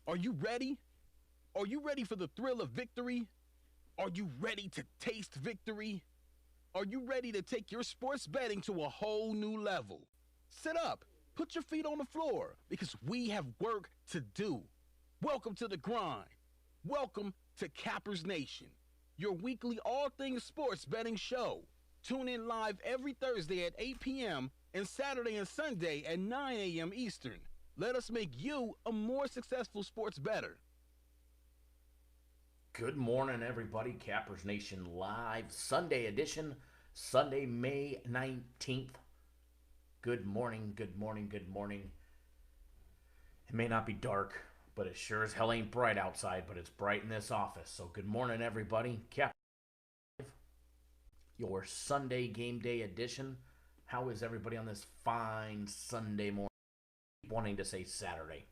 Are you ready? Are you ready for the thrill of victory? Are you ready to taste victory? Are you ready to take your sports betting to a whole new level? Sit up, put your feet on the floor, because we have work to do. Welcome to the grind. Welcome to Cappers Nation, your weekly all things sports betting show. Tune in live every Thursday at 8 p.m. and Saturday and Sunday at 9 a.m. Eastern. Let us make you a more successful sports bettor. Good morning, everybody. Cappers Nation Live, Sunday edition, Sunday, May 19th. Good morning, good morning, good morning. It may not be dark, but it sure as hell ain't bright outside, but it's bright in this office. So good morning, everybody. Cappers Live, your Sunday game day edition. How is everybody on this fine Sunday morning? I keep wanting to say Saturday.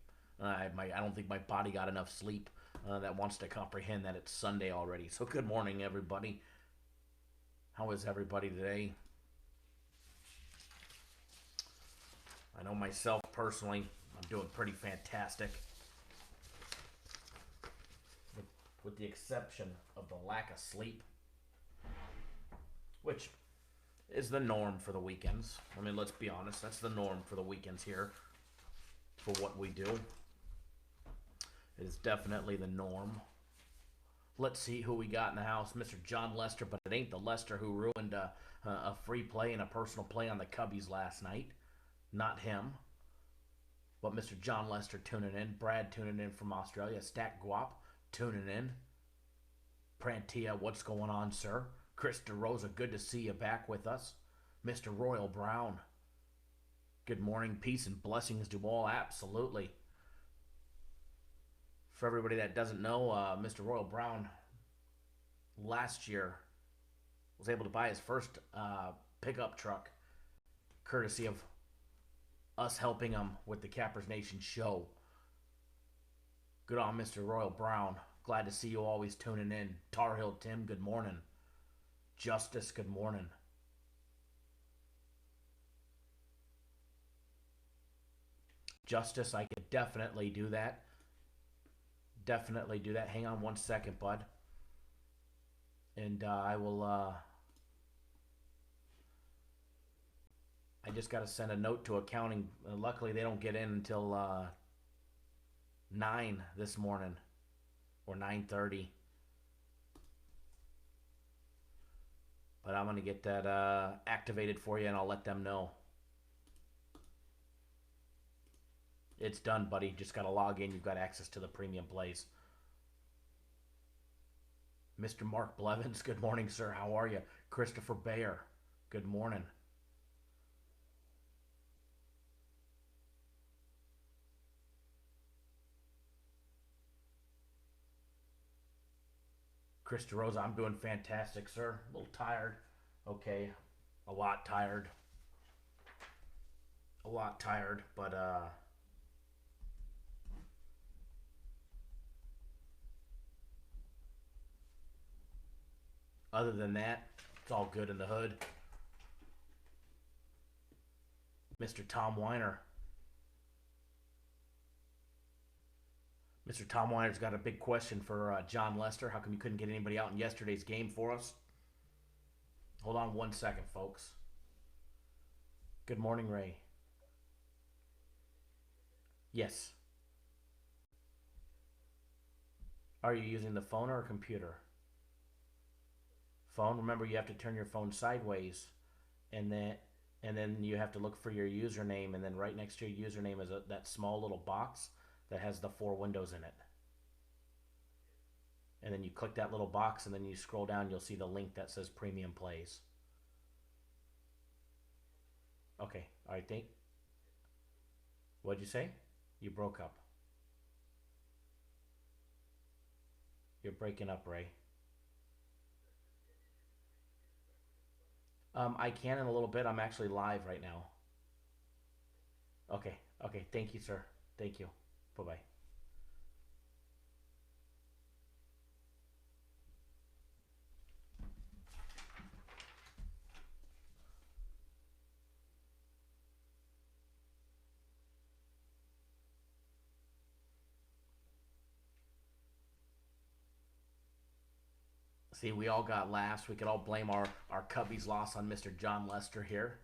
I don't think my body got enough sleep. That wants to comprehend that it's Sunday already. So good morning, everybody. How is everybody today? I know myself personally, I'm doing pretty fantastic. With the exception of the lack of sleep, which is the norm for the weekends. I mean, let's be honest, that's the norm for the weekends here for what we do. It is definitely the norm. Let's see who we got in the house. Mr. John Lester, but it ain't the Lester who ruined a free play and a personal play on the Cubbies last night. Not him. But Mr. John Lester tuning in. Brad tuning in from Australia. Stack Guap tuning in. Prantia, what's going on, sir? Chris DeRosa, good to see you back with us. Mr. Royal Brown, good morning. Peace and blessings to all. Absolutely. For everybody that doesn't know, Mr. Royal Brown last year was able to buy his first pickup truck, courtesy of us helping him with the Cappers Nation show. Good on Mr. Royal Brown. Glad to see you always tuning in. Tar Heel Tim, good morning. Justice, good morning. Justice, I could definitely do that. Definitely do that. Hang on one second, bud. And I will, I just got to send a note to accounting. Luckily, they don't get in until 9 this morning. Or 9:30. But I'm going to get that activated for you, and I'll let them know. It's done, buddy. Just got to log in. You've got access to the premium plays. Mr. Mark Blevins, good morning, sir. How are you? Christopher Bayer, good morning. Chris DeRosa, I'm doing fantastic, sir. A little tired. Okay. A lot tired. A lot tired, but other than that, it's all good in the hood. Mr. Tom Weiner. Mr. Tom Weiner's got a big question for John Lester. How come you couldn't get anybody out in yesterday's game for us? Hold on one second, folks. Good morning, Ray. Yes. Are you using the phone or a computer? Phone. Remember, you have to turn your phone sideways, and then you have to look for your username, and then right next to your username is that small little box that has the 4 windows in it. And then you click that little box, and then you scroll down, you'll see the link that says Premium Plays. Okay, all right, what'd you say? You broke up. You're breaking up, Ray. I can in a little bit. I'm actually live right now. Okay, thank you, sir. Thank you. Bye-bye. See, we all got laughs. We could all blame our Cubbies loss on Mr. John Lester here.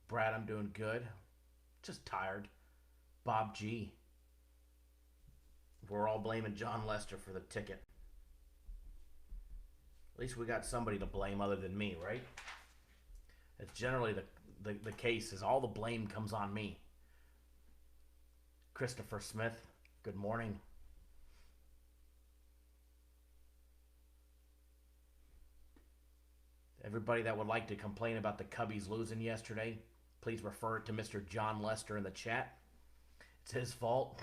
Brad, I'm doing good. Just tired. Bob G. We're all blaming John Lester for the ticket. At least we got somebody to blame other than me, right? It's generally the case is all the blame comes on me. Christopher Smith, good morning. Everybody that would like to complain about the Cubbies losing yesterday, please refer it to Mr. John Lester in the chat. It's his fault.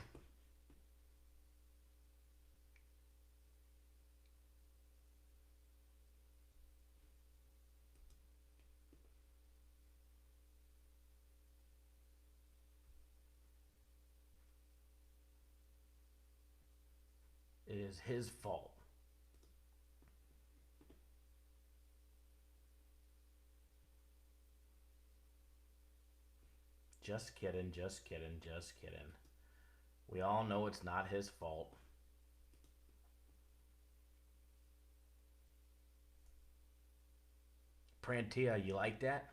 It is his fault. Just kidding, just kidding, just kidding. We all know it's not his fault. Prantia, you like that?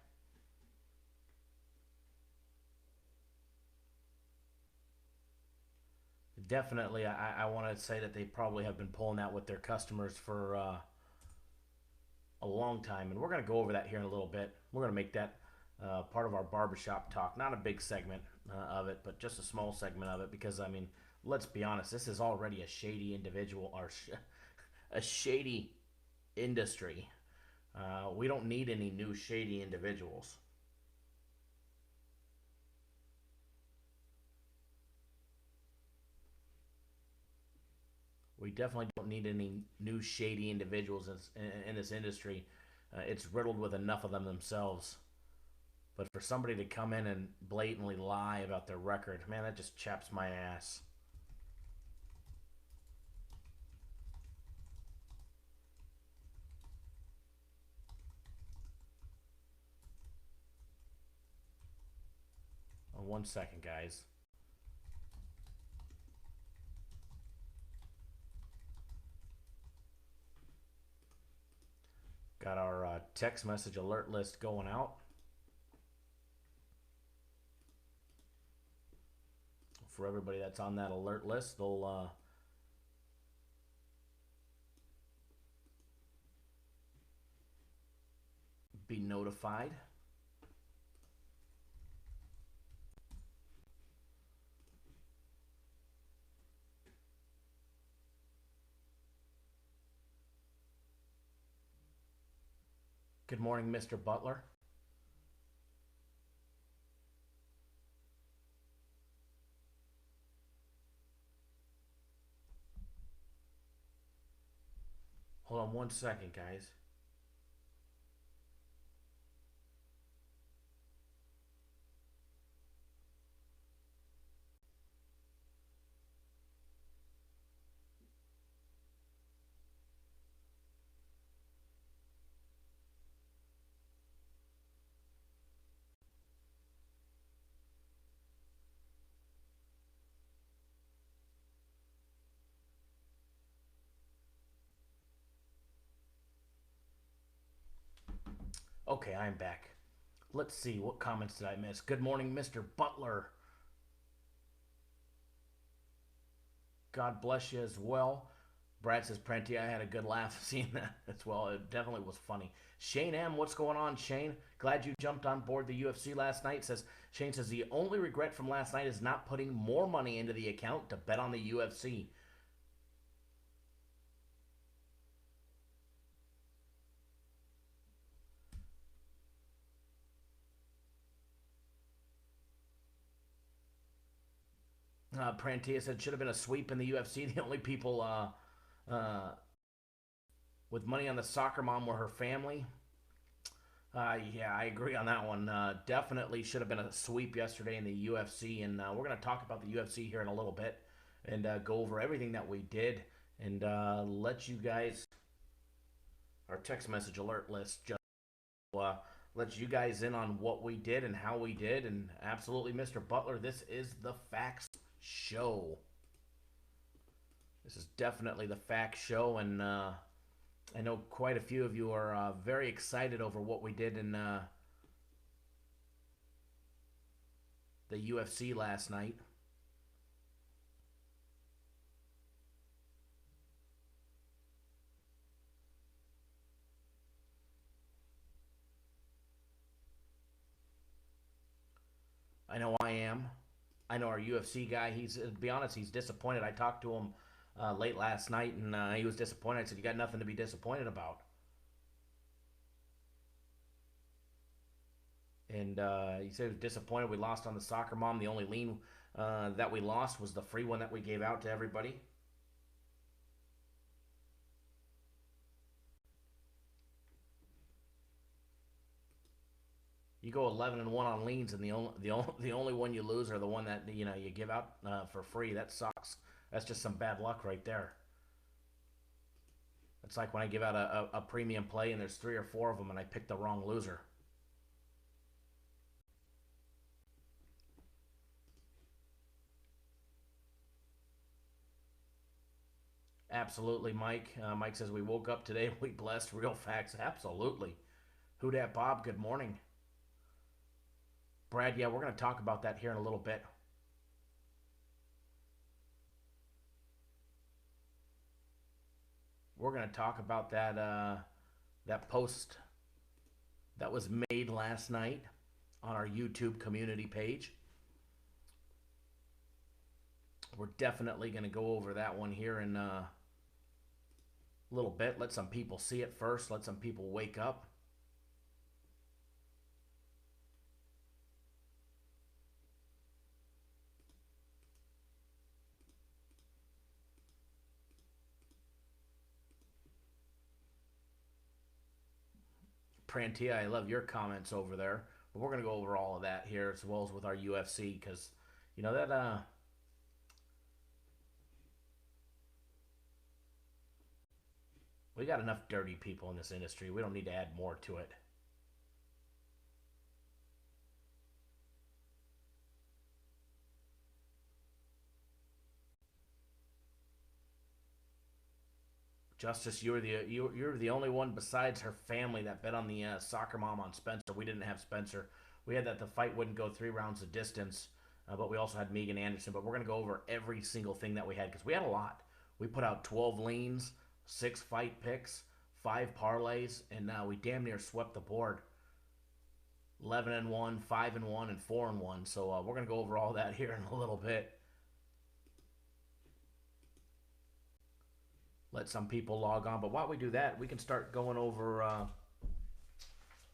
Definitely, I want to say that they probably have been pulling that with their customers for a long time. And we're going to go over that here in a little bit. We're going to make that part of our barbershop talk. Not a big segment of it, but just a small segment of it. Because, I mean, let's be honest. This is already a shady individual or a shady industry. We don't need any new shady individuals. We definitely don't need any new shady individuals in this industry. It's riddled with enough of them themselves. But for somebody to come in and blatantly lie about their record, man, that just chaps my ass. Oh, 1 second, guys. Got our text message alert list going out. For everybody that's on that alert list, they'll be notified. Good morning, Mr. Butler. Hold on 1 second, guys. Okay, I'm back. Let's see, what comments did I miss? Good morning, Mr. Butler. God bless you as well. Brad says, Prenti, I had a good laugh seeing that as well. It definitely was funny. Shane M., what's going on, Shane? Glad you jumped on board the UFC last night. Shane says, the only regret from last night is not putting more money into the account to bet on the UFC. Prantia said, should have been a sweep in the UFC. The only people with money on the soccer mom were her family. Yeah, I agree on that one. Definitely should have been a sweep yesterday in the UFC. And we're going to talk about the UFC here in a little bit and go over everything that we did and let you guys, our text message alert list, just let you guys in on what we did and how we did. And absolutely, Mr. Butler, this is the facts show. This is definitely the fact show, and I know quite a few of you are very excited over what we did in the UFC last night. I know I am. I know our UFC guy, to be honest, he's disappointed. I talked to him late last night, and he was disappointed. I said, you got nothing to be disappointed about. And he said he was disappointed we lost on the soccer mom. The only lean that we lost was the free one that we gave out to everybody. You go 11-1 on leans, and the only one you lose are the one that you give out for free. That sucks. That's just some bad luck right there. It's like when I give out a premium play and there's 3 or 4 of them, and I pick the wrong loser. Absolutely, Mike. Mike says we woke up today. We blessed. Real facts. Absolutely. Who dat, Bob? Good morning. Brad, yeah, we're going to talk about that here in a little bit. We're going to talk about that post that was made last night on our YouTube community page. We're definitely going to go over that one here in a little bit. Let some people see it first. Let some people wake up. Prantia, I love your comments over there. But we're going to go over all of that here as well as with our UFC because, that... we got enough dirty people in this industry. We don't need to add more to it. Justice, you're the only one besides her family that bet on the soccer mom on Spencer. We didn't have Spencer. We had that the fight wouldn't go 3 rounds of distance, but we also had Megan Anderson. But we're going to go over every single thing that we had because we had a lot. We put out 12 leans, 6 fight picks, 5 parlays, and we damn near swept the board. 11-1, 5-1, and 4-1. So we're going to go over all that here in a little bit. Let some people log on. But while we do that, we can start going over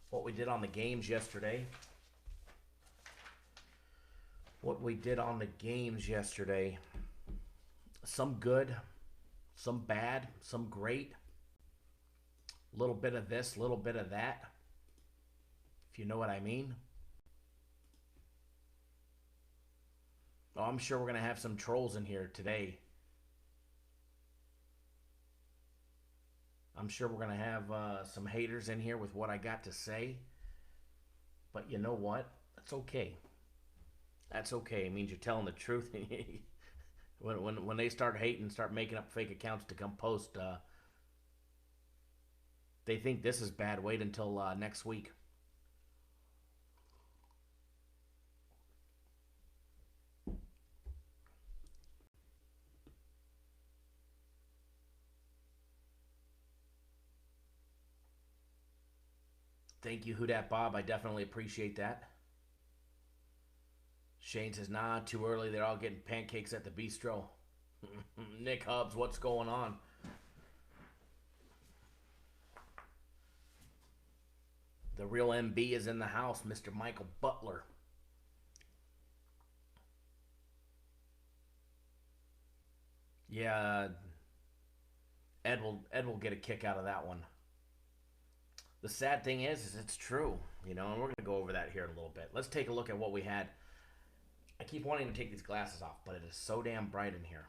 what we did on the games yesterday. What we did on the games yesterday. Some good, some bad, some great. A little bit of this, a little bit of that. If you know what I mean. Oh, I'm sure we're going to have some trolls in here today. I'm sure we're going to have some haters in here with what I got to say. But you know what? That's okay. That's okay. It means you're telling the truth. when they start hating, start making up fake accounts to come post, they think this is bad. Wait until next week. Thank you, Who Dat Bob. I definitely appreciate that. Shane says, nah, too early. They're all getting pancakes at the bistro. Nick Hubbs, what's going on? The real MB is in the house, Mr. Michael Butler. Yeah, Ed will get a kick out of that one. The sad thing is it's true, and we're going to go over that here in a little bit. Let's take a look at what we had. I keep wanting to take these glasses off, but it is so damn bright in here.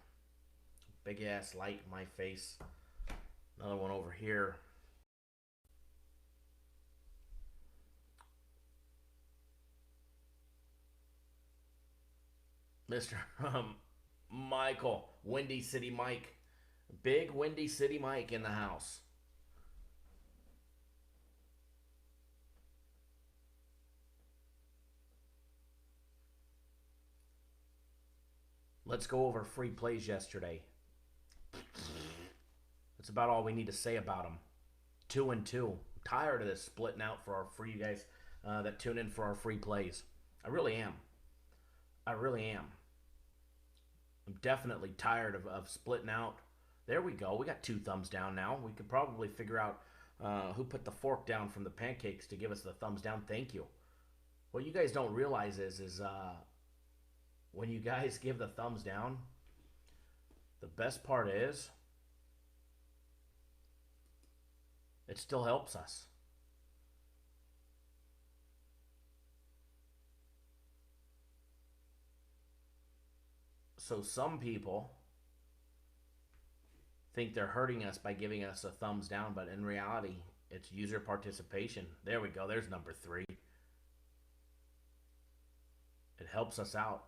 Big ass light in my face. Another one over here. Mr. Michael, Windy City Mike. Big Windy City Mike in the house. Let's go over free plays yesterday. That's about all we need to say about them. 2-2. I'm tired of this splitting out for you guys that tune in for our free plays. I really am. I really am. I'm definitely tired of splitting out. There we go. We got 2 thumbs down now. We could probably figure out who put the fork down from the pancakes to give us the thumbs down. Thank you. What you guys don't realize is when you guys give the thumbs down, the best part is it still helps us. So some people think they're hurting us by giving us a thumbs down, but in reality, it's user participation. There we go. There's number 3. It helps us out.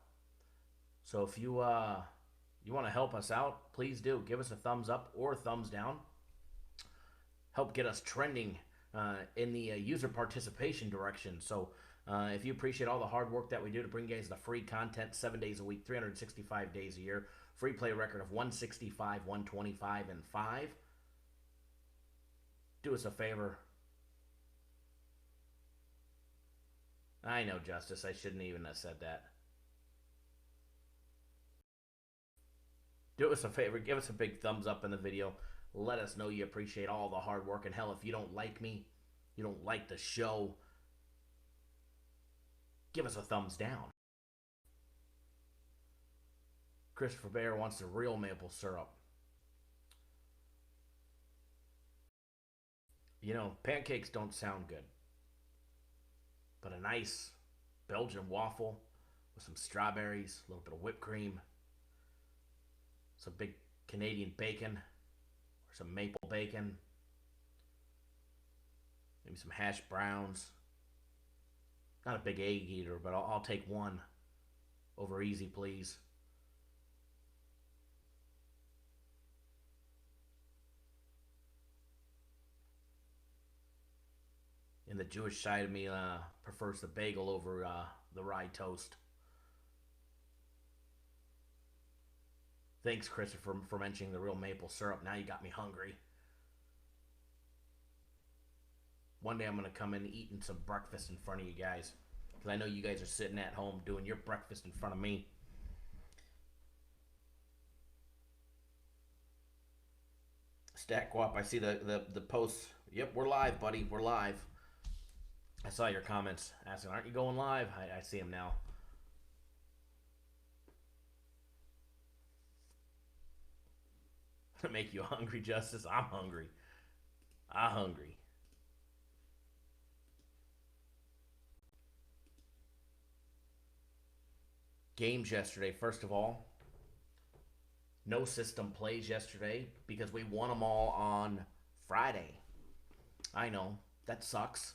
So if you want to help us out, please do. Give us a thumbs up or a thumbs down. Help get us trending in the user participation direction. So if you appreciate all the hard work that we do to bring you guys the free content 7 days a week, 365 days a year, free play record of 165, 125, and 5, do us a favor. I know, Justice. I shouldn't even have said that. Do us a favor. Give us a big thumbs up in the video. Let us know you appreciate all the hard work. And hell, if you don't like me, you don't like the show, give us a thumbs down. Christopher Bear wants the real maple syrup. You know, pancakes don't sound good, but a nice Belgian waffle with some strawberries, a little bit of whipped cream, some big Canadian bacon, or some maple bacon, maybe some hash browns. Not a big egg eater, but I'll take one over easy, please. And the Jewish side of me prefers the bagel over the rye toast. Thanks, Christopher, for mentioning the real maple syrup. Now you got me hungry. One day I'm going to come in eating some breakfast in front of you guys. Because I know you guys are sitting at home doing your breakfast in front of me. Stack Guap, I see the posts. Yep, we're live, buddy. We're live. I saw your comments asking, aren't you going live? I see them now. Make you hungry, Justice? I'm hungry. I'm hungry. Games yesterday, first of all. No system plays yesterday because we won them all on Friday. I know, that sucks.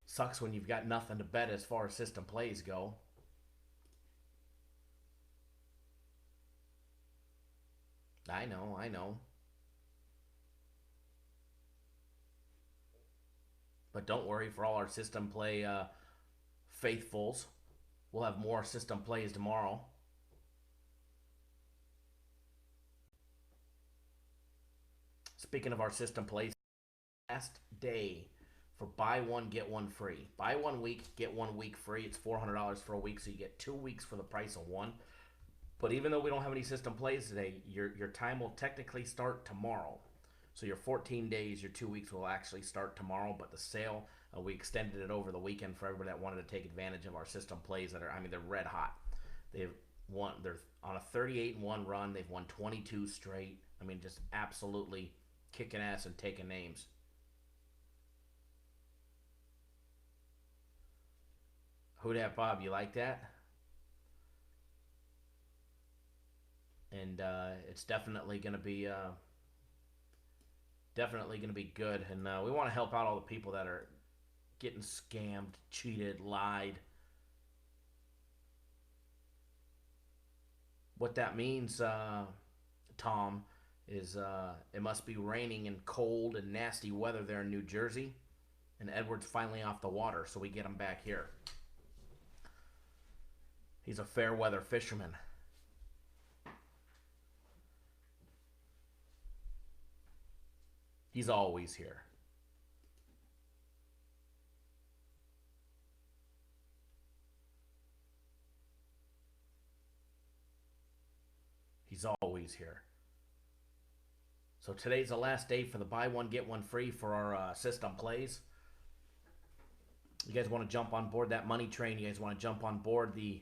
Sucks when you've got nothing to bet as far as system plays go. I know. But don't worry, for all our system play faithfuls, we'll have more system plays tomorrow. Speaking of our system plays, last day for buy one, get one free. Buy 1 week, get 1 week free. It's $400 for a week, so you get 2 weeks for the price of one. But even though we don't have any system plays today, your time will technically start tomorrow. So your 14 days, your 2 weeks will actually start tomorrow. But the sale, we extended it over the weekend for everybody that wanted to take advantage of our system plays that are, I mean, they're red hot. They're on a 38-1 run. They've won 22 straight. I mean, just absolutely kicking ass and taking names. Who'd have Bob? You like that? And it's definitely going to be good. And we want to help out all the people that are getting scammed, cheated, lied. What that means, Tom, is it must be raining and cold and nasty weather there in New Jersey. And Edward's finally off the water, so we get him back here. He's a fair weather fisherman. He's always here. He's always here. So today's the last day for the buy one, get one free for our system plays. You guys want to jump on board that money train? You guys want to jump on board the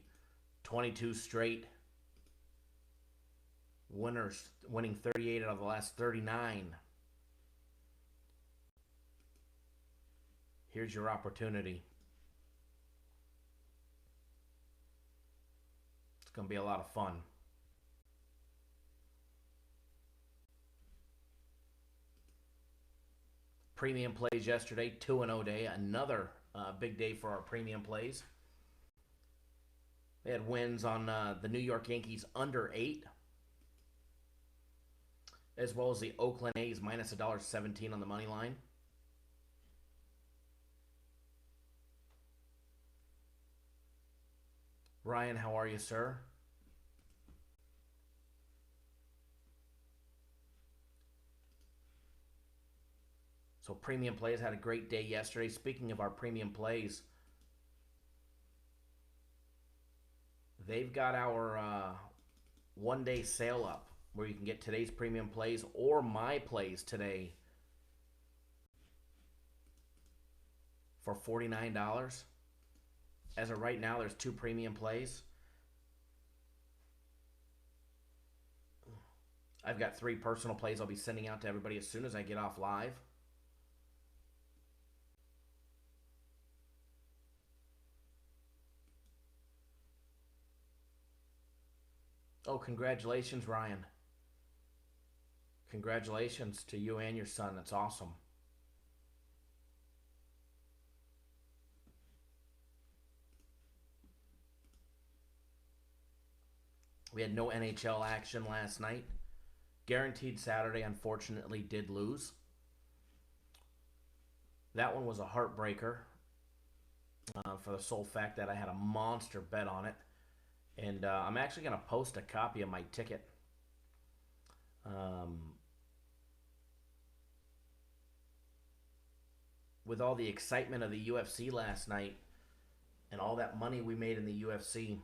22 straight winners, winning 38 out of the last 39? Here's your opportunity. It's going to be a lot of fun. Premium plays yesterday, 2-0 day. Another big day for our premium plays. They had wins on the New York Yankees under 8, as well as the Oakland A's minus $1.17 on the money line. Ryan, how are you, sir? So premium plays had a great day yesterday. Speaking of our premium plays, they've got our one-day sale up where you can get today's premium plays or my plays today for $49. As of right now, there's 2 premium plays. I've got 3 personal plays I'll be sending out to everybody as soon as I get off live. Oh, congratulations, Ryan. Congratulations to you and your son. That's awesome. We had no NHL action last night. Guaranteed Saturday, unfortunately, did lose. That one was a heartbreaker for the sole fact that I had a monster bet on it. And I'm actually going to post a copy of my ticket. With all the excitement of the UFC last night and all that money we made in the UFC,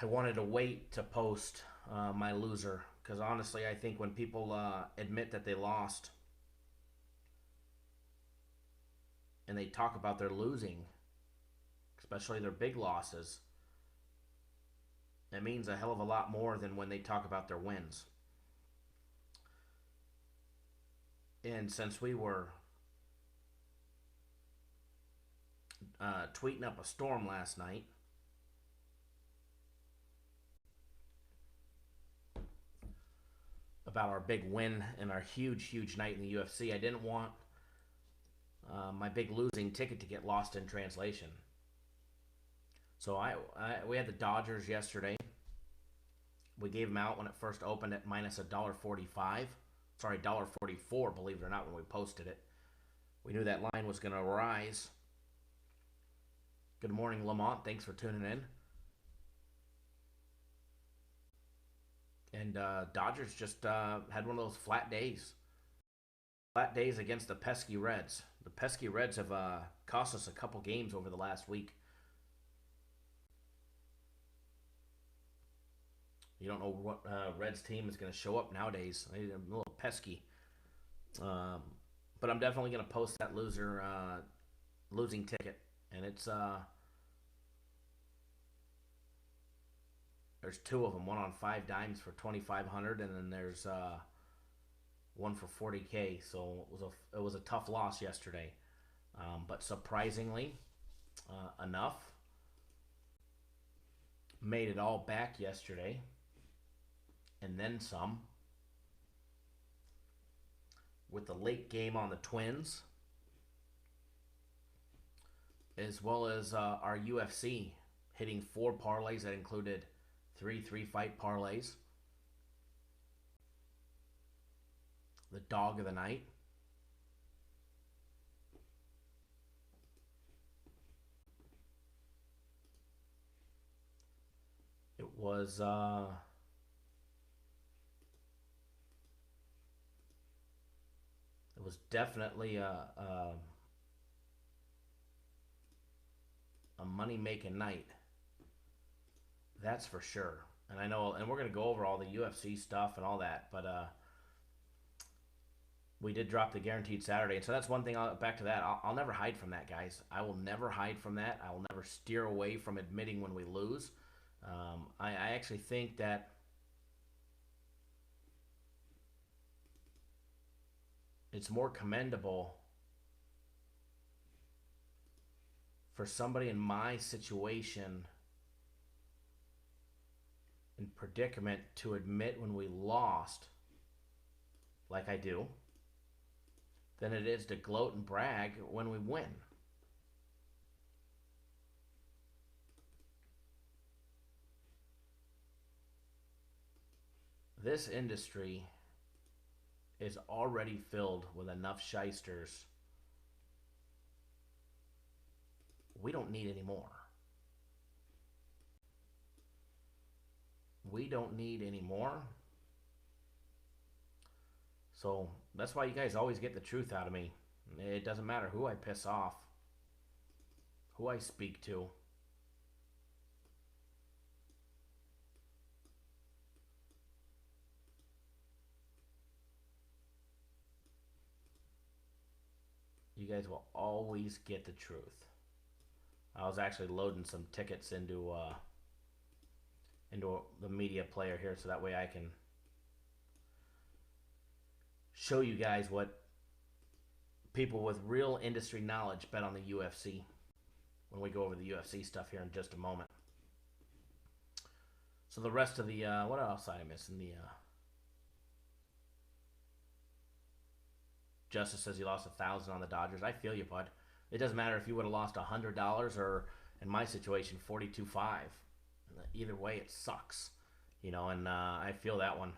I wanted to wait to post my loser. Because honestly, I think when people admit that they lost and they talk about their losing, especially their big losses, it means a hell of a lot more than when they talk about their wins. And since we were tweeting up a storm last night about our big win and our huge night in the UFC, I didn't want my big losing ticket to get lost in translation. So we had the Dodgers yesterday. We gave them out when it first opened at minus $1.45. Sorry, $1.44, believe it or not, when we posted it. We knew that line was going to rise. Good morning, Lamont. Thanks for tuning in. And Dodgers just had one of those flat days. Flat days against the pesky Reds. The pesky Reds have cost us a couple games over the last week. You don't know what Reds team is going to show up nowadays. They're a little pesky. But I'm definitely going to post that losing ticket. And it's there's 2 of them. One on 5 dimes for $2,500, and then there's one for $40K. So it was a tough loss yesterday. But surprisingly enough, made it all back yesterday. And then some, with the late game on the Twins, as well as our UFC hitting 4 parlays that included 3 3-fight parlays, the dog of the night. It was definitely a money-making night. That's for sure. And I know, and we're going to go over all the UFC stuff and all that, but we did drop the guaranteed Saturday. And so that's one thing, back to that. I'll never hide from that, guys. I will never hide from that. I will never steer away from admitting when we lose. I actually think that it's more commendable for somebody in my situation and predicament to admit when we lost, like I do, than it is to gloat and brag when we win. This industry is already filled with enough shysters. We don't need any more. We don't need any more. So that's why you guys always get the truth out of me. It doesn't matter who I piss off, who I speak to. You guys will always get the truth. I was actually loading some tickets into the media player here, so that way I can show you guys what people with real industry knowledge bet on the UFC when we go over the UFC stuff here in just a moment. So the rest of the what else did I miss in the Justice says he lost 1,000 on the Dodgers. I feel you, bud. It doesn't matter if you would have lost $100 or, in my situation, $42.5. Either way, it sucks, and I feel that one.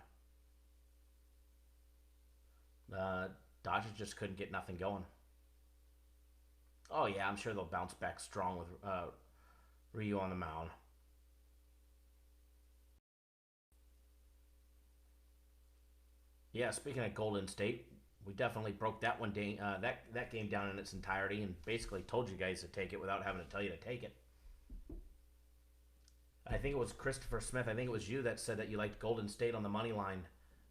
Dodgers just couldn't get nothing going. Oh yeah, I'm sure they'll bounce back strong with Ryu on the mound. Yeah, speaking of Golden State, we definitely broke that one day, that game down in its entirety, and basically told you guys to take it without having to tell you to take it. I think it was Christopher Smith. I think it was you that said that you liked Golden State on the money line,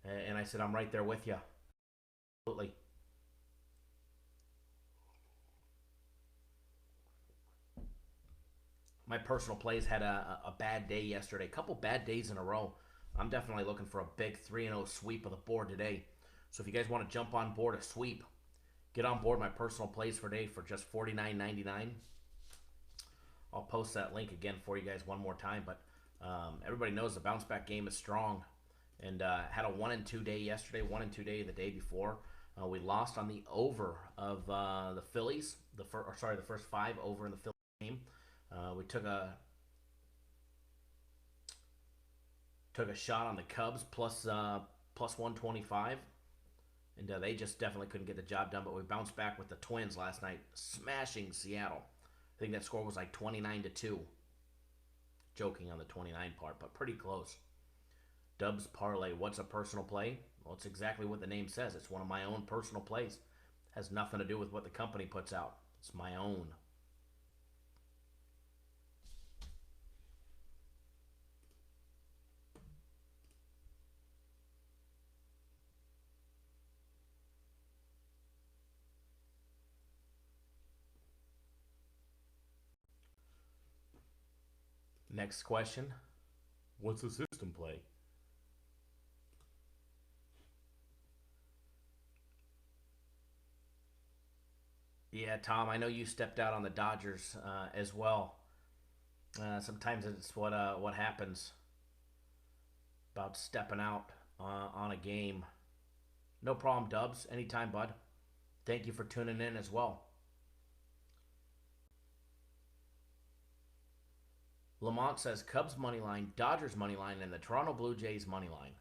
and I said I'm right there with you. Absolutely. My personal plays had a bad day yesterday. A couple bad days in a row. I'm definitely looking for a big 3-0 sweep of the board today. So if you guys want to jump on board a sweep, get on board my personal plays for today for just $49.99. I'll post that link again for you guys one more time. But everybody knows the bounce back game is strong. And had a 1-2 day yesterday, 1-2 day the day before. We lost on the over of the Phillies. The first 5 over in the Phillies game. We took a shot on the Cubs plus 125, and they just definitely couldn't get the job done. But we bounced back with the Twins last night, smashing Seattle. I think that score was like 29-2. Joking on the 29 part, but pretty close. Dubs parlay. What's a personal play? Well, it's exactly what the name says. It's one of my own personal plays. Has nothing to do with what the company puts out. It's my own. Next question. What's a system play? Yeah, Tom, I know you stepped out on the Dodgers as well. Sometimes it's what happens about stepping out on a game. No problem, Dubs. Anytime, bud. Thank you for tuning in as well. Lamont says Cubs money line, Dodgers money line, and the Toronto Blue Jays money line.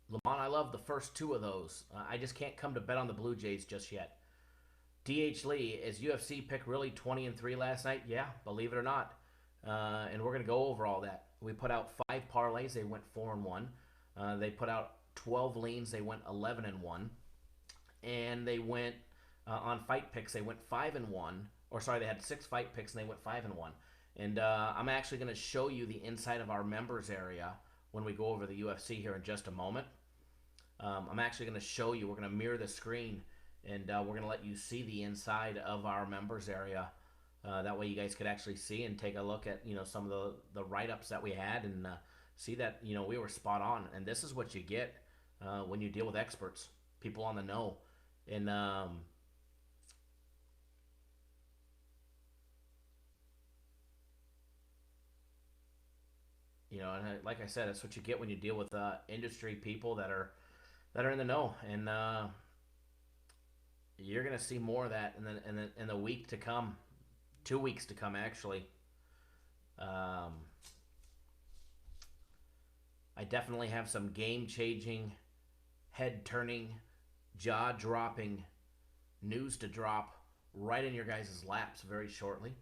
Lamont, I love the first two of those. I just can't come to bet on the Blue Jays just yet. DH Lee, is UFC pick really 20-3 last night? Yeah, believe it or not. And we're going to go over all that. We put out 5 parlays. They went 4-1. They put out 12 leans. They went 11-1. And they went on fight picks. They went 5-1. Or sorry, they had 6 fight picks and they went 5-1. And I'm actually going to show you the inside of our members area when we go over the UFC here in just a moment. I'm actually going to show you. We're going to mirror the screen, and we're going to let you see the inside of our members area. That way you guys could actually see and take a look at, some of the write-ups that we had and see that, we were spot on. And this is what you get when you deal with experts, people on the know. And and like I said, that's what you get when you deal with industry people that are in the know. And you're gonna see more of that in the week to come, 2 weeks to come actually. I definitely have some game-changing, head-turning, jaw-dropping news to drop right in your guys' laps very shortly.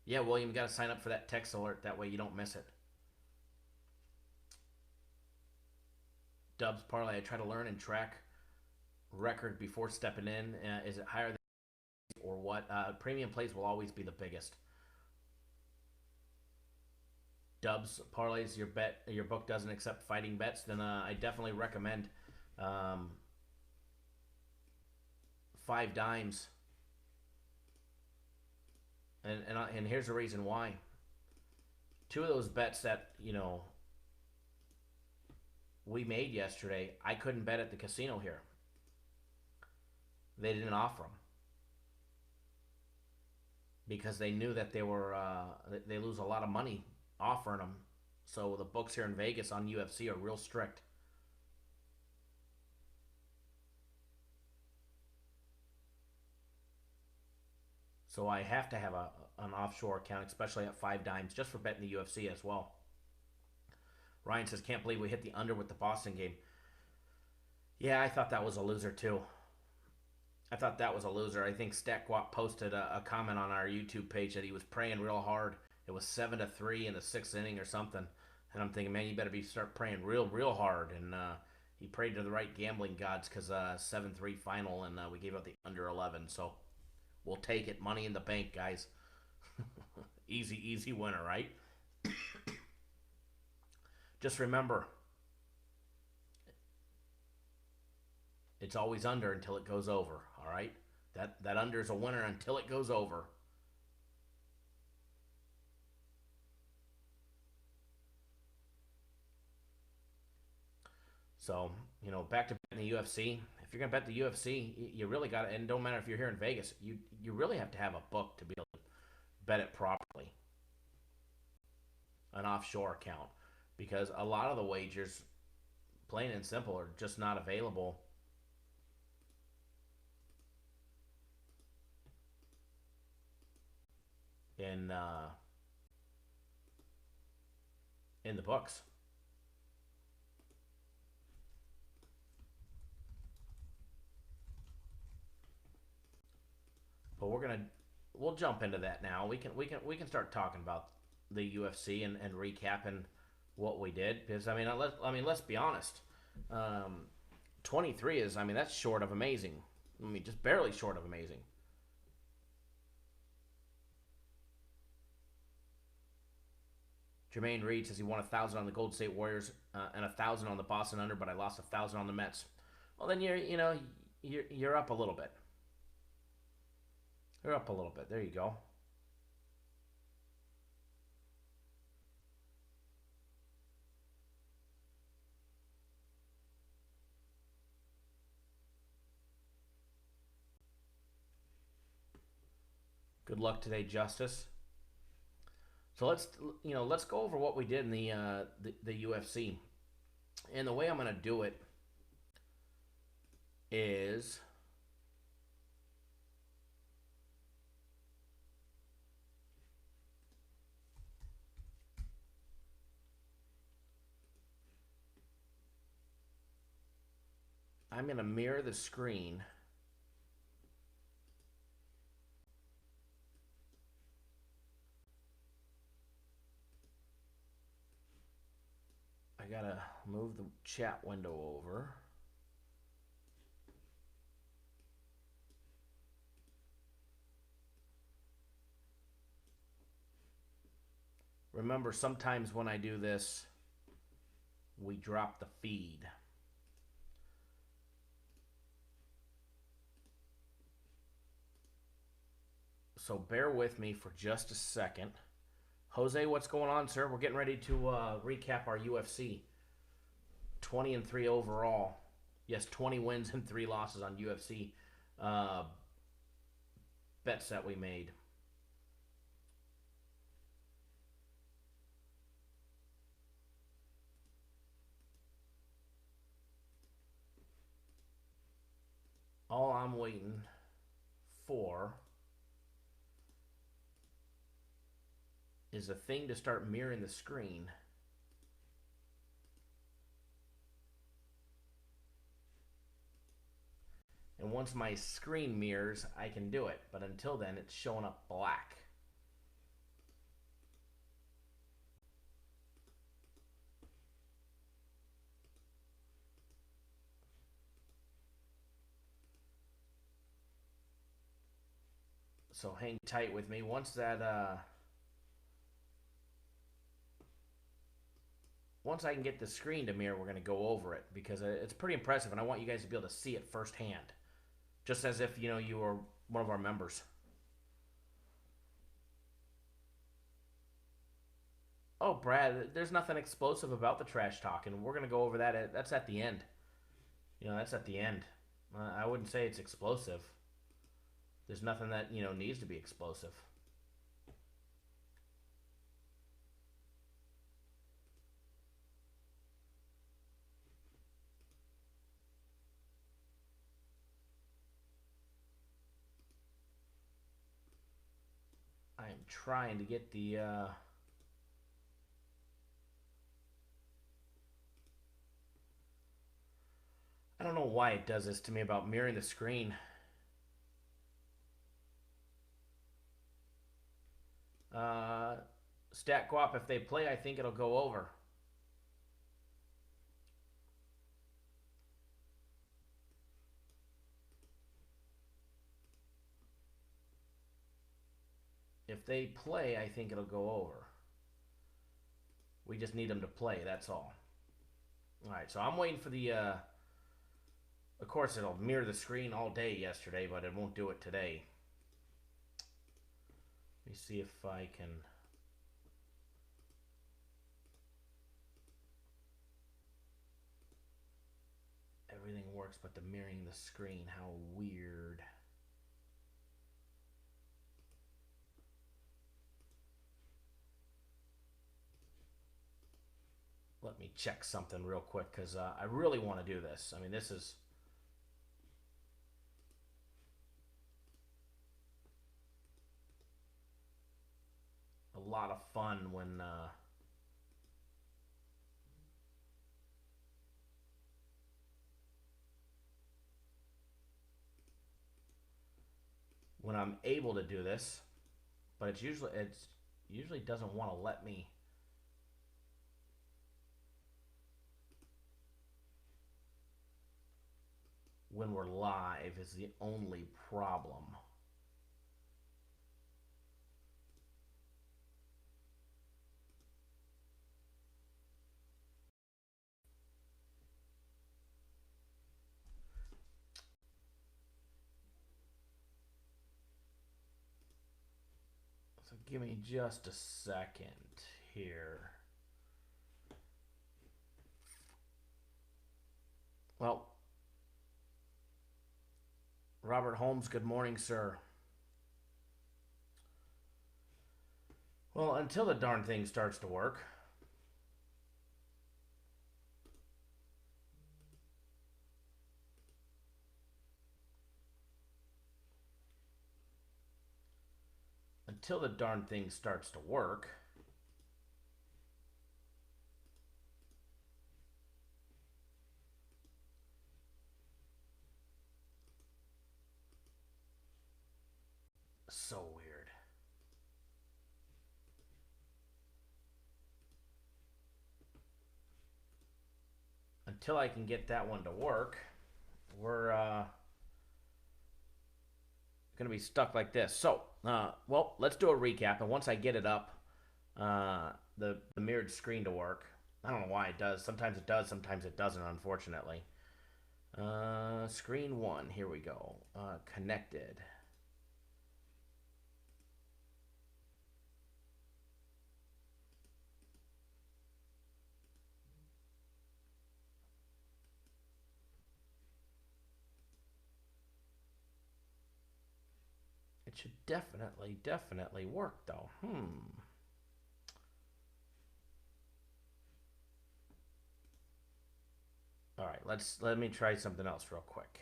Yeah, William, you got to sign up for that text alert. That way you don't miss it. Dubs parlay. I try to learn and track record before stepping in. Is it higher than or what? Premium plays will always be the biggest. Dubs parlays. Your book doesn't accept fighting bets. Then I definitely recommend 5 dimes. And here's the reason why. 2 of those bets that we made yesterday, I couldn't bet at the casino here. They didn't offer them because they knew that they lose a lot of money offering them. So the books here in Vegas on UFC are real strict. So I have to have an offshore account, especially at 5 dimes, just for betting the UFC as well. Ryan says, can't believe we hit the under with the Boston game. Yeah, I thought that was a loser too. I think StatGuap posted a comment on our YouTube page that he was praying real hard. It was 7-3 in the 6th inning or something. And I'm thinking, man, you better start praying real hard. And he prayed to the right gambling gods because 7-3 final, and we gave out the under 11. So we'll take it. Money in the bank, guys. Easy winner, right? Just remember, it's always under until it goes over, all right? That under is a winner until it goes over. So, back to betting the UFC. If you're going to bet the UFC, you really got to, and don't matter if you're here in Vegas, you really have to have a book to be able to bet it properly. An offshore account. Because a lot of the wagers, plain and simple, are just not available in the books. But we'll jump into that now. We can start talking about the UFC and recapping what we did, because let's be honest. 23 is, that's short of amazing. Just barely short of amazing. Jermaine Reed says he won 1,000 on the Golden State Warriors and 1,000 on the Boston under, but I lost 1,000 on the Mets. Well, then you're up a little bit. You're up a little bit. There you go. Good luck today, Justice. So let's go over what we did in the UFC. And the way I'm going to do it is I'm going to mirror the screen. I got to move the chat window over. Remember, sometimes when I do this, we drop the feed. So bear with me for just a second. Jose, what's going on, sir? We're getting ready to recap our UFC. 20-3 overall. Yes, 20 wins and 3 losses on UFC bets that we made. All I'm waiting for is a thing to start mirroring the screen. And once my screen mirrors, I can do it. But until then, it's showing up black. So hang tight with me. Once I can get the screen to mirror, we're going to go over it because it's pretty impressive, and I want you guys to be able to see it firsthand, just as if you were one of our members. Oh, Brad, there's nothing explosive about the trash talk, and we're going to go over that. That's at the end. That's at the end. I wouldn't say it's explosive. There's nothing that, needs to be explosive. I am trying to get the... I don't know why it does this to me about mirroring the screen. Stat Guap, if they play, I think it'll go over. If they play, I think it'll go over. We just need them to play, that's all. Alright, so I'm waiting for the... Of course, it'll mirror the screen all day yesterday, but it won't do it today. Let me see if I can... Everything works but the mirroring the screen. How weird. Let me check something real quick because I really want to do this. I mean, this is... a lot of fun when I'm able to do this, but it's usually doesn't want to let me. When we're live is the only problem. So give me just a second here. Well, Robert Holmes, good morning, sir. Well, until the darn thing starts to work. Until the darn thing starts to work. until I can get that one to work, we're going to be stuck like this. So, well, let's do a recap. And once I get it up, the mirrored screen to work, I don't know why it does. Sometimes it does, sometimes it doesn't, unfortunately. Screen 1, here we go. Connected. It should definitely work, though. All right, let me try something else real quick.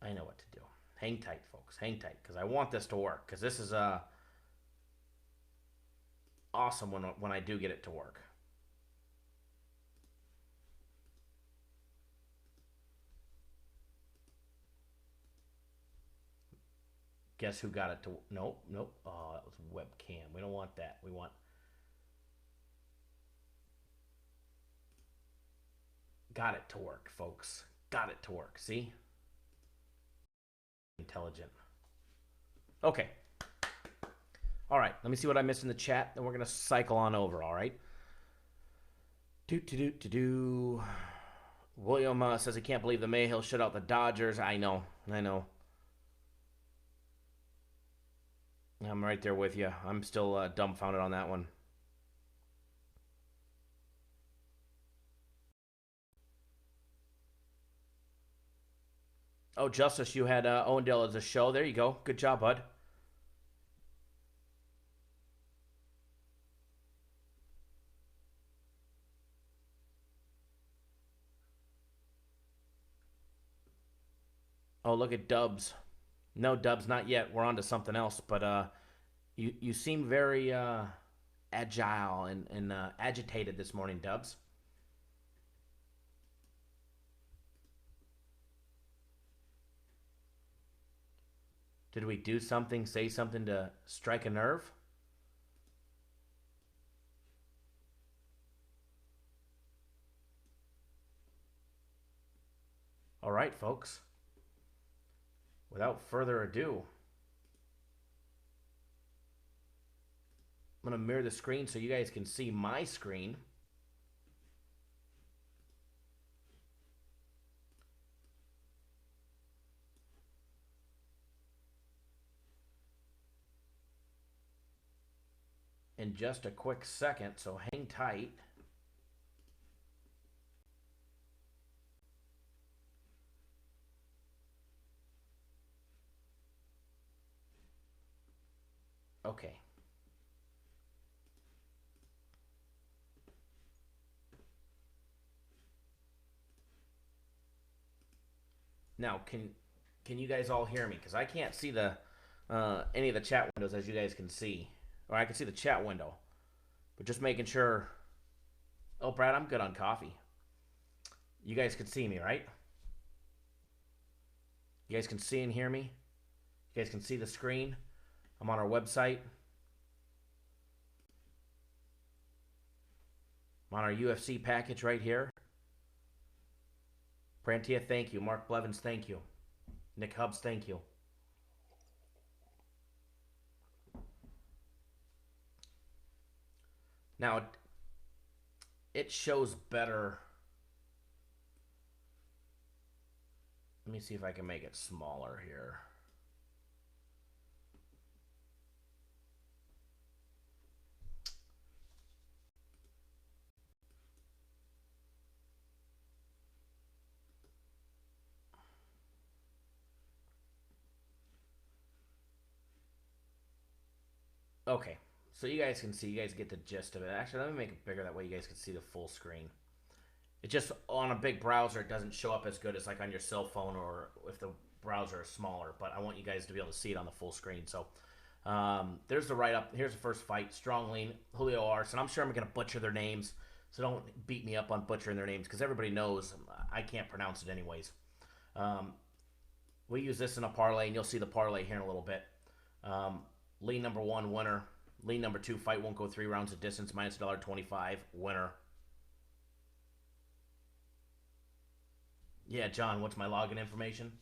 I know what to do. Hang tight, folks. Hang tight, because I want this to work. Because this is awesome when I do get it to work. Guess who got it to... Nope. Oh, that was webcam. We don't want that. We want... Got it to work, folks. Got it to work. See? Intelligent. Okay. All right. Let me see what I missed in the chat. Then we're going to cycle on over, all right? William says he can't believe the Mayhill shut out the Dodgers. I know. I'm right there with you. I'm still dumbfounded on that one. Oh, Justice, you had Owendale as a show. There you go. Good job, bud. Oh, look at Dubs. No, Dubs, not yet. We're on to something else. But you seem very agile and agitated this morning, Dubs. Did we do something, say something to strike a nerve? All right, folks. Without further ado, I'm going to mirror the screen so you guys can see my screen. In just a quick second, so hang tight. Okay. Now, can you guys all hear me? Because I can't see the any of the chat windows, as you guys can see. Or I can see the chat window. But just making sure... Oh, Brad, I'm good on coffee. You guys can see me, right? You guys can see and hear me? You guys can see the screen? I'm on our website. I'm on our UFC package right here. Prantia, thank you. Mark Blevins, thank you. Nick Hubbs, thank you. Now, it shows better. Let me see if I can make it smaller here. Okay, so you guys can see, you guys get the gist of it. Actually, let me make it bigger, that way you guys can see the full screen. It just, on a big browser, it doesn't show up as good as like on your cell phone or if the browser is smaller, but I want you guys to be able to see it on the full screen. So, there's the write-up. Here's the first fight, Strong Lean, Julio Arce, I'm sure I'm going to butcher their names, so don't beat me up on butchering their names, because everybody knows I can't pronounce it anyways. We use this in a parlay, and you'll see the parlay here in a little bit. Lean number 1, winner. Lean number 2, fight won't go 3 rounds of distance, minus $1.25, winner. Yeah, John, what's my login information?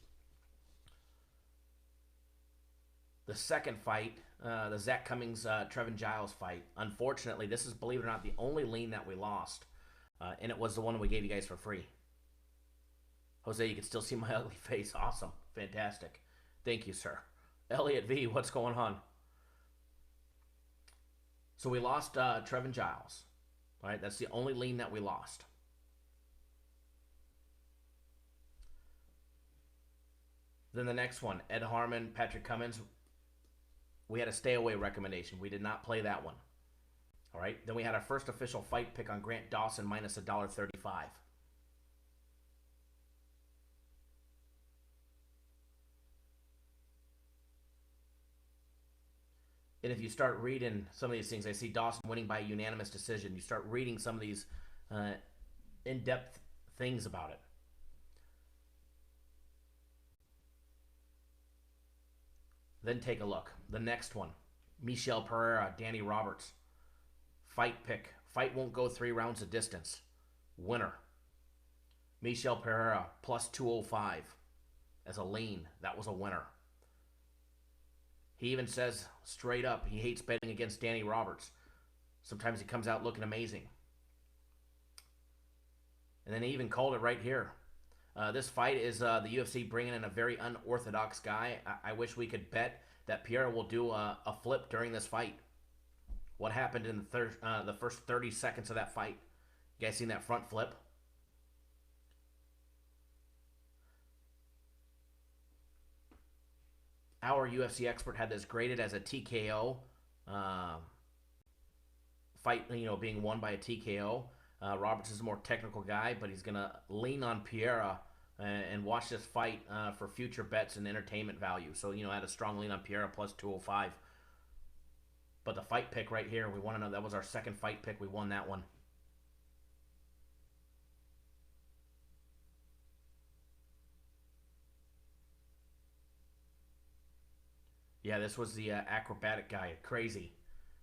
The second fight, the Zach Cummings, Trevin Giles fight. Unfortunately, this is, believe it or not, the only lean that we lost. And it was the one we gave you guys for free. Jose, you can still see my ugly face. Awesome. Fantastic. Thank you, sir. Elliot V, what's going on? So we lost Trevin Giles. All right, that's the only lean that we lost. Then the next one, Ed Harmon, Patrick Cummins. We had a stay away recommendation. We did not play that one. All right. Then we had our first official fight pick on Grant Dawson, minus $1.35. And if you start reading some of these things, I see Dawson winning by a unanimous decision. You start reading some of these in-depth things about it. Then take a look. The next one, Michel Pereira, Danny Roberts. Fight pick. Fight won't go 3 rounds of distance. Winner. Michel Pereira, plus 205 as a lean. That was a winner. He even says straight up he hates betting against Danny Roberts. Sometimes he comes out looking amazing. And then he even called it right here. This fight is the UFC bringing in a very unorthodox guy. I wish we could bet that Pierre will do a flip during this fight. What happened in the first 30 seconds of that fight? You guys seen that front flip? Our UFC expert had this graded as a TKO fight, being won by a TKO. Roberts is a more technical guy, but he's going to lean on Pereira and watch this fight for future bets and entertainment value. So, had a strong lean on Pereira, plus 205. But the fight pick right here, we want to know, that was our second fight pick. We won that one. Yeah, this was the acrobatic guy. Crazy.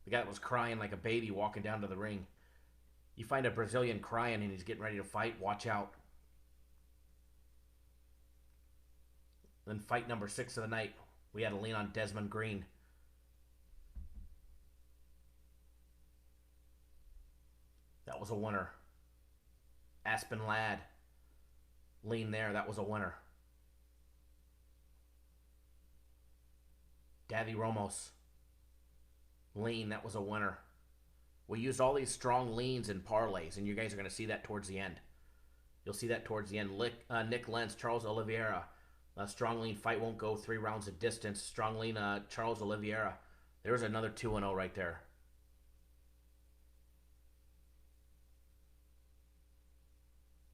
The guy that was crying like a baby walking down to the ring. You find a Brazilian crying and he's getting ready to fight, watch out. Then fight number 6 of the night, we had a lean on Desmond Green. That was a winner. Aspen Ladd, lean there, that was a winner. Davy Ramos, lean, that was a winner. We used all these strong leans and parlays, and you guys are going to see that towards the end. You'll see that towards the end. Nick Lentz, Charles Oliveira. Strong lean, fight won't go 3 rounds of distance. Strong lean, Charles Oliveira. There's another 2-0 right there.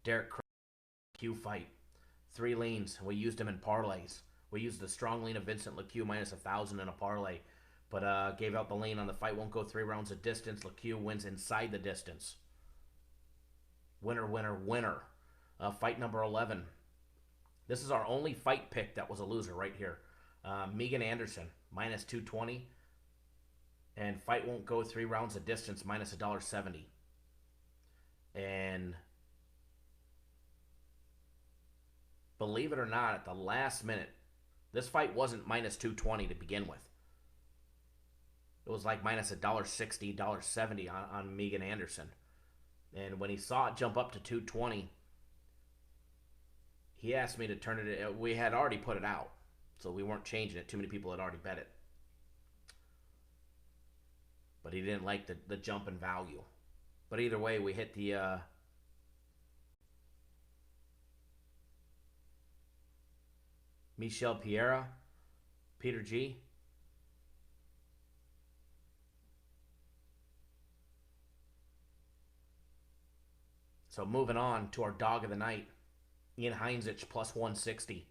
Derek Q fight. 3 leans. We used them in parlays. We used the strong lean of Vincent LeCue, minus 1,000 in a parlay. But gave out the lean on the fight won't go 3 rounds of distance. LeCue wins inside the distance. Winner, winner, winner. Fight number 11. This is our only fight pick that was a loser right here. Megan Anderson, minus 220. And fight won't go 3 rounds of distance, minus $1.70. And believe it or not, at the last minute, this fight wasn't minus 220 to begin with. It was like minus $1.60, $1.70 on Megan Anderson. And when he saw it jump up to 220, he asked me to turn it. We had already put it out, so we weren't changing it. Too many people had already bet it. But he didn't like the jump in value. But either way, we hit the Michel Pereira, Peter G. So moving on to our dog of the night, Ian Heinzich, plus 160.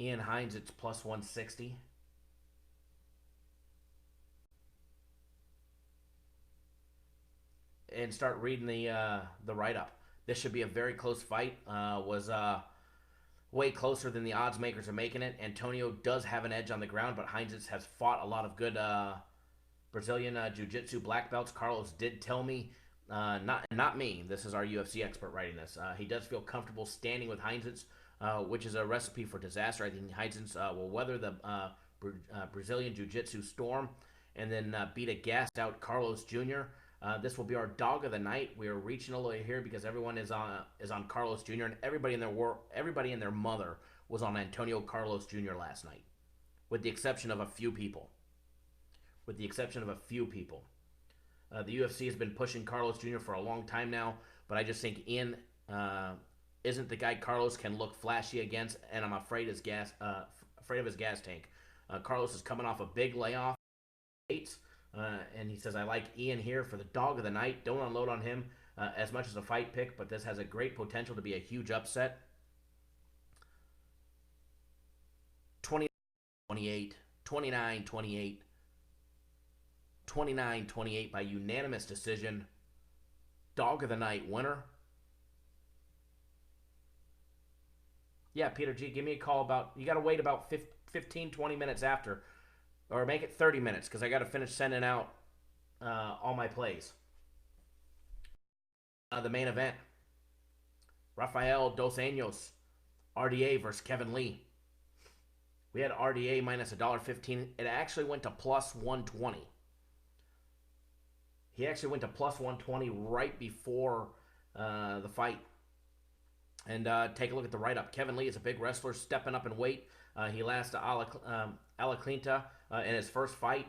Ian Heinzich, plus 160. and start reading the write-up. This should be a very close fight. Was way closer than the odds makers are making it. Antonio does have an edge on the ground, but Heinz has fought a lot of good Brazilian jiu-jitsu black belts. Carlos did tell me, not me, this is our UFC expert writing this, he does feel comfortable standing with Heinz, which is a recipe for disaster. I think Heinz will weather the Brazilian jiu-jitsu storm and then beat a gassed-out Carlos Jr. This will be our dog of the night. We are reaching a little here because everyone is on Carlos Jr. and everybody in their mother was on Antonio Carlos Jr. last night, with the exception of a few people. The UFC has been pushing Carlos Jr. for a long time now, but I just think Ian isn't the guy Carlos can look flashy against, and I'm afraid of his gas tank. Carlos is coming off a big layoff, and he says, I like Ian here for the dog of the night. Don't unload on him as much as a fight pick, but this has a great potential to be a huge upset. 29-28, 29-28, 29-28 by unanimous decision. Dog of the night winner. Yeah, Peter G, give me a call you got to wait about 15, 20 minutes after. Or make it 30 minutes because I got to finish sending out all my plays. The main event. Rafael Dos Anjos, RDA versus Kevin Lee. We had RDA minus $1.15. It actually went to plus 120. He actually went to plus 120 right before the fight. And take a look at the write-up. Kevin Lee is a big wrestler, stepping up in weight. He lost to Alaclinta in his first fight,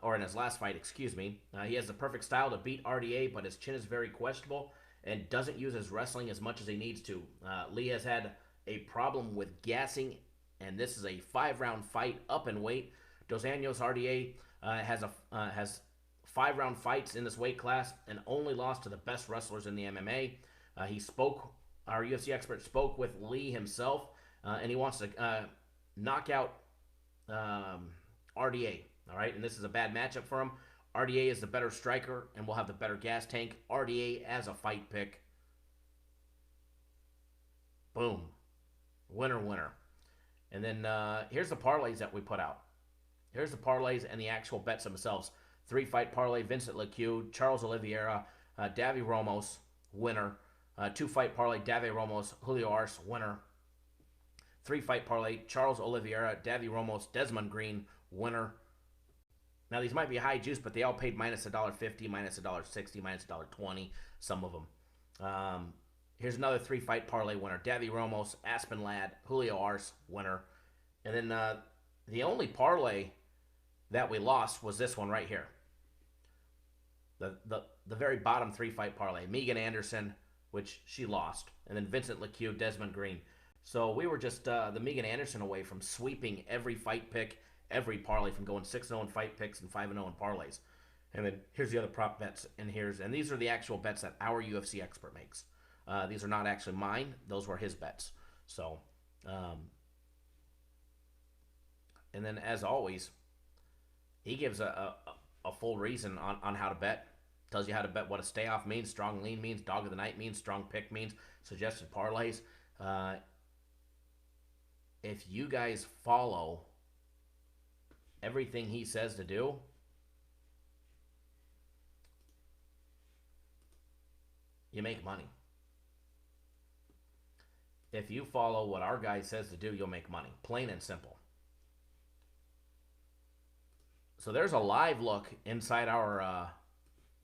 or in his last fight, excuse me. He has the perfect style to beat RDA, but his chin is very questionable and doesn't use his wrestling as much as he needs to. Lee has had a problem with gassing, and this is a 5-round fight up in weight. Dos Anjos RDA has 5-round fights in this weight class and only lost to the best wrestlers in the MMA. Our UFC expert spoke with Lee himself, and he wants to knock out RDA. All right, and this is a bad matchup for him. RDA is the better striker and will have the better gas tank. RDA as a fight pick. Boom. Winner, winner. And then here's the parlays that we put out. Here's the parlays and the actual bets themselves. 3-fight parlay, Vincent Leque, Charles Oliveira, Davy Ramos, winner. 2-fight parlay, Davy Ramos, Julio Arce, winner. 3-fight parlay, Charles Oliveira, Davy Ramos, Desmond Green, winner. Now, these might be high juice, but they all paid minus $1.50, minus $1.60, minus $1.20, some of them. Here's another 3-fight parlay winner, Davy Ramos, Aspen Ladd, Julio Arce, winner. And then the only parlay that we lost was this one right here. The very bottom 3-fight parlay, Megan Anderson, which she lost, and then Vincent Leque, Desmond Green. So we were just the Megan Anderson away from sweeping every fight pick, every parlay, from going 6-0 in fight picks and 5-0 in parlays. And then here's the other prop bets, and these are the actual bets that our UFC expert makes. These are not actually mine; those were his bets. So, and then as always, he gives a full reason on how to bet. Tells you how to bet, what a stay off means, strong lean means, dog of the night means, strong pick means, suggested parlays. If you guys follow everything he says to do, you make money. If you follow what our guy says to do, you'll make money. Plain and simple. So there's a live look inside our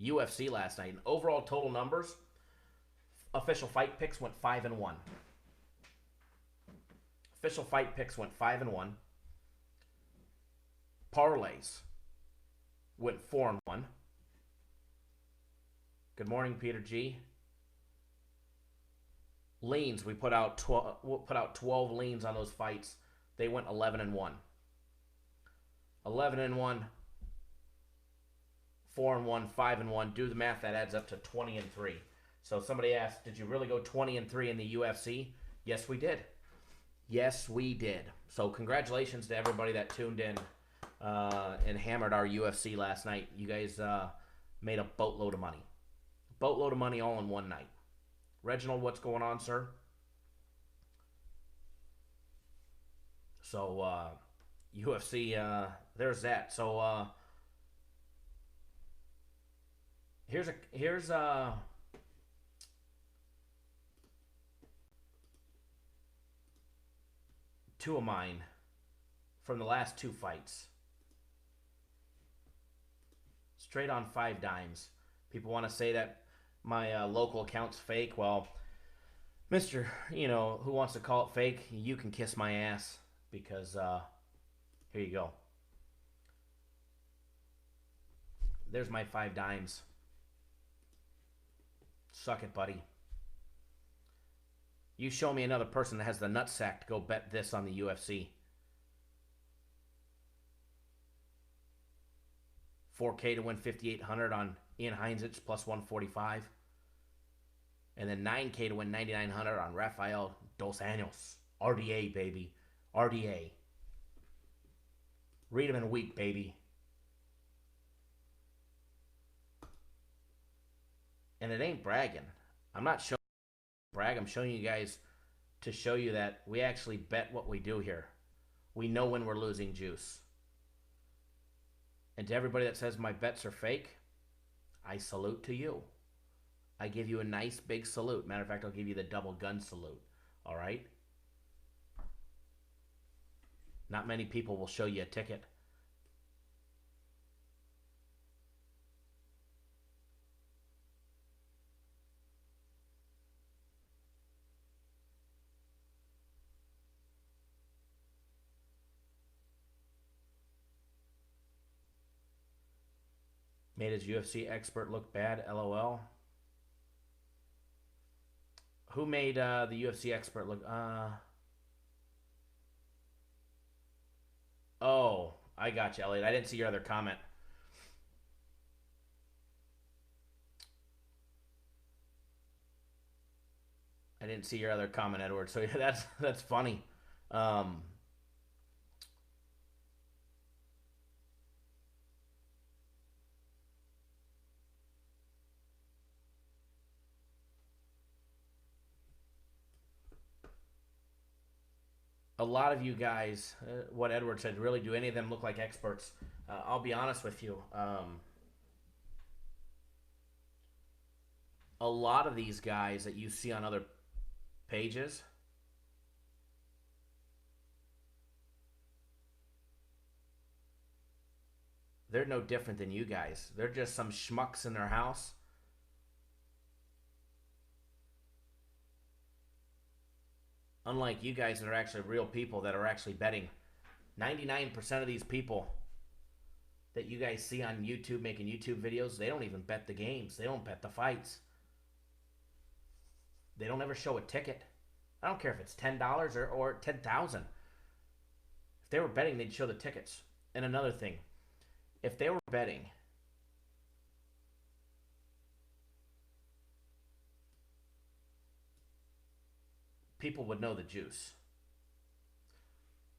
UFC last night. And overall total numbers, official fight picks went 5-1. Official fight picks went 5-1. Parlays went 4-1. Good morning, Peter G. Leans, we put out 12 leans on those fights. They went 11-1. 11-1. 4-1, 5-1. Do the math, that adds up to 20-3. So somebody asked, did you really go 20-3 in the UFC? Yes, we did. Yes, we did. So congratulations to everybody that tuned in and hammered our UFC last night. You guys made a boatload of money. Boatload of money all in one night. Reginald, what's going on, sir? So, UFC, there's that. So, here's two of mine from the last two fights. Straight on 5 dimes. People want to say that my local account's fake. Well, Mr., who wants to call it fake, you can kiss my ass because, here you go. There's my 5 dimes. Suck it, buddy. You show me another person that has the nutsack to go bet this on the UFC. 4K to win 5,800 on Ian Heinzich plus 145. And then 9K to win 9,900 on Rafael Dos Anjos. RDA, baby. RDA. Read them in a week, baby. And it ain't bragging. I'm not showing brag. I'm showing you guys to show you that we actually bet what we do here. We know when we're losing juice. And to everybody that says my bets are fake, I salute to you. I give you a nice big salute. Matter of fact, I'll give you the double gun salute. All right? Not many people will show you a ticket. Made his UFC expert look bad, LOL. Who made the UFC expert look... Oh, I got you, Elliot. I didn't see your other comment. I didn't see your other comment, Edward. So yeah, that's funny. A lot of you guys, what Edward said, really do any of them look like experts? I'll be honest with you. A lot of these guys that you see on other pages, they're no different than you guys. They're just some schmucks in their house. Unlike you guys that are actually real people that are actually betting. 99% of these people that you guys see on YouTube making YouTube videos, they don't even bet the games. They don't bet the fights. They don't ever show a ticket. I don't care if it's $10 or $10,000. If they were betting, they'd show the tickets. And another thing, if they were betting, people would know the juice.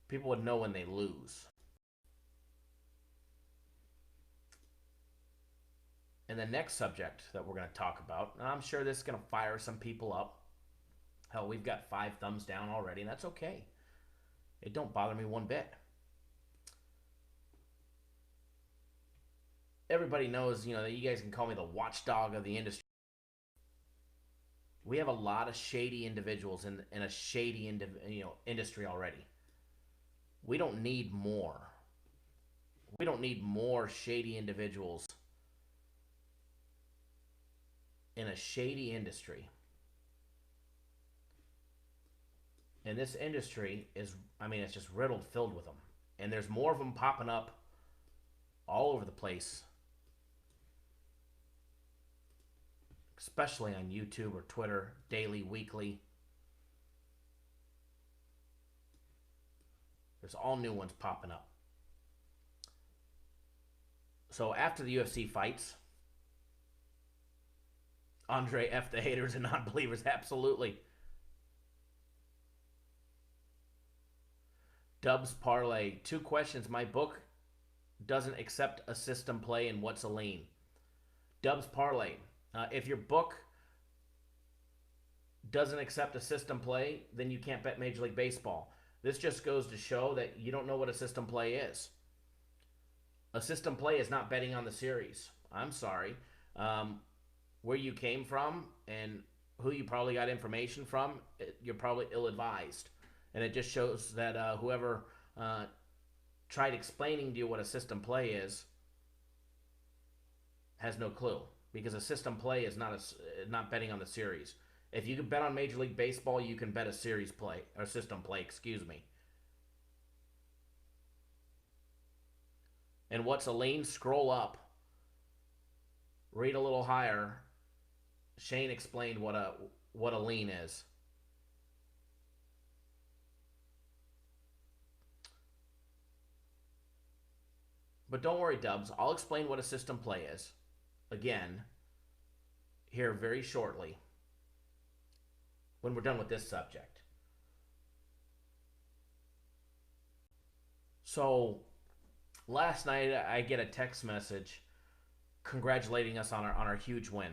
People would know when they lose. And the next subject that we're going to talk about, and I'm sure this is going to fire some people up. Hell, we've got 5 thumbs down already, and that's okay. It don't bother me one bit. Everybody knows, that you guys can call me the watchdog of the industry. We have a lot of shady individuals in a shady industry already. We don't need more. We don't need more shady individuals in a shady industry. And this industry is, it's just riddled, filled with them. And there's more of them popping up all over the place. Especially on YouTube or Twitter, daily, weekly. There's all new ones popping up. So after the UFC fights, Andre F. the haters and non-believers, absolutely. Dubs Parlay, 2 questions. My book doesn't accept a system play, and what's a lane? Dubs Parlay. If your book doesn't accept a system play, then you can't bet Major League Baseball. This just goes to show that you don't know what a system play is. A system play is not betting on the series. I'm sorry. Where you came from and who you probably got information from, you're probably ill-advised. And it just shows that whoever tried explaining to you what a system play is has no clue. Because a system play is not betting on the series. If you can bet on Major League Baseball, you can bet a series play, or system play, excuse me. And what's a lane? Scroll up. Read a little higher. Shane explained what a lane is. But don't worry, Dubs. I'll explain what a system play is. Again, here very shortly. When we're done with this subject. So, last night I get a text message congratulating us on our huge win.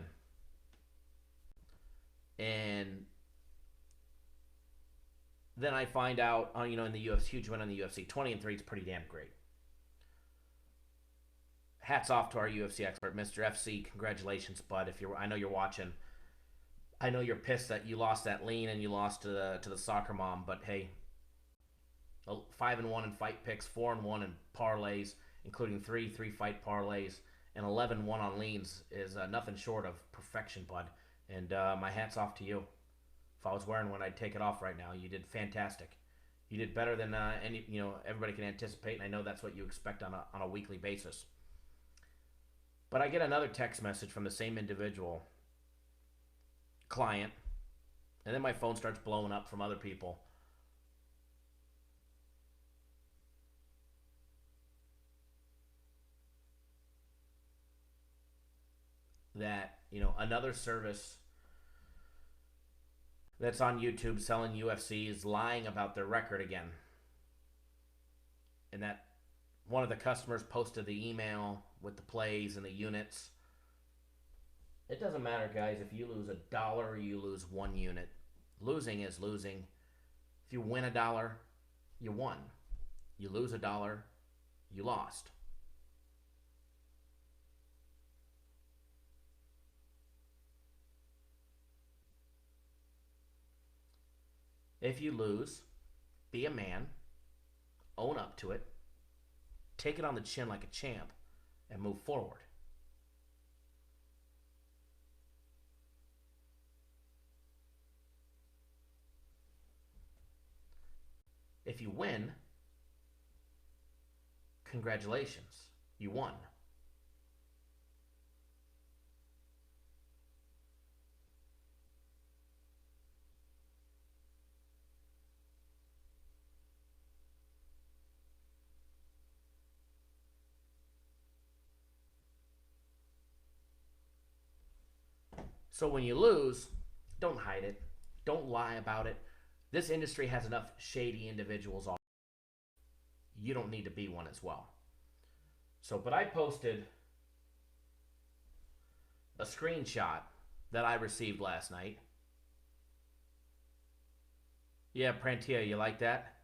And then I find out, in the UFC, huge win on the UFC, 20-3 is pretty damn great. Hats off to our UFC expert, Mr. FC. Congratulations, bud. I know you're watching. I know you're pissed that you lost that lean and you lost to the soccer mom, but hey, 5-1 in fight picks, 4-1 in parlays, including 3 fight parlays, and 11-1 on leans is nothing short of perfection, bud. And my hat's off to you. If I was wearing one, I'd take it off right now. You did fantastic. You did better than everybody can anticipate, and I know that's what you expect on a weekly basis. But I get another text message from the same individual client, and then my phone starts blowing up from other people. That, another service that's on YouTube selling UFC is lying about their record again. And that one of the customers posted the email with the plays and the units. It doesn't matter, guys, if you lose $1 or you lose 1 unit. Losing is losing. If you win $1, you won. You lose $1, you lost. If you lose, be a man, own up to it, take it on the chin like a champ, and move forward. If you win, congratulations, you won. So when you lose, don't hide it. Don't lie about it. This industry has enough shady individuals already. You don't need to be one as well. But I posted a screenshot that I received last night. Yeah, Prantia, you like that?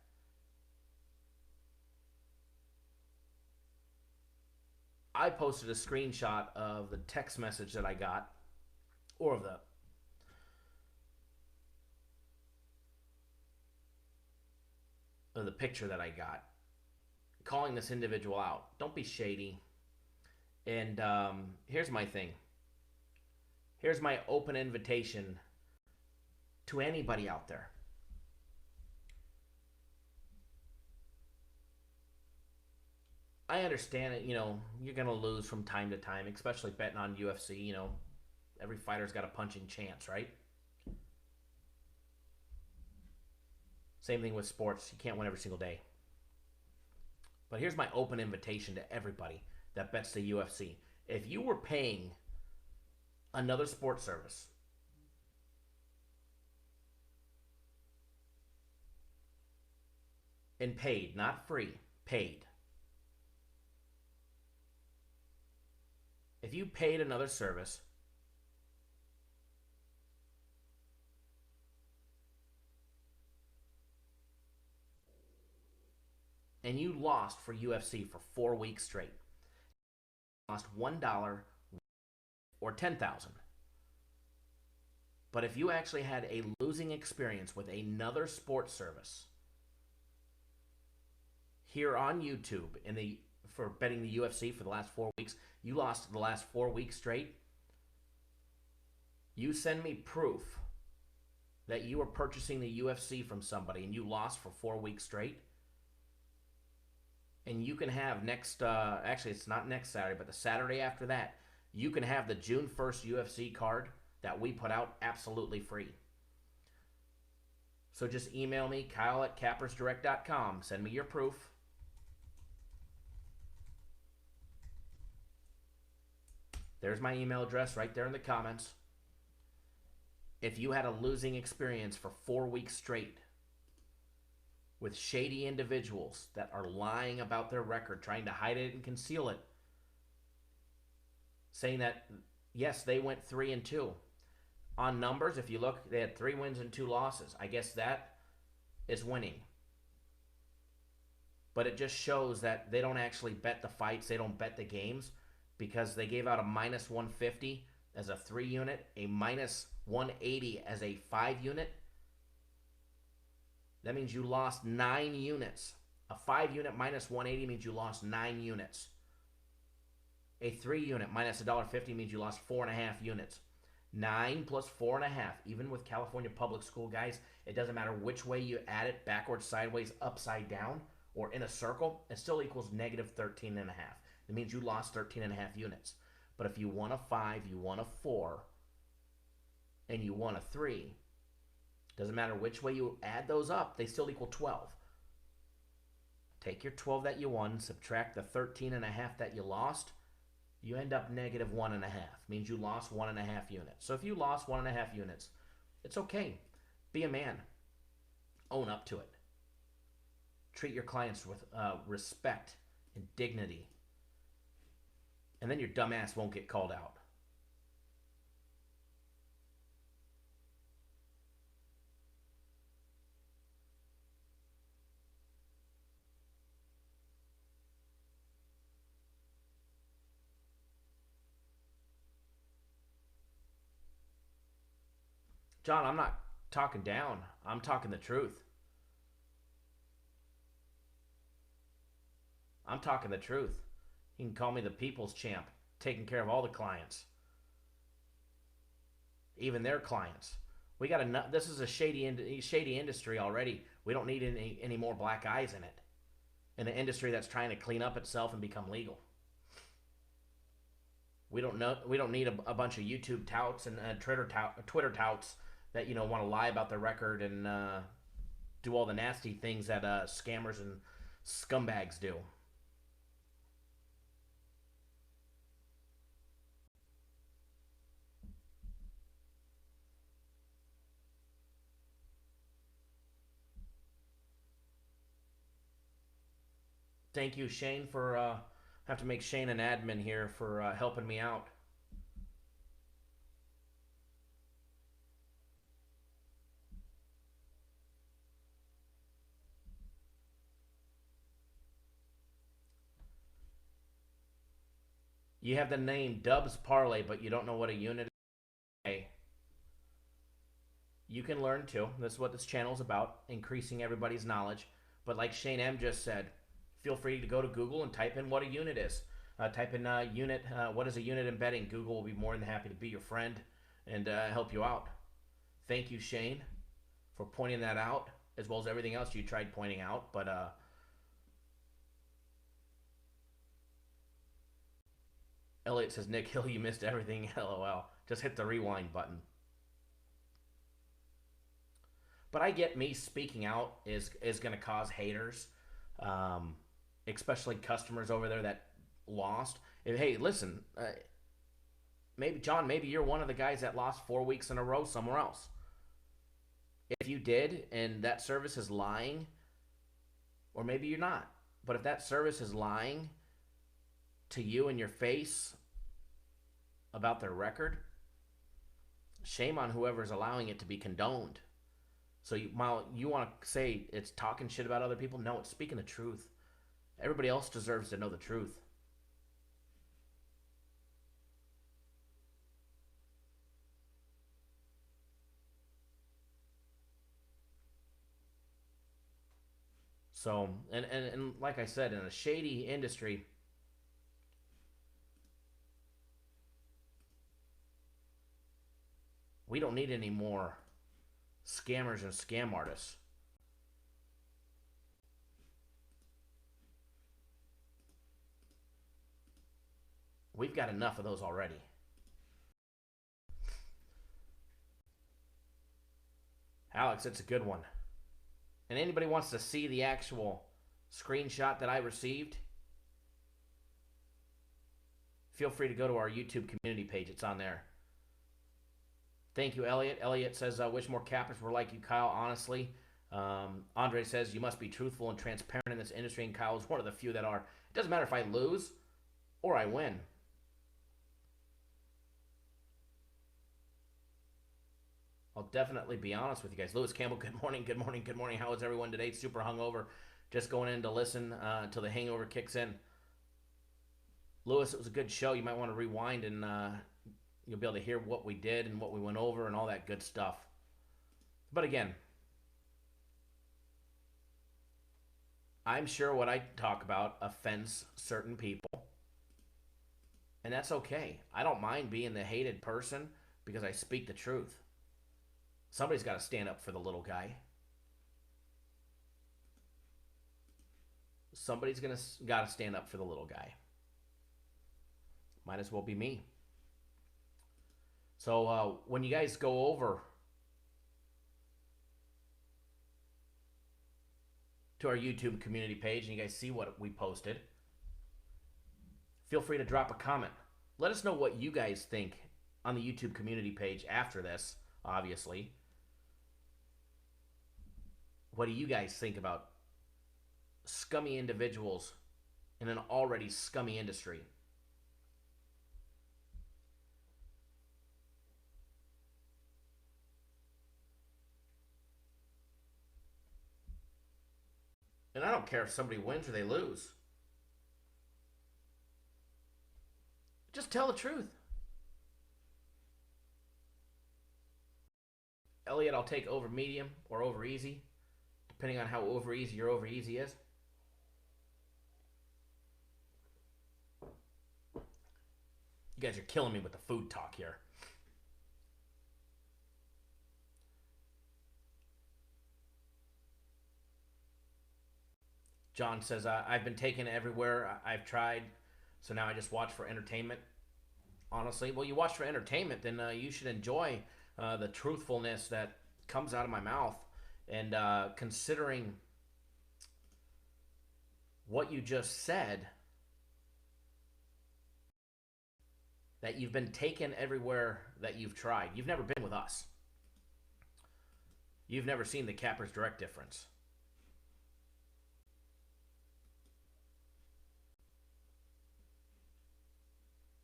I posted a screenshot of the text message that I got, or of the picture that I got, calling this individual out. Don't be shady. And here's my thing. Here's my open invitation to anybody out there. I understand it, you're going to lose from time to time, especially betting on UFC, every fighter's got a punching chance, right? Same thing with sports. You can't win every single day. But here's my open invitation to everybody that bets the UFC. If you were paying another sports service and paid, not free, paid. If you paid another service and you lost for UFC for 4 weeks straight, you lost $1 or 10,000. But if you actually had a losing experience with another sports service here on YouTube for betting the UFC for the last 4 weeks, you lost the last 4 weeks straight, you send me proof that you were purchasing the UFC from somebody and you lost for 4 weeks straight, and you can have actually it's not next Saturday, but the Saturday after that, you can have the June 1st UFC card that we put out absolutely free. So just email me, Kyle@cappersdirect.com. Send me your proof. There's my email address right there in the comments. If you had a losing experience for 4 weeks straight with shady individuals that are lying about their record, trying to hide it and conceal it, saying that, yes, they went 3-2. On numbers, if you look, they had 3 wins and 2 losses. I guess that is winning. But it just shows that they don't actually bet the fights. They don't bet the games, because they gave out a minus 150 as a 3 unit, a minus 180 as a 5 unit. That means you lost 9 units. A 5 unit minus 180 means you lost 9 units. A 3 unit minus $1.50 means you lost 4.5 units. 9 plus 4.5, even with California public school guys, it doesn't matter which way you add it, backwards, sideways, upside down, or in a circle, it still equals negative 13.5. It means you lost 13.5 units. But if you won a 5, you won a 4, and you won a 3, doesn't matter which way you add those up, they still equal 12. Take your 12 that you won, subtract the 13.5 that you lost, you end up negative 1.5. Means you lost 1.5 units. So if you lost 1.5 units, it's okay. Be a man. Own up to it. Treat your clients with respect and dignity. And then your dumb ass won't get called out. John, I'm not talking down. I'm talking the truth. I'm talking the truth. You can call me the people's champ, taking care of all the clients. Even their clients. We got enough. This is a shady industry already. We don't need any more black eyes in it. In an industry that's trying to clean up itself and become legal. We don't need a bunch of YouTube touts and Twitter touts that want to lie about their record and do all the nasty things that scammers and scumbags do. Thank you, Shane, for have to make Shane an admin here for helping me out. You have the name Dubs Parlay, but you don't know what a unit is. You can learn too. That's what this channel is about, increasing everybody's knowledge. But like Shane M just said, feel free to go to Google and type in what a unit is. Type in unit, what is a unit in betting? Google will be more than happy to be your friend and help you out. Thank you, Shane, for pointing that out, as well as everything else you tried pointing out. But Elliot says, Nick Hill, you missed everything. LOL. Just hit the rewind button. But I get me speaking out is going to cause haters, especially customers over there that lost. And, hey, listen, maybe John, maybe you're one of the guys that lost 4 weeks in a row somewhere else. If you did, and that service is lying, or maybe you're not, but if that service is lying to you in your face about their record, shame on whoever's allowing it to be condoned. So while you want to say it's talking shit about other people, no, it's speaking the truth. Everybody else deserves to know the truth. So, and like I said, in a shady industry, we don't need any more scammers and scam artists. We've got enough of those already. Alex, it's a good one. And anybody wants to see the actual screenshot that I received, feel free to go to our YouTube community page. It's on there. Thank you, Elliot. Elliot says, I wish more cappers were like you, Kyle, honestly. Andre says, you must be truthful and transparent in this industry, and Kyle is one of the few that are. It doesn't matter if I lose or I win. I'll definitely be honest with you guys. Lewis Campbell, good morning, good morning, good morning. How is everyone today? Super hungover. Just going in to listen until the hangover kicks in. Lewis, it was a good show. You might want to rewind and you'll be able to hear what we did and what we went over and all that good stuff. But again, I'm sure what I talk about offends certain people. And that's okay. I don't mind being the hated person because I speak the truth. Somebody's got to stand up for the little guy. Somebody's got to stand up for the little guy. Might as well be me. So when you guys go over to our YouTube community page and you guys see what we posted, feel free to drop a comment. Let us know what you guys think on the YouTube community page after this, obviously. What do you guys think about scummy individuals in an already scummy industry? And I don't care if somebody wins or they lose. Just tell the truth. Elliot, I'll take over medium or over easy, depending on how over easy your over easy is. You guys are killing me with the food talk here. John says, I've been taken everywhere I've tried, so now I just watch for entertainment. Honestly, well, you watch for entertainment, then you should enjoy the truthfulness that comes out of my mouth. And considering what you just said, that you've been taken everywhere that you've tried. You've never been with us. You've never seen the Capper's Direct difference.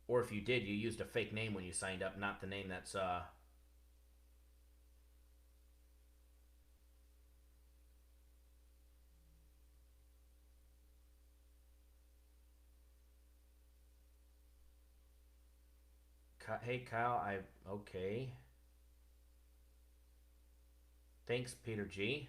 Or if you did, you used a fake name when you signed up, not the name that's Hey Kyle, okay. Thanks, Peter G.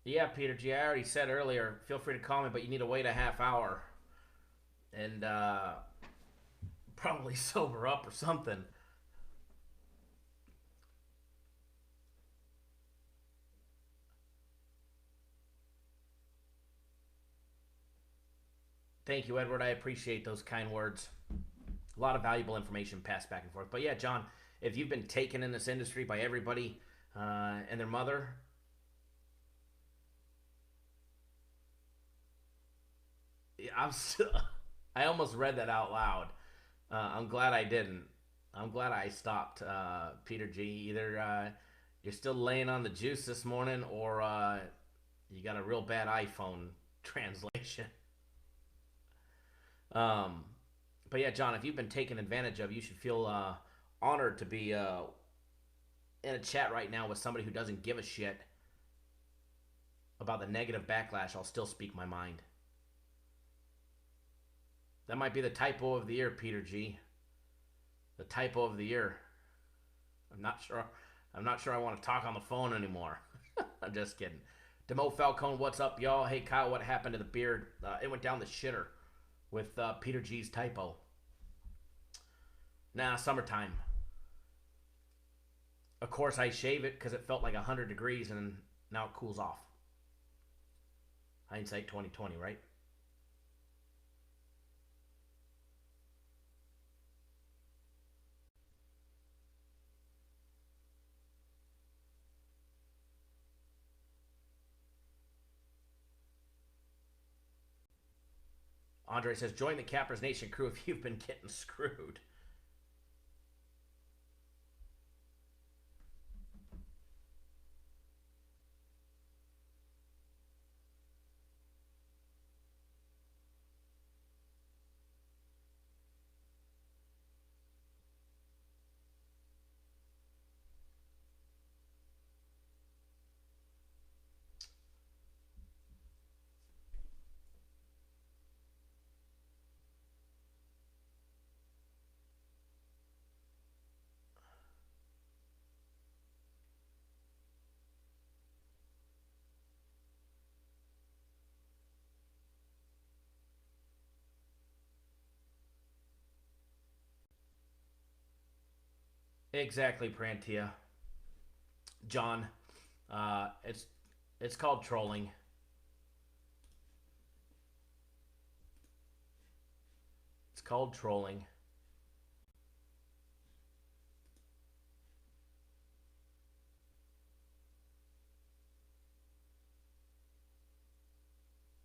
Yeah, Peter G. I already said earlier, feel free to call me, but you need to wait a half hour. And probably sober up or something. Thank you, Edward. I appreciate those kind words. A lot of valuable information passed back and forth. But yeah, John, if you've been taken in this industry by everybody and their mother, I almost read that out loud. I'm glad I didn't. I'm glad I stopped, Peter G. Either you're still laying on the juice this morning or you got a real bad iPhone translation. Um, but yeah, John, if you've been taken advantage of, you should feel honored to be in a chat right now with somebody who doesn't give a shit about the negative backlash. I'll still speak my mind. That might be the typo of the year, Peter G. The typo of the year. I'm not sure. I'm not sure I want to talk on the phone anymore. I'm just kidding. Demo Falcone, what's up, y'all? Hey, Kyle, what happened to the beard? It went down the shitter with Peter G's typo. Nah, summertime. Of course, I shave it because it felt like 100 degrees, and now it cools off. Hindsight 2020, right? Andre says, join the Cappers Nation crew if you've been getting screwed. Exactly, Prantia. John, it's called trolling. It's called trolling.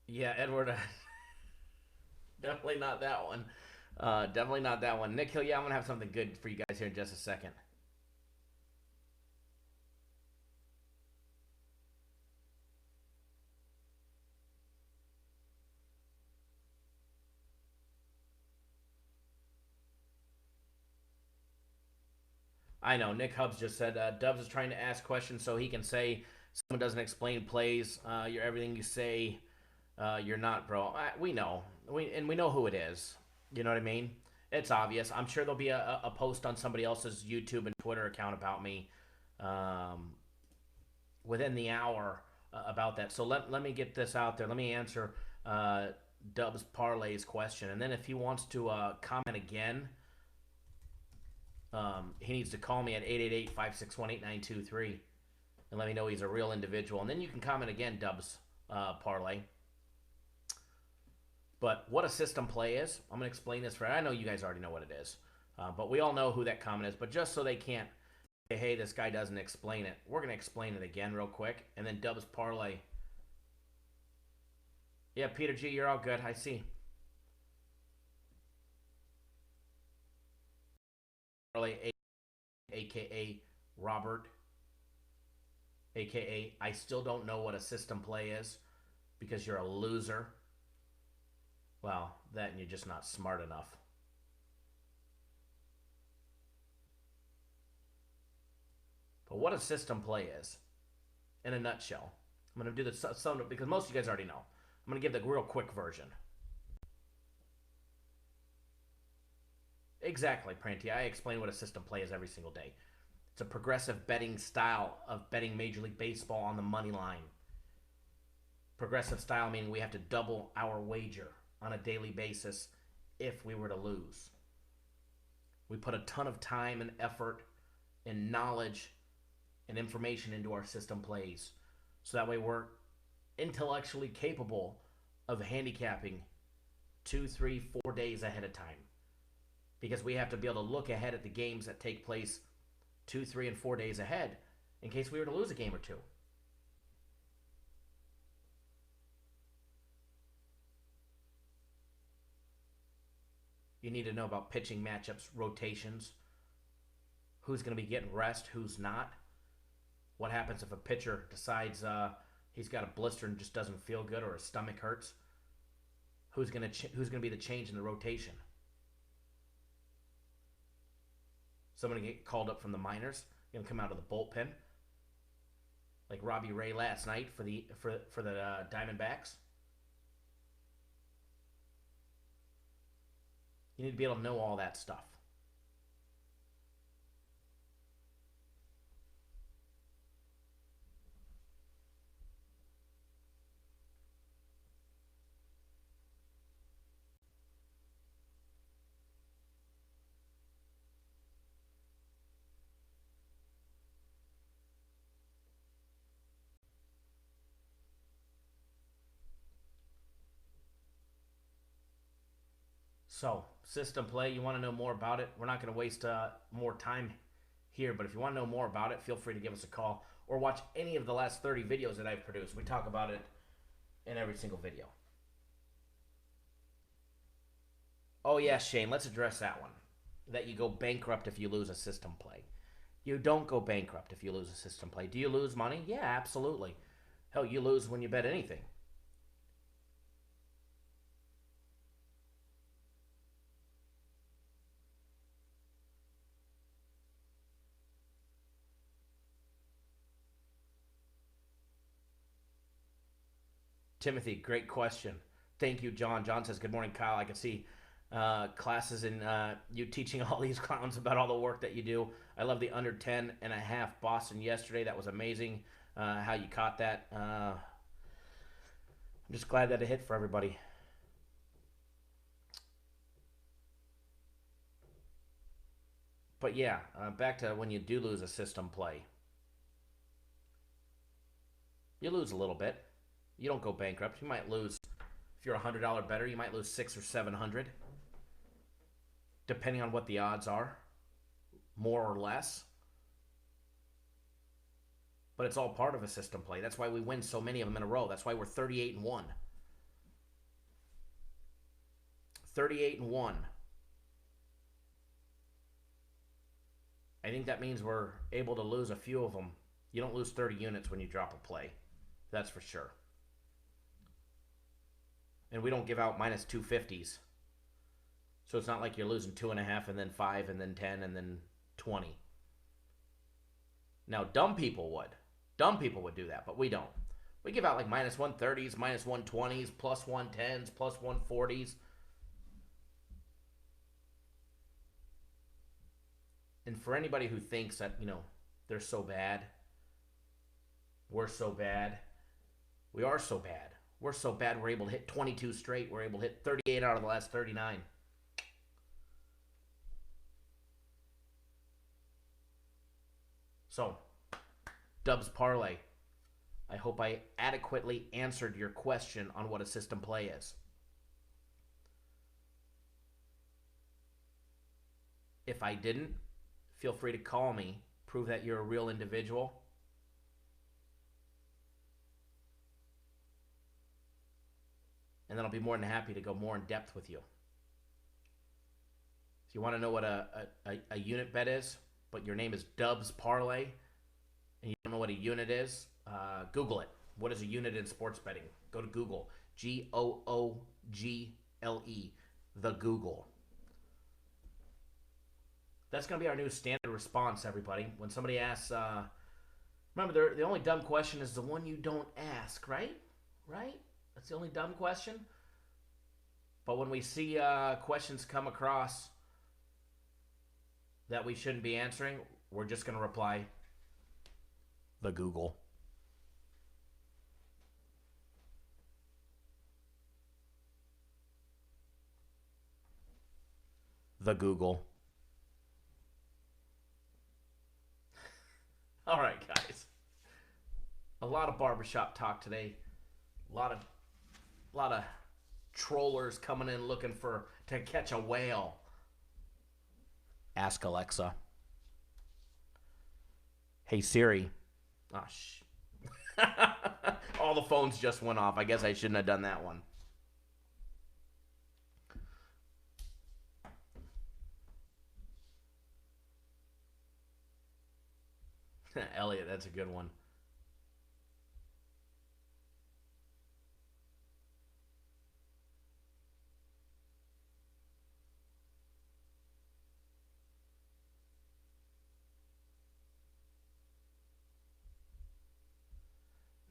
Yeah, Edward, definitely not that one. Definitely not that one. Nick Hill, yeah, I'm going to have something good for you guys here in just a second. I know. Nick Hubbs just said Dubs is trying to ask questions so he can say someone doesn't explain plays. You're everything you say. You're not, bro. We know. We know who it is. You know what I mean? It's obvious. I'm sure there'll be a post on somebody else's YouTube and Twitter account about me within the hour about that. So let me get this out there. Let me answer Dubs Parlay's question. And then if he wants to comment again, he needs to call me at 888-561-8923 and let me know he's a real individual. And then you can comment again, Dubs Parlay. But what a system play is, I'm going to explain this for you. I know you guys already know what it is. But we all know who that comment is. But just so they can't say, hey, this guy doesn't explain it, we're going to explain it again real quick. And then Dubs Parlay. Yeah, Peter G, you're all good. I see. Parlay, a.k.a. Robert, a.k.a. I still don't know what a system play is because you're a loser. Well, that and you're just not smart enough. But what a system play is, in a nutshell. I'm going to do this because most of you guys already know. I'm going to give the real quick version. Exactly, Pranty. I explain what a system play is every single day. It's a progressive betting style of betting Major League Baseball on the money line. Progressive style meaning we have to double our wager on a daily basis if we were to lose. We put a ton of time and effort and knowledge and information into our system plays. So that way we're intellectually capable of handicapping 2, 3, 4 days ahead of time. Because we have to be able to look ahead at the games that take place 2, 3, and 4 days ahead in case we were to lose a game or two. You need to know about pitching matchups, rotations, who's going to be getting rest, who's not. What happens if a pitcher decides he's got a blister and just doesn't feel good or his stomach hurts? who's gonna be the change in the rotation? Somebody get called up from the minors, gonna come out of the bullpen, like Robbie Ray last night for the Diamondbacks. You need to be able to know all that stuff. So, system play, you want to know more about it? We're not going to waste more time here, but if you want to know more about it, feel free to give us a call or watch any of the last 30 videos that I've produced. We talk about it in every single video. Oh, yeah, Shane, let's address that one. That you go bankrupt if you lose a system play. You don't go bankrupt if you lose a system play. Do you lose money? Yeah, absolutely. Hell, you lose when you bet anything. Timothy, great question. Thank you, John. John says, good morning, Kyle. I can see classes in you teaching all these clowns about all the work that you do. I love the under 10.5 Boston yesterday. That was amazing how you caught that. I'm just glad that it hit for everybody. But yeah, back to when you do lose a system play. You lose a little bit. You don't go bankrupt. You might lose, if you're a $100 bettor, you might lose $600 or $700, depending on what the odds are, more or less. But it's all part of a system play. That's why we win so many of them in a row. That's why we're 38-1. 38-1. I think that means we're able to lose a few of them. You don't lose 30 units when you drop a play. That's for sure. And we don't give out minus 250s. So it's not like you're losing 2.5 and then 5 and then 10 and then 20. Now, dumb people would. Dumb people would do that, but we don't. We give out like minus 130s, minus 120s, plus 110s, plus 140s. And for anybody who thinks that, they're so bad, we're so bad, we are so bad. We're so bad we're able to hit 22 straight. We're able to hit 38 out of the last 39. So, Dubs Parlay. I hope I adequately answered your question on what a system play is. If I didn't, feel free to call me. Prove that you're a real individual. And then I'll be more than happy to go more in depth with you. If you want to know what a unit bet is, but your name is Dubs Parlay, and you don't know what a unit is, Google it. What is a unit in sports betting? Go to Google. Google. The Google. That's going to be our new standard response, everybody. When somebody asks, remember, the only dumb question is the one you don't ask, right? Right? That's the only dumb question. But when we see questions come across that we shouldn't be answering, we're just going to reply, the Google. The Google. All right, guys. A lot of barbershop talk today. A lot of trollers coming in looking to catch a whale. Ask Alexa. Hey Siri. Oh, all the phones just went off. I guess I shouldn't have done that one. Elliot, that's a good one.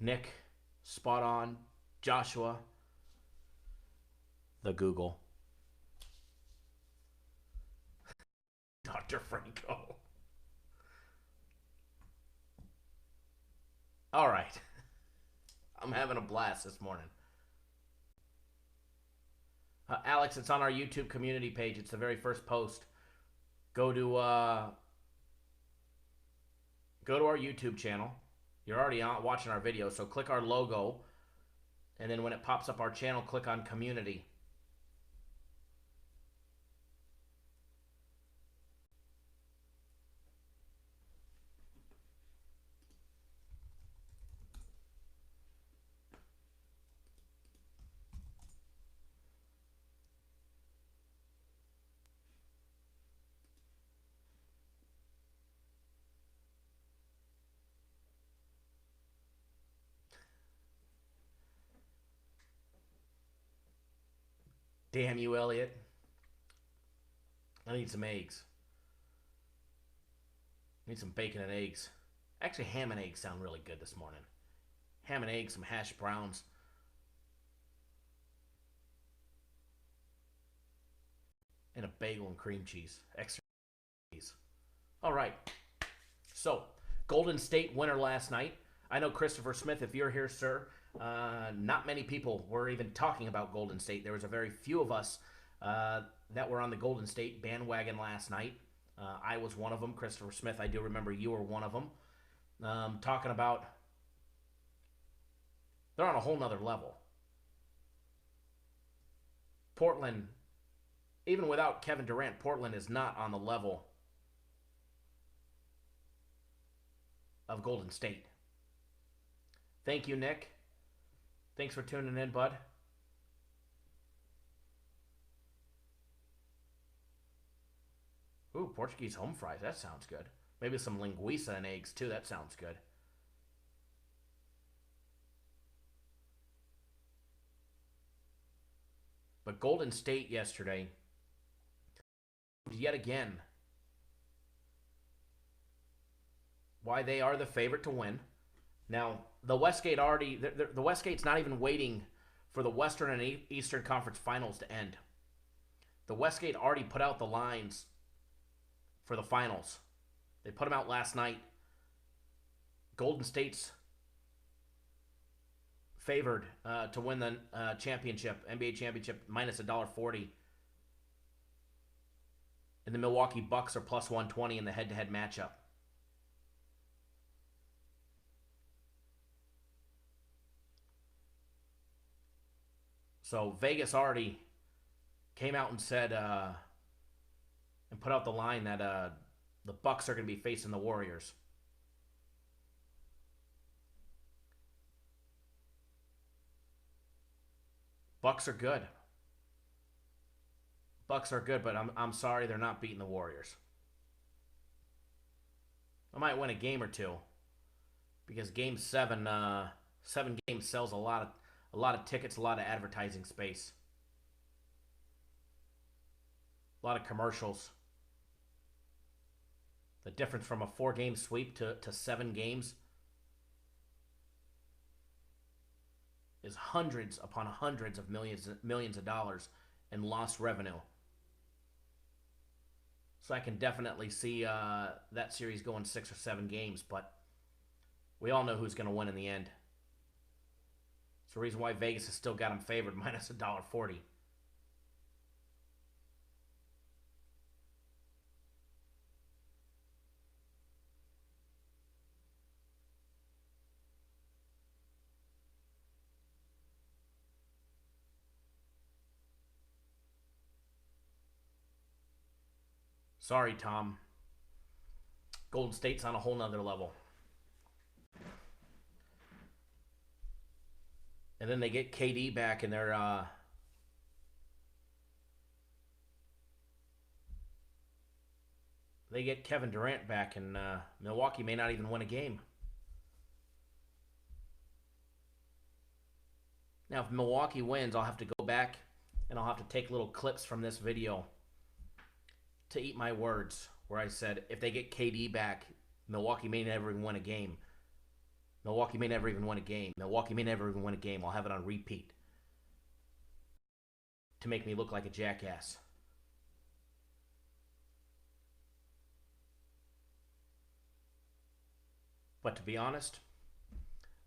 Nick, spot on. Joshua, the Google. Dr. Franco. All right. I'm having a blast this morning. Alex, it's on our YouTube community page. It's the very first post. Go to our YouTube channel. You're already watching our video, so click our logo, and then when it pops up our channel, click on community. Damn you, Elliot. I need some eggs. I need some bacon and eggs. Actually, ham and eggs sound really good this morning. Ham and eggs, some hash browns. And a bagel and cream cheese. Extra cheese. All right. So, Golden State winner last night. I know Christopher Smith, if you're here, sir, not many people were even talking about Golden State. There was a very few of us that were on the Golden State bandwagon last night. I was one of them. Christopher Smith, I do remember you were one of them. Talking about they're on a whole nother level. Portland, even without Kevin Durant, Portland is not on the level of Golden State. Thank you, Nick. Thanks for tuning in, bud. Ooh, Portuguese home fries. That sounds good. Maybe some linguiça and eggs, too. That sounds good. But Golden State yesterday, yet again, why they are the favorite to win. Now, the Westgate already, the Westgate's not even waiting for the Western and Eastern Conference Finals to end. The Westgate already put out the lines for the finals. They put them out last night. Golden State's favored to win the championship, NBA championship, minus $1.40. And the Milwaukee Bucks are plus 120 in the head-to-head matchup. So Vegas already came out and said, and put out the line that the Bucks are going to be facing the Warriors. Bucks are good. Bucks are good, but I'm sorry they're not beating the Warriors. I might win a game or two because Game 7, 7 games sells a lot of tickets, a lot of advertising space, a lot of commercials. The difference from a 4-game sweep to 7 games is hundreds upon hundreds of millions of dollars in lost revenue. So I can definitely see that series going 6 or 7 games, but we all know who's going to win in the end. It's the reason why Vegas has still got them favored, minus $1.40. Sorry, Tom. Golden State's on a whole nother level. And then they get KD back and they get Kevin Durant back, and Milwaukee may not even win a game. Now, if Milwaukee wins, I'll have to go back and I'll have to take little clips from this video to eat my words, where I said if they get KD back, Milwaukee may never even win a game. Milwaukee may never even win a game. Milwaukee may never even win a game. I'll have it on repeat to make me look like a jackass. But to be honest,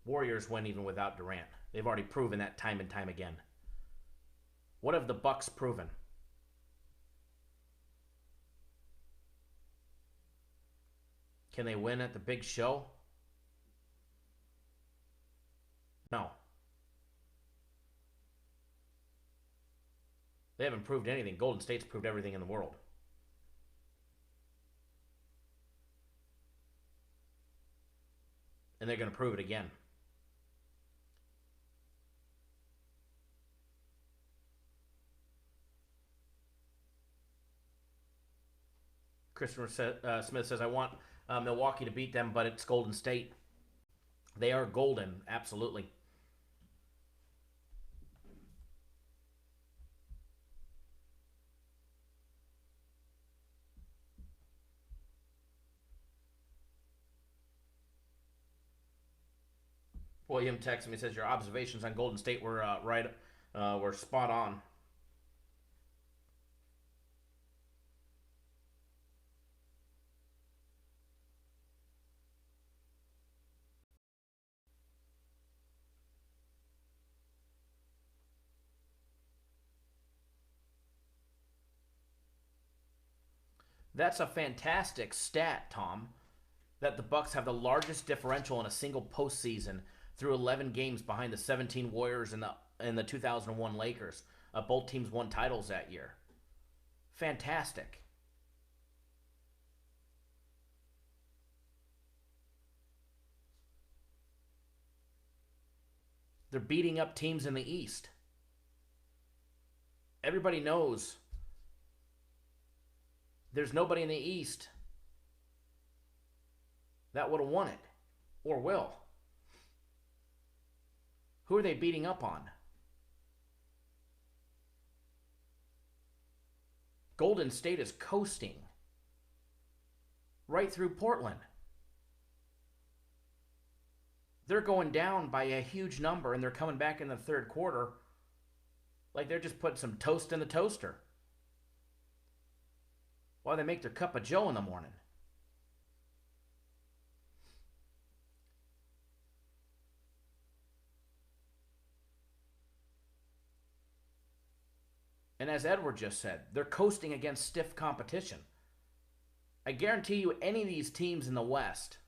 Warriors win even without Durant. They've already proven that time and time again. What have the Bucks proven? Can they win at the big show? No. They haven't proved anything. Golden State's proved everything in the world. And they're going to prove it again. Christopher Smith says, I want Milwaukee to beat them, but it's Golden State. They are golden, absolutely. William texts me, says your observations on Golden State were were spot on. That's a fantastic stat, Tom, that the Bucks have the largest differential in a single postseason through 11 games behind the 17 Warriors and the 2001 Lakers. Both teams won titles that year. Fantastic. They're beating up teams in the East. Everybody knows there's nobody in the East that would have won it or will. Who are they beating up on? Golden State is coasting right through Portland. They're going down by a huge number, and they're coming back in the third quarter like they're just putting some toast in the toaster while they make their cup of joe in the morning. And as Edward just said, they're coasting against stiff competition. I guarantee you any of these teams in the West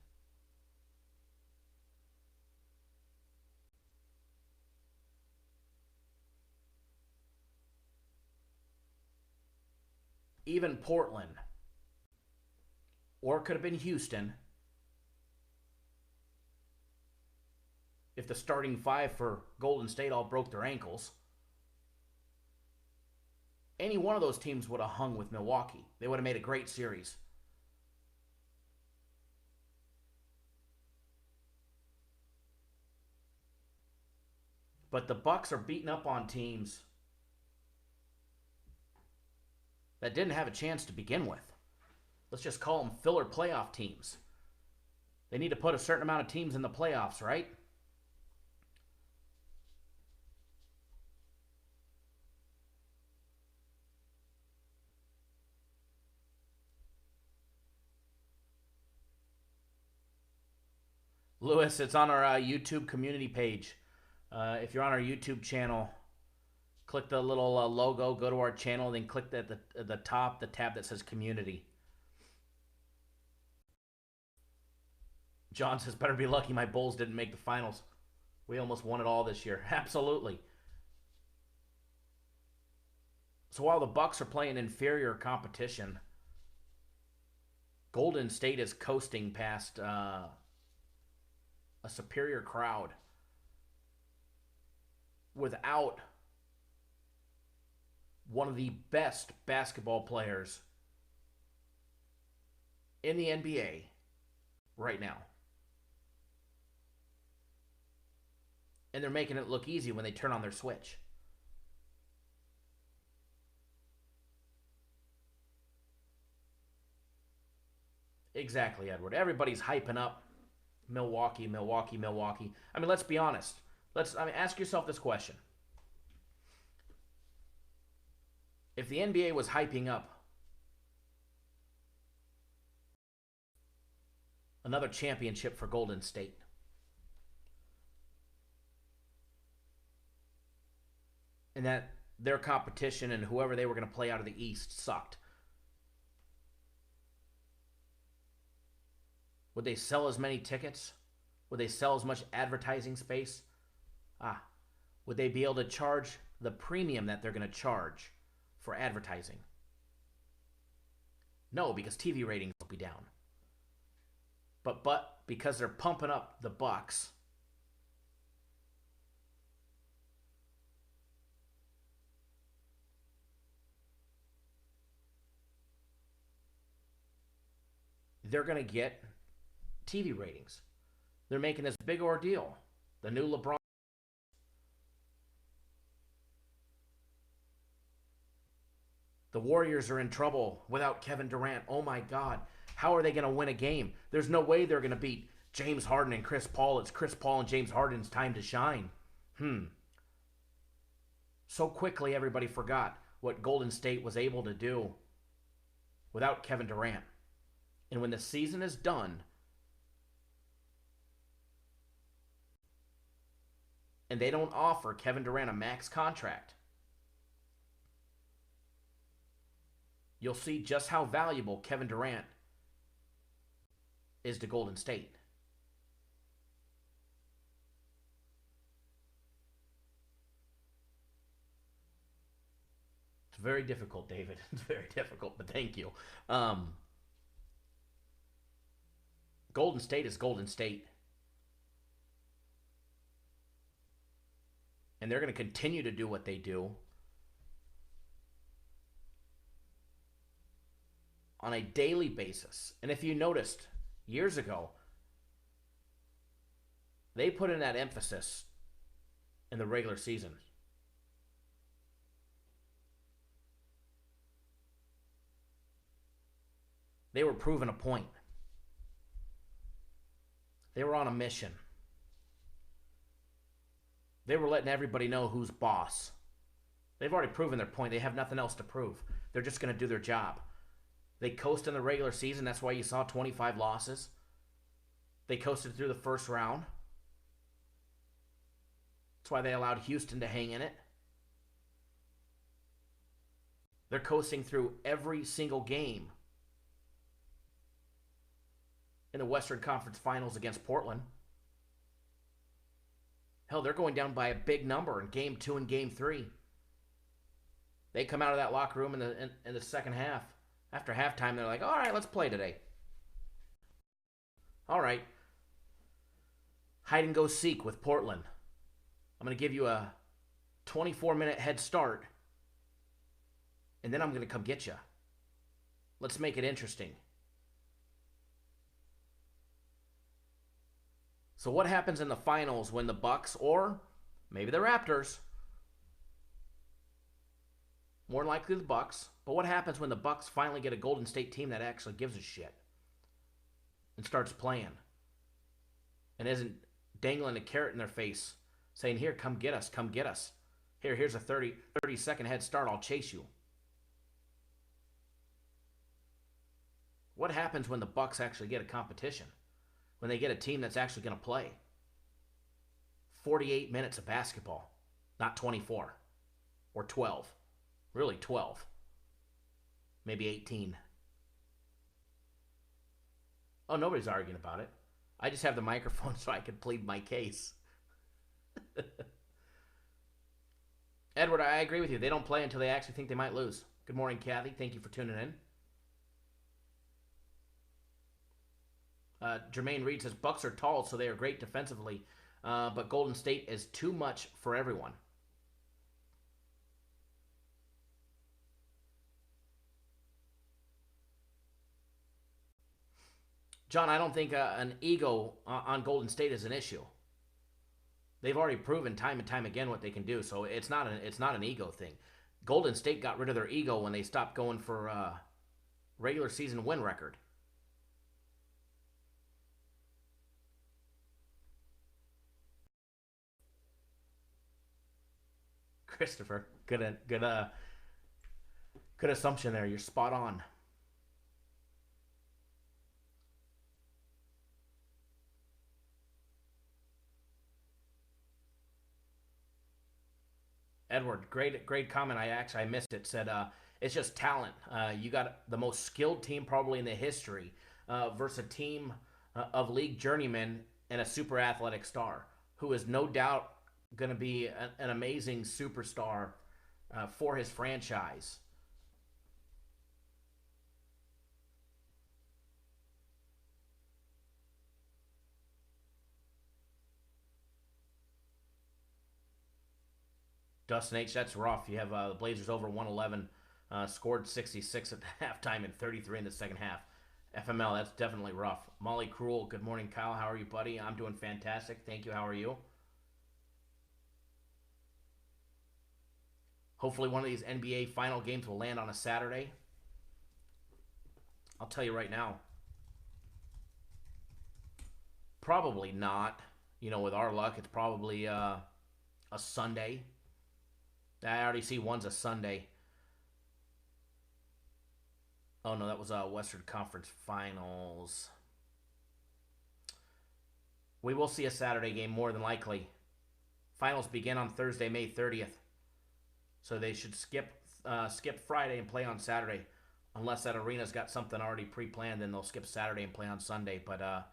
even Portland, or it could have been Houston, if the starting five for Golden State all broke their ankles. Any one of those teams would have hung with Milwaukee. They would have made a great series. But the Bucks are beating up on teams that didn't have a chance to begin with. Let's just call them filler playoff teams. They need to put a certain amount of teams in the playoffs, right? Lewis, it's on our YouTube community page. If you're on our YouTube channel, click the little logo, go to our channel, then click at the top, the tab that says community. John says, better be lucky my Bulls didn't make the finals. We almost won it all this year. Absolutely. So while the Bucks are playing inferior competition, Golden State is coasting past a superior crowd without one of the best basketball players in the NBA right now. And they're making it look easy when they turn on their switch. Exactly, Edward. Everybody's hyping up Milwaukee, Milwaukee, Milwaukee. I mean, let's be honest. Ask yourself this question. If the NBA was hyping up another championship for Golden State, and that their competition and whoever they were going to play out of the East sucked, would they sell as many tickets? Would they sell as much advertising space? Would they be able to charge the premium that they're going to charge for advertising? No, because TV ratings will be down. But because they're pumping up the Bucks, they're going to get TV ratings. They're making this big ordeal. The new LeBron. The Warriors are in trouble without Kevin Durant. Oh my God. How are they going to win a game? There's no way they're going to beat James Harden and Chris Paul. It's Chris Paul and James Harden's time to shine. So quickly everybody forgot what Golden State was able to do without Kevin Durant. And when the season is done, and they don't offer Kevin Durant a max contract, you'll see just how valuable Kevin Durant is to Golden State. It's very difficult, David. It's very difficult, but thank you. Golden State is Golden State. And they're going to continue to do what they do on a daily basis. And if you noticed, years ago, they put in that emphasis in the regular season. They were proving a point. They were on a mission. They were letting everybody know who's boss. They've already proven their point. They have nothing else to prove. They're just going to do their job. They coast in the regular season. That's why you saw 25 losses. They coasted through the first round. That's why they allowed Houston to hang in it. They're coasting through every single game in the Western Conference Finals against Portland. Hell, they're going down by a big number in Game 2 and Game 3. They come out of that locker room in the second half. After halftime, they're like, all right, let's play today. All right. Hide and go seek with Portland. I'm going to give you a 24-minute head start, and then I'm going to come get you. Let's make it interesting. So what happens in the finals when the Bucks, or maybe the Raptors, more likely the Bucks, but what happens when the Bucks finally get a Golden State team that actually gives a shit and starts playing and isn't dangling a carrot in their face saying, here, come get us, come get us. Here's a 30-second head start, I'll chase you. What happens when the Bucks actually get a competition? When they get a team that's actually going to play 48 minutes of basketball, not 24 or 12. Really 12. Maybe 18. Oh, nobody's arguing about it. I just have the microphone so I can plead my case. Edward, I agree with you. They don't play until they actually think they might lose. Good morning, Kathy. Thank you for tuning in. Jermaine Reed says, Bucks are tall, so they are great defensively, but Golden State is too much for everyone. John, I don't think an ego on Golden State is an issue. They've already proven time and time again what they can do, so it's not an ego thing. Golden State got rid of their ego when they stopped going for regular season win record. Christopher. Good assumption there. You're spot on. Edward, great comment. I missed it. Said it's just talent. You got the most skilled team probably in the history versus a team of league journeymen and a super athletic star who is no doubt going to be an amazing superstar for his franchise. Dustin H, that's rough. You have the Blazers over 111, scored 66 at the halftime and 33 in the second half. FML, that's definitely rough. Molly Cruel, good morning, Kyle. How are you, buddy? I'm doing fantastic. Thank you. How are you? Hopefully one of these NBA final games will land on a Saturday. I'll tell you right now. Probably not. You know, with our luck, it's probably a Sunday. I already see one's a Sunday. Oh, no, that was Western Conference Finals. We will see a Saturday game more than likely. Finals begin on Thursday, May 30th. So they should skip Friday and play on Saturday. Unless that arena's got something already pre-planned, then they'll skip Saturday and play on Sunday. But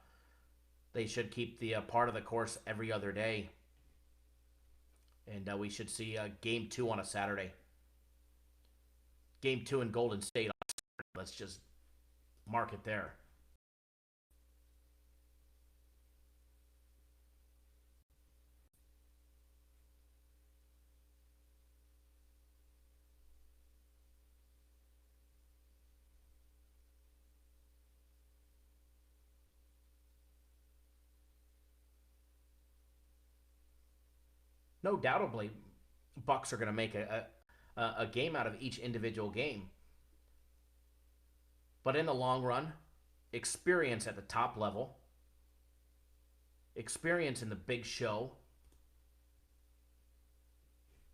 they should keep the part of the course every other day. And we should see Game 2 on a Saturday. Game 2 in Golden State. Let's just mark it there. No doubtably, Bucks are going to make a game out of each individual game. But in the long run, experience at the top level, experience in the big show,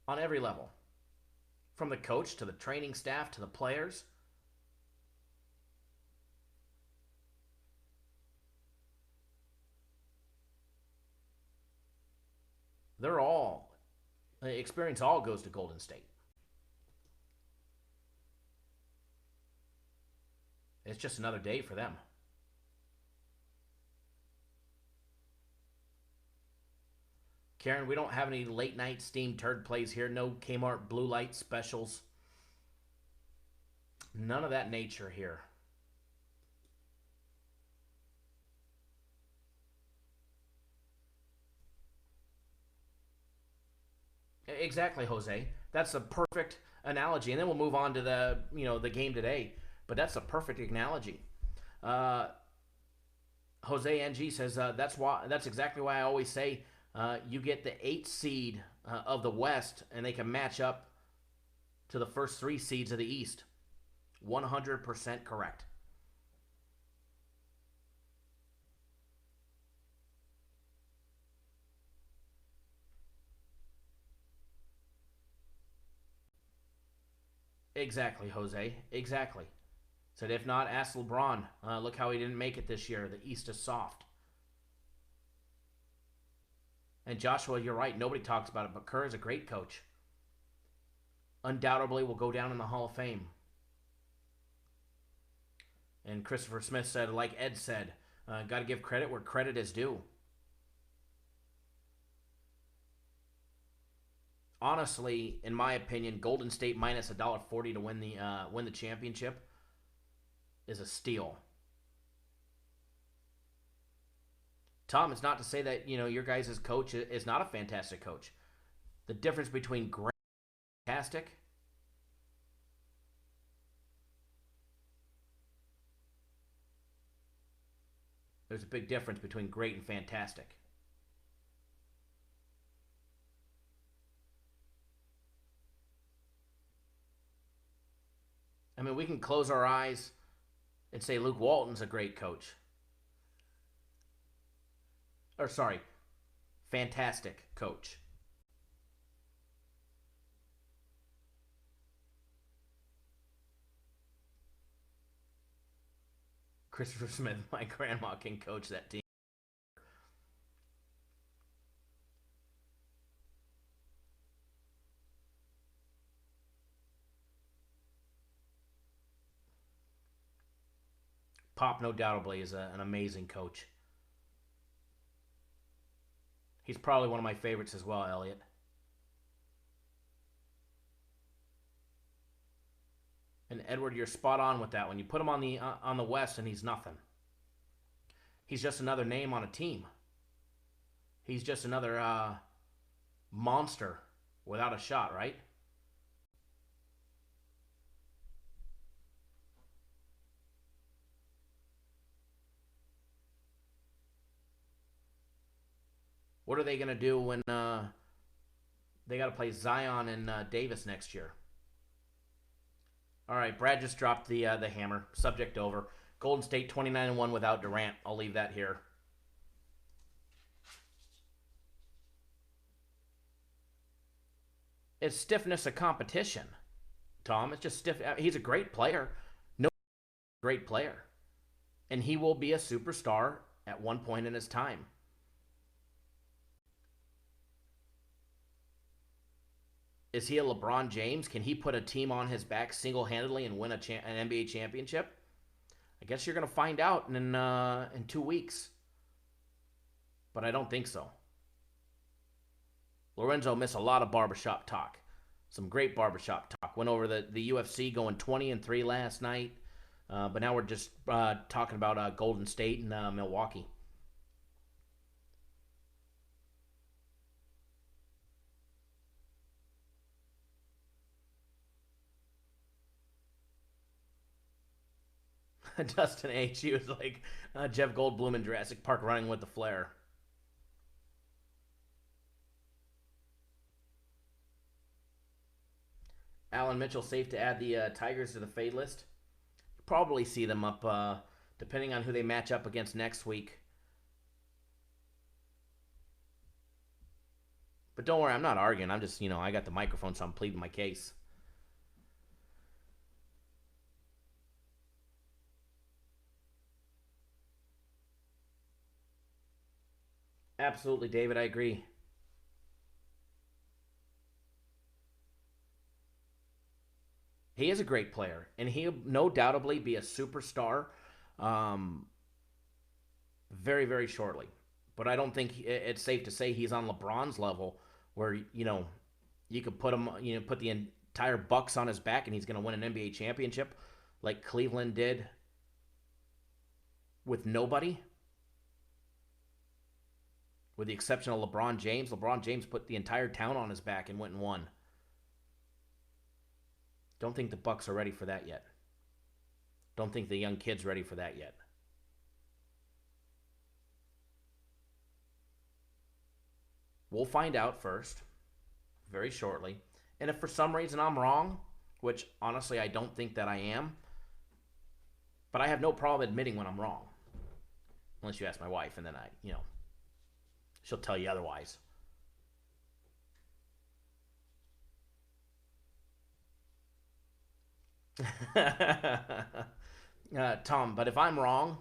on every level, from the coach to the training staff to the players. They're all, experience all goes to Golden State. It's just another day for them. Karen, we don't have any late night steam turd plays here. No Kmart blue light specials. None of that nature here. Exactly, Jose. That's a perfect analogy. And then we'll move on to the game today. But that's a perfect analogy. Jose NG says that's exactly why I always say you get the 8th seed of the West, and they can match up to the first 3 seeds of the East. 100% correct. Exactly, Jose. Exactly. Said if not, ask LeBron. Look how he didn't make it this year. The East is soft. And Joshua, you're right. Nobody talks about it, but Kerr is a great coach. Undoubtedly will go down in the Hall of Fame. And Christopher Smith said, like Ed said, got to give credit where credit is due. Honestly, in my opinion, Golden State minus $1.40 to win the championship is a steal. Tom, it's not to say that your guys' coach is not a fantastic coach. The difference between great and fantastic, there's a big difference between great and fantastic. I mean, we can close our eyes and say Luke Walton's a great coach. Or sorry, fantastic coach. Christopher Smith, my grandma can coach that team. Pop, no doubtably, is an amazing coach. He's probably one of my favorites as well, Elliot. And Edward, you're spot on with that. When you put him on the West, and he's nothing. He's just another name on a team. He's just another monster without a shot, right? What are they going to do when they got to play Zion and Davis next year? All right, Brad just dropped the hammer. Subject over. Golden State 29-1 without Durant. I'll leave that here. It's stiffness of competition, Tom. It's just stiff. He's a great player. No, great player. And he will be a superstar at one point in his time. Is he a LeBron James? Can he put a team on his back single-handedly and win an NBA championship? I guess you're going to find out in 2 weeks. But I don't think so. Lorenzo missed a lot of barbershop talk. Some great barbershop talk. Went over the UFC going 20-3 last night. But now we're just talking about Golden State and Milwaukee. Dustin H. He was like Jeff Goldblum in Jurassic Park running with the flare. Alan Mitchell, safe to add the Tigers to the fade list. Probably see them up, depending on who they match up against next week. But don't worry, I'm not arguing. I'm just, I got the microphone, so I'm pleading my case. Absolutely, David. I agree. He is a great player, and he'll no doubtably be a superstar very, very shortly. But I don't think it's safe to say he's on LeBron's level where, you could put him, put the entire Bucks on his back and he's going to win an NBA championship like Cleveland did with nobody. With the exception of LeBron James. LeBron James put the entire town on his back and went and won. Don't think the Bucks are ready for that yet. Don't think the young kid's ready for that yet. We'll find out first, very shortly. And if for some reason I'm wrong, which honestly I don't think that I am, but I have no problem admitting when I'm wrong. Unless you ask my wife, and then she'll tell you otherwise. Tom, but if I'm wrong,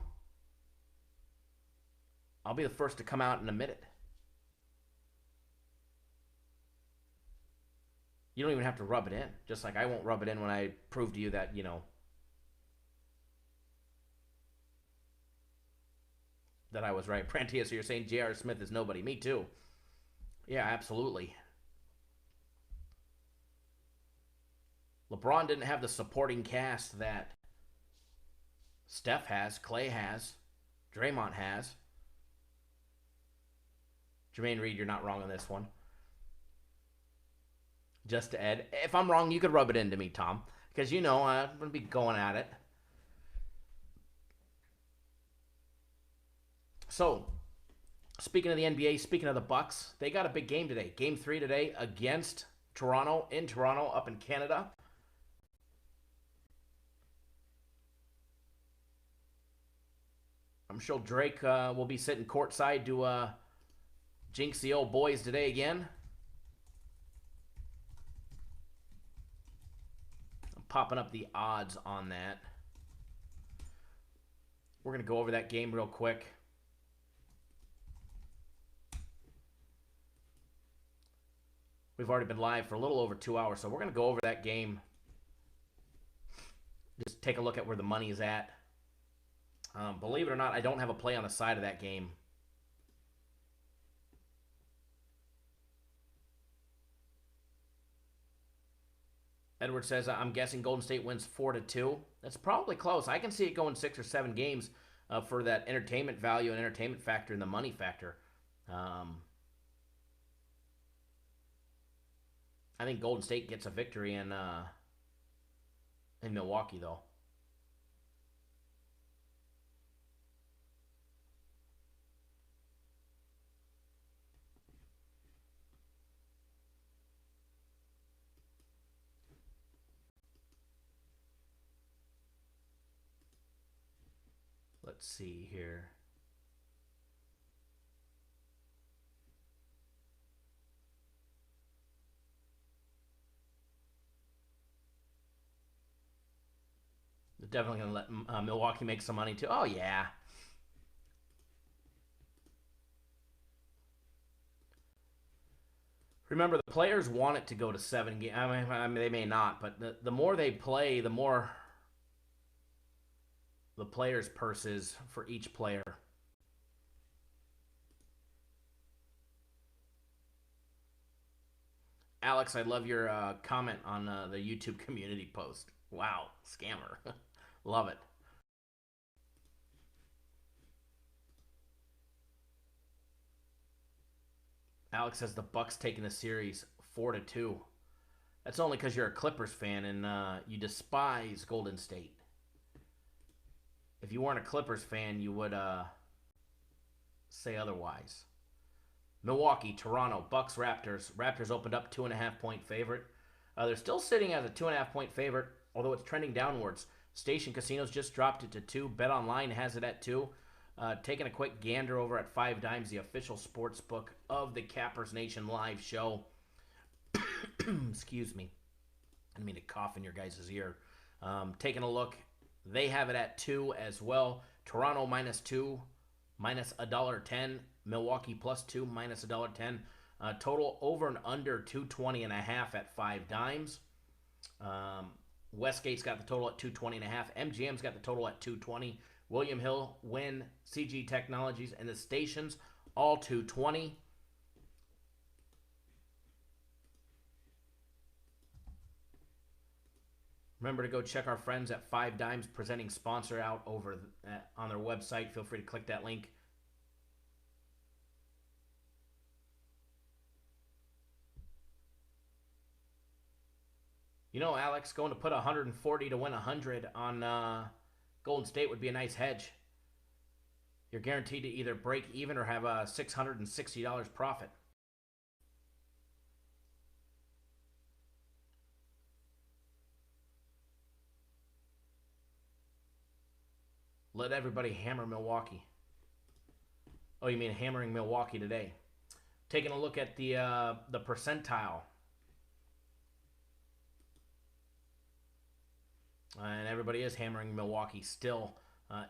I'll be the first to come out and admit it. You don't even have to rub it in. Just like I won't rub it in when I prove to you that, that I was right. Prantia, so you're saying J.R. Smith is nobody. Me too. Yeah, absolutely. LeBron didn't have the supporting cast that Steph has, Clay has, Draymond has. Jermaine Reed, you're not wrong on this one. Just to add, if I'm wrong, you could rub it into me, Tom. Because I'm going to be going at it. So, speaking of the NBA, speaking of the Bucks, they got a big game today. Game 3 today against Toronto, in Toronto, up in Canada. I'm sure Drake will be sitting courtside to jinx the old boys today again. I'm popping up the odds on that. We're going to go over that game real quick. We've already been live for a little over 2 hours, so we're going to go over that game. Just take a look at where the money is at. Believe it or not, I don't have a play on the side of that game. Edward says, I'm guessing Golden State wins 4-2. That's probably close. I can see it going 6 or 7 games for that entertainment value and entertainment factor and the money factor. I think Golden State gets a victory in Milwaukee, though. Let's see here. They're definitely going to let Milwaukee make some money, too. Oh, yeah. Remember, the players want it to go to 7 games. I mean, they may not, but the more they play, the more the players' purses for each player. Alex, I love your comment on the YouTube community post. Wow, scammer. Love it. Alex says the Bucks taking the series 4-2. That's only because you're a Clippers fan and you despise Golden State. If you weren't a Clippers fan, you would say otherwise. Milwaukee, Toronto, Bucks, Raptors. Raptors opened up 2.5-point favorite. They're still sitting as a 2.5-point favorite, although it's trending downwards. Station Casinos just dropped it to 2. BetOnline has it at 2. Taking a quick gander over at 5 Dimes, the official sports book of the Cappers Nation live show. Excuse me. I didn't mean to cough in your guys' ear. Taking a look. They have it at 2 as well. Toronto -2, minus $1.10. Milwaukee +2, minus $1.10. Total over and under 220.5 at 5 Dimes. Westgate's got the total at 220.5. MGM's got the total at 220. William Hill, Wynn, CG Technologies, and the stations all 220. Remember to go check our friends at 5 Dimes presenting sponsor out over on their website. Feel free to click that link. You know, Alex, going to put 140 to win 100 on Golden State would be a nice hedge. You're guaranteed to either break even or have a $660 profit. Let everybody hammer Milwaukee. Oh, you mean hammering Milwaukee today? Taking a look at the percentile. And everybody is hammering Milwaukee still,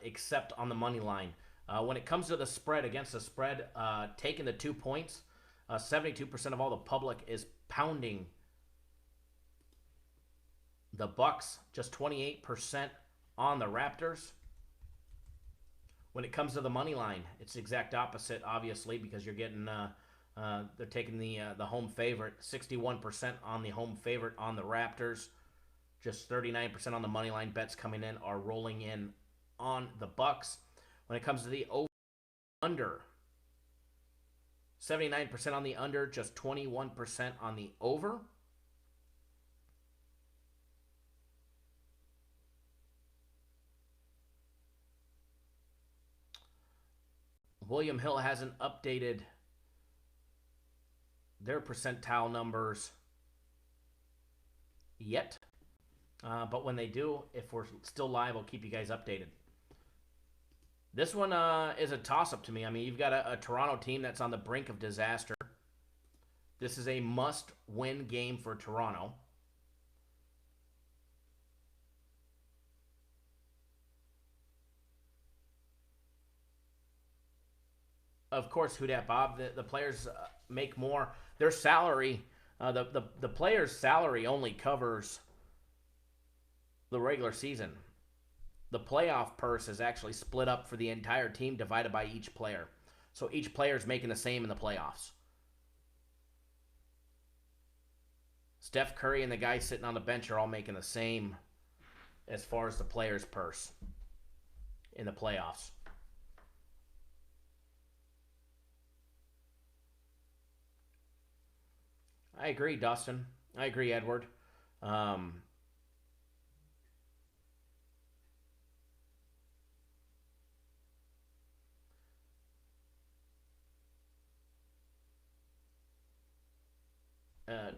except on the money line. When it comes to the spread, against the spread, taking the 2 points, 72% of all the public is pounding the Bucks, just 28% on the Raptors. When it comes to the money line, it's the exact opposite, obviously, because you're getting they're taking the home favorite, 61% on the home favorite on the Raptors. Just 39% on the money line bets coming in are rolling in on the Bucks. When it comes to the over-under, 79% on the under, just 21% on the over. William Hill hasn't updated their percentile numbers yet. But when they do, if we're still live, I'll keep you guys updated. This one is a toss-up to me. I mean, you've got a Toronto team that's on the brink of disaster. This is a must-win game for Toronto. Of course, who dat, Bob? The players make more. Their salary, the players' salary only covers the regular season. The playoff purse is actually split up for the entire team divided by each player. So each player is making the same in the playoffs. Steph Curry and the guy sitting on the bench are all making the same as far as the players' purse in the playoffs. I agree, Dustin. I agree, Edward.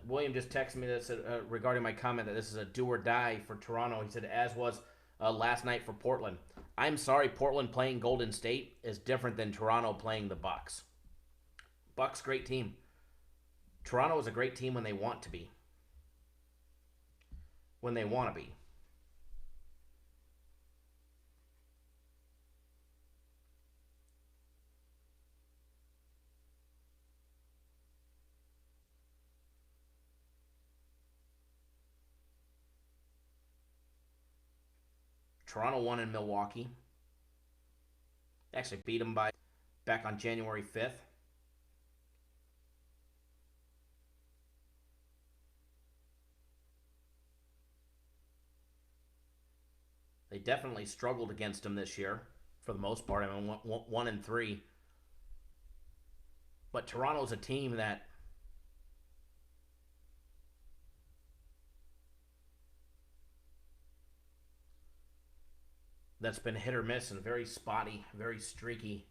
William just texted me this regarding my comment that this is a do or die for Toronto. He said, as was last night for Portland. I'm sorry, Portland playing Golden State is different than Toronto playing the Bucks. Bucks, great team. Toronto is a great team when they want to be. When they want to be. Toronto won in Milwaukee. Actually beat them back on January 5th. They definitely struggled against them this year, for the most part. I mean, 1-3. But Toronto's a team that's been hit or miss and very spotty, very streaky.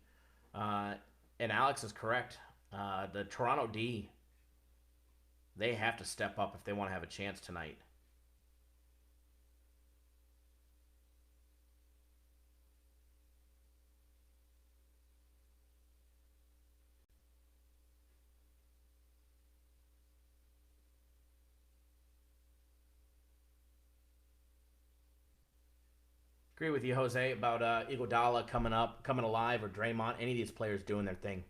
And Alex is correct. The Toronto D, they have to step up if they want to have a chance tonight. Agree with you, Jose, about Iguodala coming alive, or Draymond, any of these players doing their thing.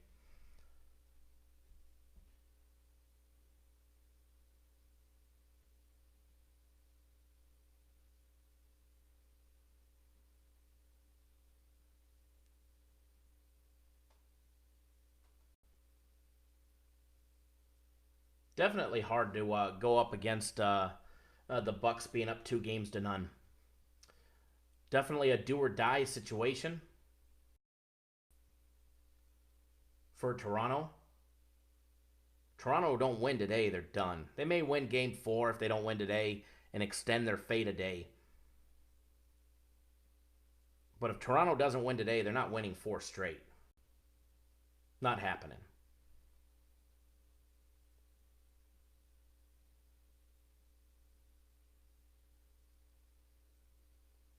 Definitely hard to go up against the Bucks being up 2-0. Definitely a do or die situation for Toronto. Toronto don't win today, they're done. They may win game 4 if they don't win today and extend their fate a day. But if Toronto doesn't win today, they're not winning 4 straight. Not happening.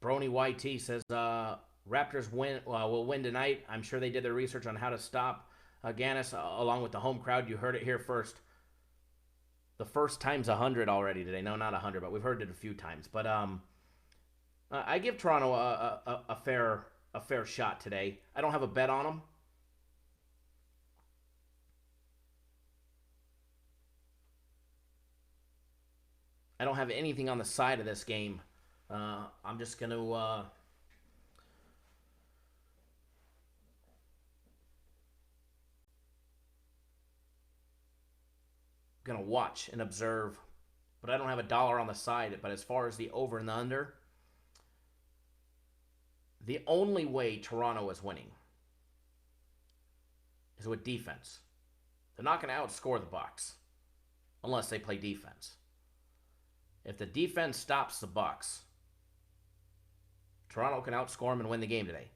Brony YT says Raptors will win tonight. I'm sure they did their research on how to stop Giannis along with the home crowd. You heard it here first. The first time's 100 already today. No, not 100, but we've heard it a few times. But I give Toronto a fair shot today. I don't have a bet on them. I don't have anything on the side of this game. I'm just going to watch and observe, but I don't have a dollar on the side. But as far as the over and the under, the only way Toronto is winning is with defense. They're not going to outscore the Bucks unless they play defense. If the defense stops the Bucks, Toronto can outscore them and win the game today.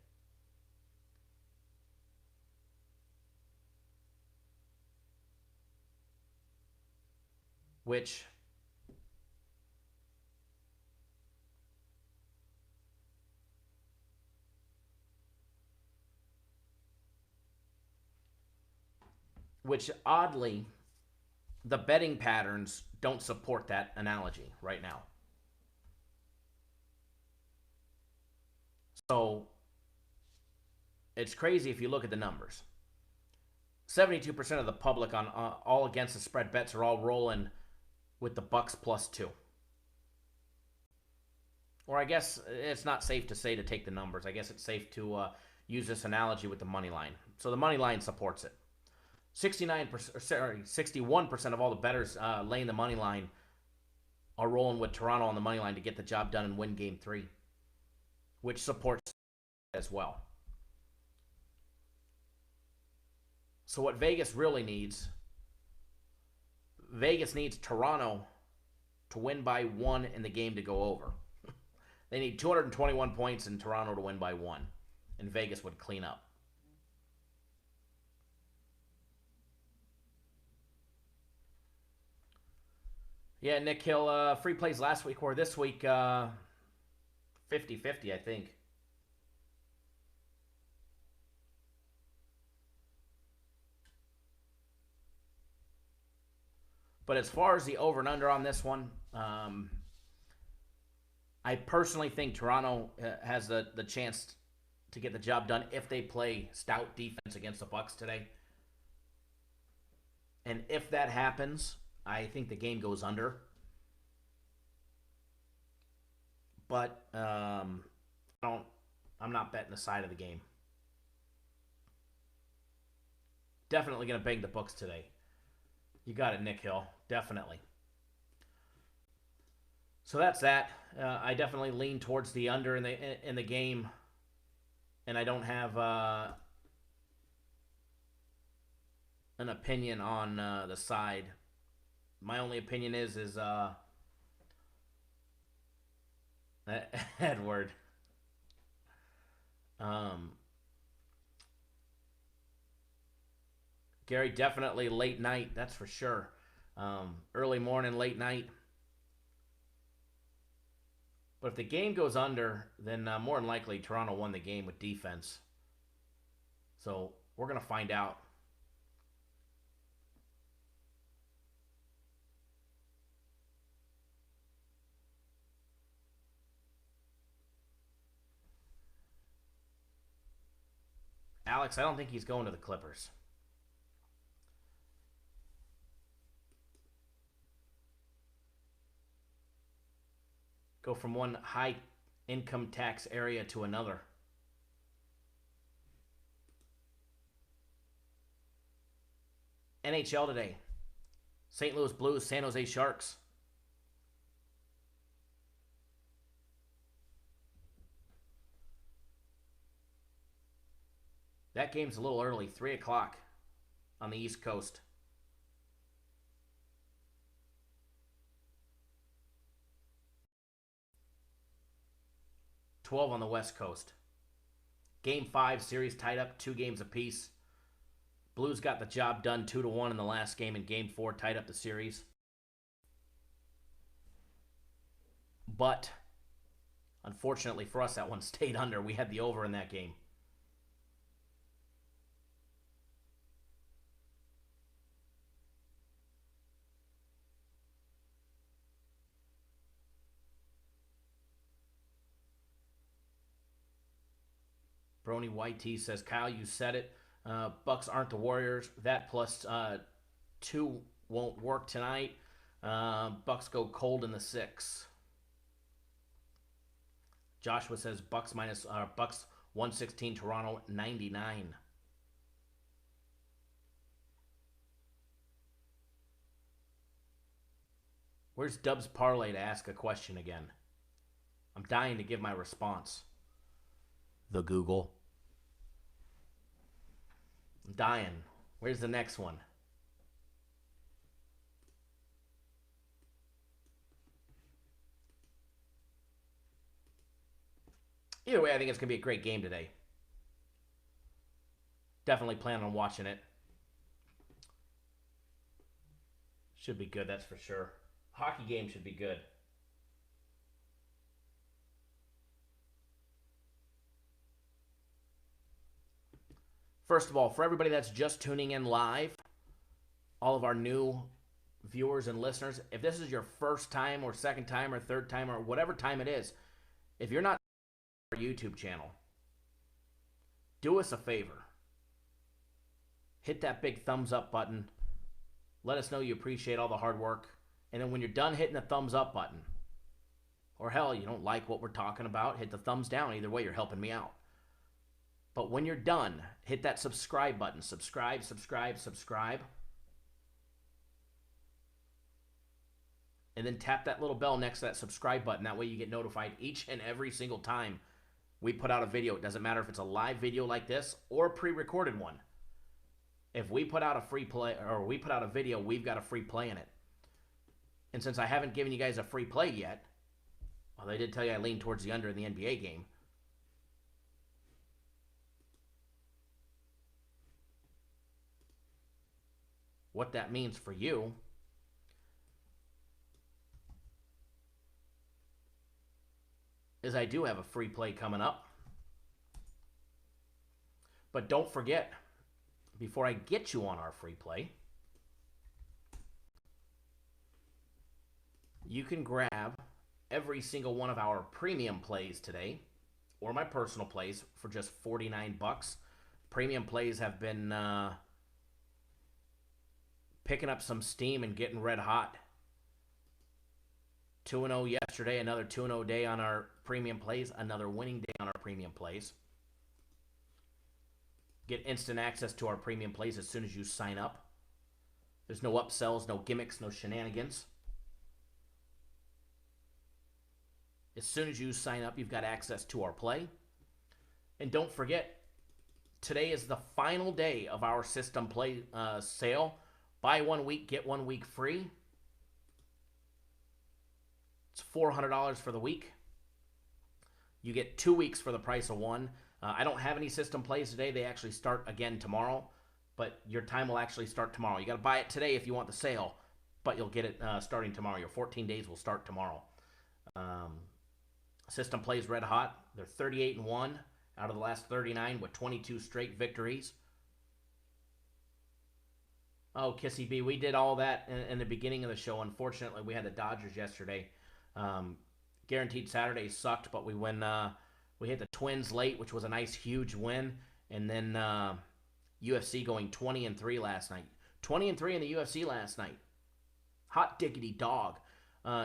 Which oddly, the betting patterns don't support that analogy right now. So it's crazy if you look at the numbers. 72% of the public on all against the spread bets are all rolling with the Bucks +2. Or I guess it's not safe to say to take the numbers. I guess it's safe to use this analogy with the money line. So the money line supports it. 61% of all the bettors laying the money line are rolling with Toronto on the money line to get the job done and win Game 3, which supports as well. So what Vegas really needs, Vegas needs Toronto to win by 1 and the game to go over. They need 221 points in Toronto to win by 1, and Vegas would clean up. Yeah, Nick Hill, free plays last week or this week, 50-50, I think. But as far as the over and under on this one, I personally think Toronto has the chance to get the job done if they play stout defense against the Bucks today. And if that happens, I think the game goes under. But I'm not betting the side of the game. Definitely going to bang the books today. You got it, Nick Hill. Definitely. So that's that. I definitely lean towards the under in the game, and I don't have an opinion on the side. My only opinion is Edward. Gary, definitely late night, that's for sure. Early morning, late night. But if the game goes under, then more than likely Toronto won the game with defense. So we're going to find out. Alex, I don't think he's going to the Clippers. Go from one high income tax area to another. NHL today. St. Louis Blues, San Jose Sharks. That game's a little early, 3 o'clock on the East Coast. $12 on the West Coast. Game 5, series tied up, 2 games apiece. Blues got the job done 2-1 in the last game, and Game 4 tied up the series. But, unfortunately for us, that one stayed under. We had the over in that game. Brony YT says, Kyle, you said it. Bucks aren't the Warriors. That plus 2 won't work tonight. Bucks go cold in the 6. Joshua says Bucks 116, Toronto 99. Where's Dub's Parlay to ask a question again? I'm dying to give my response. The Google. I'm dying. Where's the next one? Either way, I think it's going to be a great game today. Definitely plan on watching it. Should be good, that's for sure. Hockey game should be good. First of all, for everybody that's just tuning in live, all of our new viewers and listeners, if this is your first time or second time or third time or whatever time it is, if you're not on our YouTube channel, do us a favor. hit that big thumbs up button. Let us know you appreciate all the hard work. And then when you're done hitting the thumbs up button, or hell, you don't like what we're talking about, hit the thumbs down. Either way, you're helping me out. But when you're done, hit that subscribe button. Subscribe, subscribe, subscribe. And then tap that little bell next to that subscribe button. That way you get notified each and every single time we put out a video. It doesn't matter if it's a live video like this or a pre-recorded one. If we put out a free play, or we put out a video, we've got a free play in it. And since I haven't given you guys a free play yet, well, they did tell you I lean towards the under in the NBA game. What that means for you is I do have a free play coming up. But don't forget, before I get you on our free play, you can grab every single one of our premium plays today, or my personal plays, for just $49. Premium plays have been picking up some steam and getting red hot. 2-0 yesterday, another 2-0 day on our premium plays, another winning day on our premium plays. Get instant access to our premium plays as soon as you sign up. There's no upsells, no gimmicks, no shenanigans. As soon as you sign up, you've got access to our play. And don't forget, today is the final day of our system play sale. Buy 1 week, get 1 week free. It's $400 for the week. You get 2 weeks for the price of one. I don't have any system plays today. They actually start again tomorrow, but your time will actually start tomorrow. You got to buy it today if you want the sale, but you'll get it starting tomorrow. Your 14 days will start tomorrow. System plays red hot. They're 38-1 out of the last 39 with 22 straight victories. Oh, Kissy B, we did all that in the beginning of the show. Unfortunately, we had the Dodgers yesterday. Guaranteed Saturday sucked, but we hit the Twins late, which was a nice, huge win. And then UFC going 20-3 last night. 20-3 in the UFC last night. Hot diggity dog.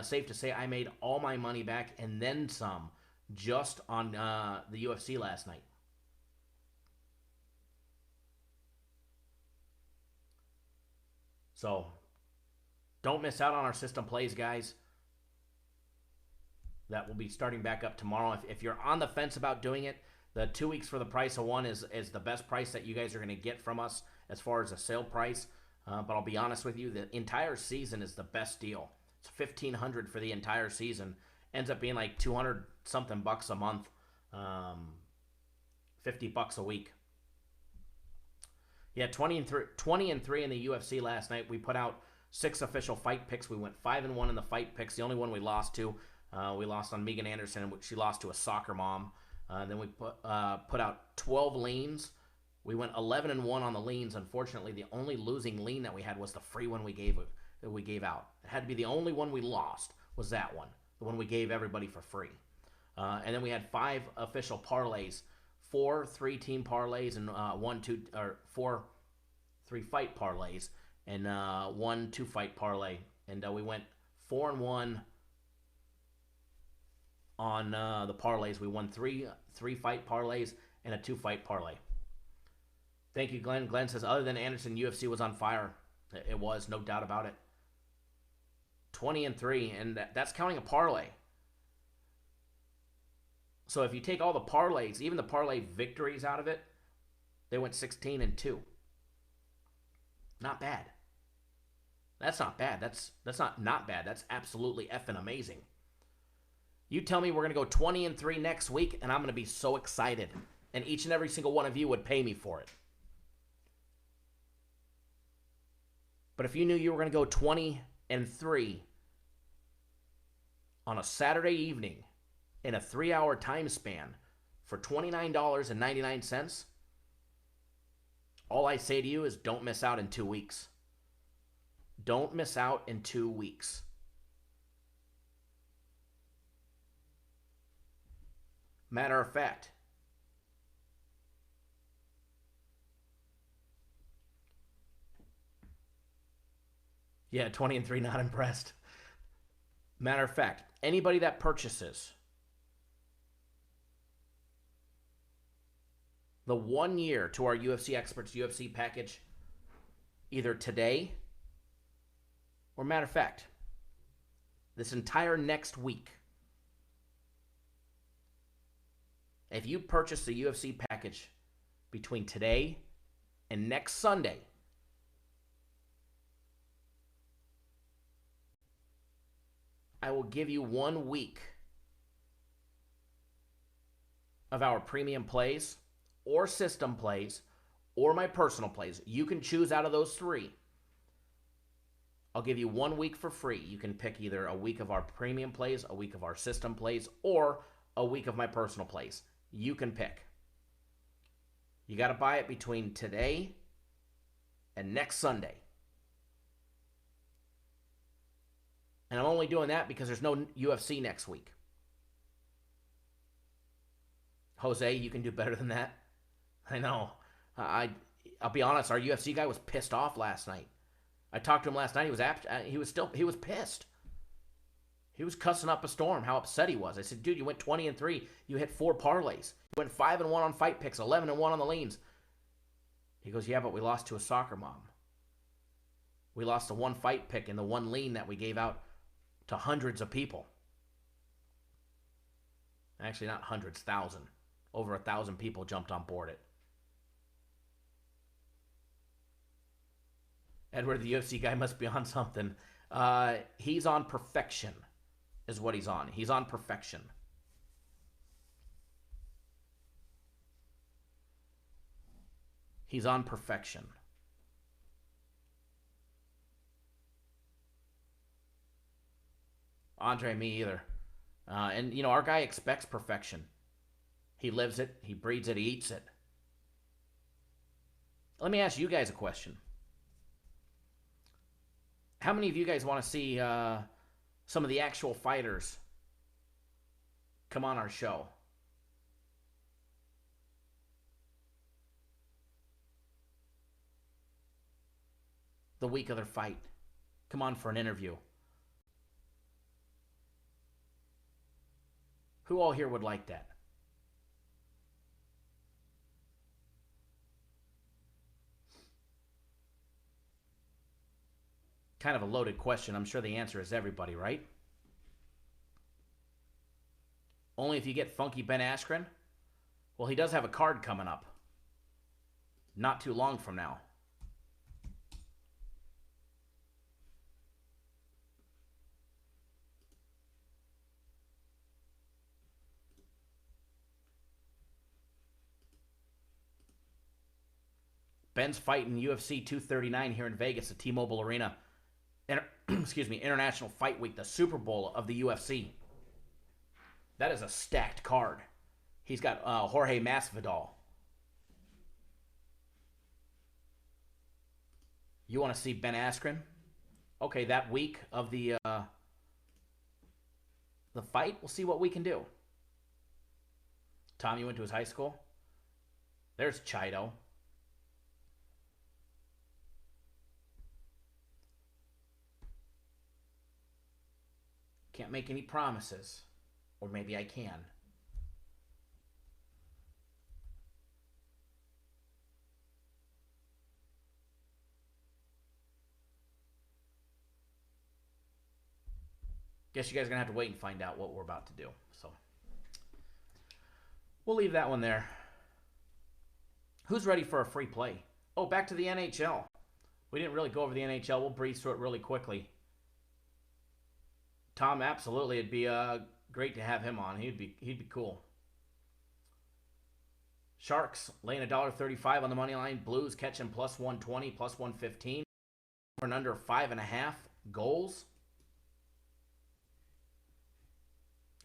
Safe to say I made all my money back and then some just on the UFC last night. So, don't miss out on our system plays, guys. That will be starting back up tomorrow. If you're on the fence about doing it, the 2 weeks for the price of one is the best price that you guys are going to get from us as far as a sale price. But I'll be honest with you, the entire season is the best deal. It's $1,500 for the entire season. Ends up being like 200 something bucks a month, $50 a week. Yeah, 20-3 in the UFC last night. We put out 6 official fight picks. We went 5-1 in the fight picks. The only one we lost to, we lost on Megan Anderson, which she lost to a soccer mom. Then we put out 12 leans. We went 11-1 on the leans. Unfortunately, the only losing lean that we had was the free one we gave out. It had to be the only one we lost was that one, the one we gave everybody for free. And then we had 5 official parlays, 4 3-team parlays, and 4 3-fight parlays, and 1 2-fight parlay. And we went 4-1 on the parlays. We won 3 3-fight parlays and a 2-fight parlay. Thank you, Glenn. Glenn says, other than Anderson, UFC was on fire. It was, no doubt about it. 20-3, and that's counting a parlay. So if you take all the parlays, even the parlay victories out of it, they went 16-2. Not bad. That's not bad. That's not bad. That's absolutely effing amazing. You tell me we're going to go 20-3 next week, and I'm going to be so excited. And each and every single one of you would pay me for it. But if you knew you were going to go 20-3 on a Saturday evening in a 3-hour time span for $29.99, all I say to you is don't miss out in 2 weeks. Don't miss out in 2 weeks. Matter of fact, Yeah, 20-3, not impressed. Matter of fact, anybody that purchases the 1 year to our UFC Experts UFC package, either today or, matter of fact, this entire next week, if you purchase the UFC package between today and next Sunday, I will give you 1 week of our premium plays or system plays or my personal plays. You can choose out of those 3. I'll give you 1 week for free. You can pick either a week of our premium plays, a week of our system plays, or a week of my personal plays. You can pick. You got to buy it between today and next Sunday. And I'm only doing that because there's no UFC next week. Jose, you can do better than that. I know. I'll be honest, our UFC guy was pissed off last night. I talked to him last night. He was pissed. He was cussing up a storm how upset he was. I said, dude, you went 20-3. You hit 4 parlays. You went 5-1 on fight picks, 11-1 on the leans. He goes, yeah, but we lost to a soccer mom. We lost the 1 fight pick and the 1 lean that we gave out to hundreds of people. Actually, not hundreds, 1,000. Over 1,000 people jumped on board it. Edward, the UFC guy, must be on something. He's on perfection, is what he's on. He's on perfection. He's on perfection. Andre, me either. And, our guy expects perfection. He lives it. He breathes it. He eats it. Let me ask you guys a question. How many of you guys want to see some of the actual fighters come on our show? The week of their fight. Come on for an interview. Who all here would like that? Kind of a loaded question. I'm sure the answer is everybody, right? Only if you get Funky Ben Askren? Well, he does have a card coming up. Not too long from now. Ben's fighting UFC 239 here in Vegas at T-Mobile Arena. International Fight Week, the Super Bowl of the UFC. That is a stacked card. He's got Jorge Masvidal. You want to see Ben Askren? Okay, that week of the fight, we'll see what we can do. Tom, you went to his high school? There's Chido. Can't make any promises. Or maybe I can. Guess you guys are going to have to wait and find out what we're about to do. So, we'll leave that one there. Who's ready for a free play? Oh, back to the NHL. We didn't really go over the NHL. We'll breeze through it really quickly. Tom, absolutely. It'd be great to have him on. He'd be cool. Sharks laying $1.35 on the money line. Blues catching plus 120, plus 115. For an under 5.5 goals.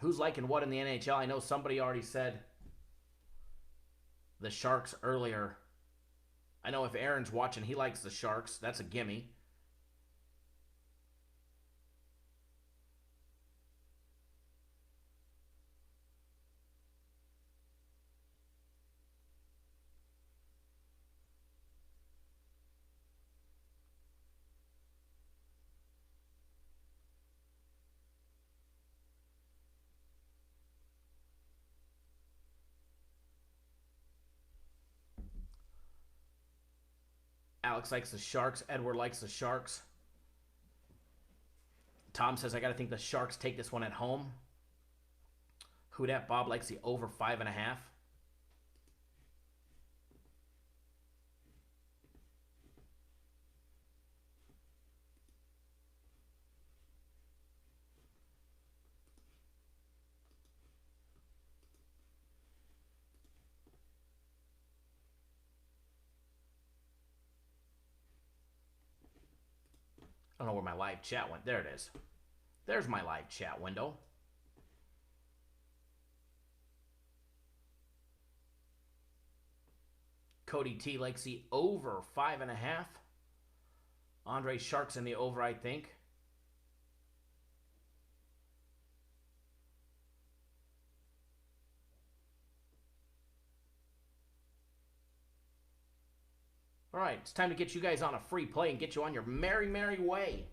Who's liking what in the NHL? I know somebody already said the Sharks earlier. I know if Aaron's watching, he likes the Sharks. That's a gimme. Alex likes the Sharks. Edward likes the Sharks. Tom says, I got to think the Sharks take this one at home. Who dat? Bob likes the over 5.5. I don't know where my live chat went. There it is. There's my live chat window. Cody T likes the over 5.5. Andre Sharks in the over, I think. All right, it's time to get you guys on a free play and get you on your merry, merry way.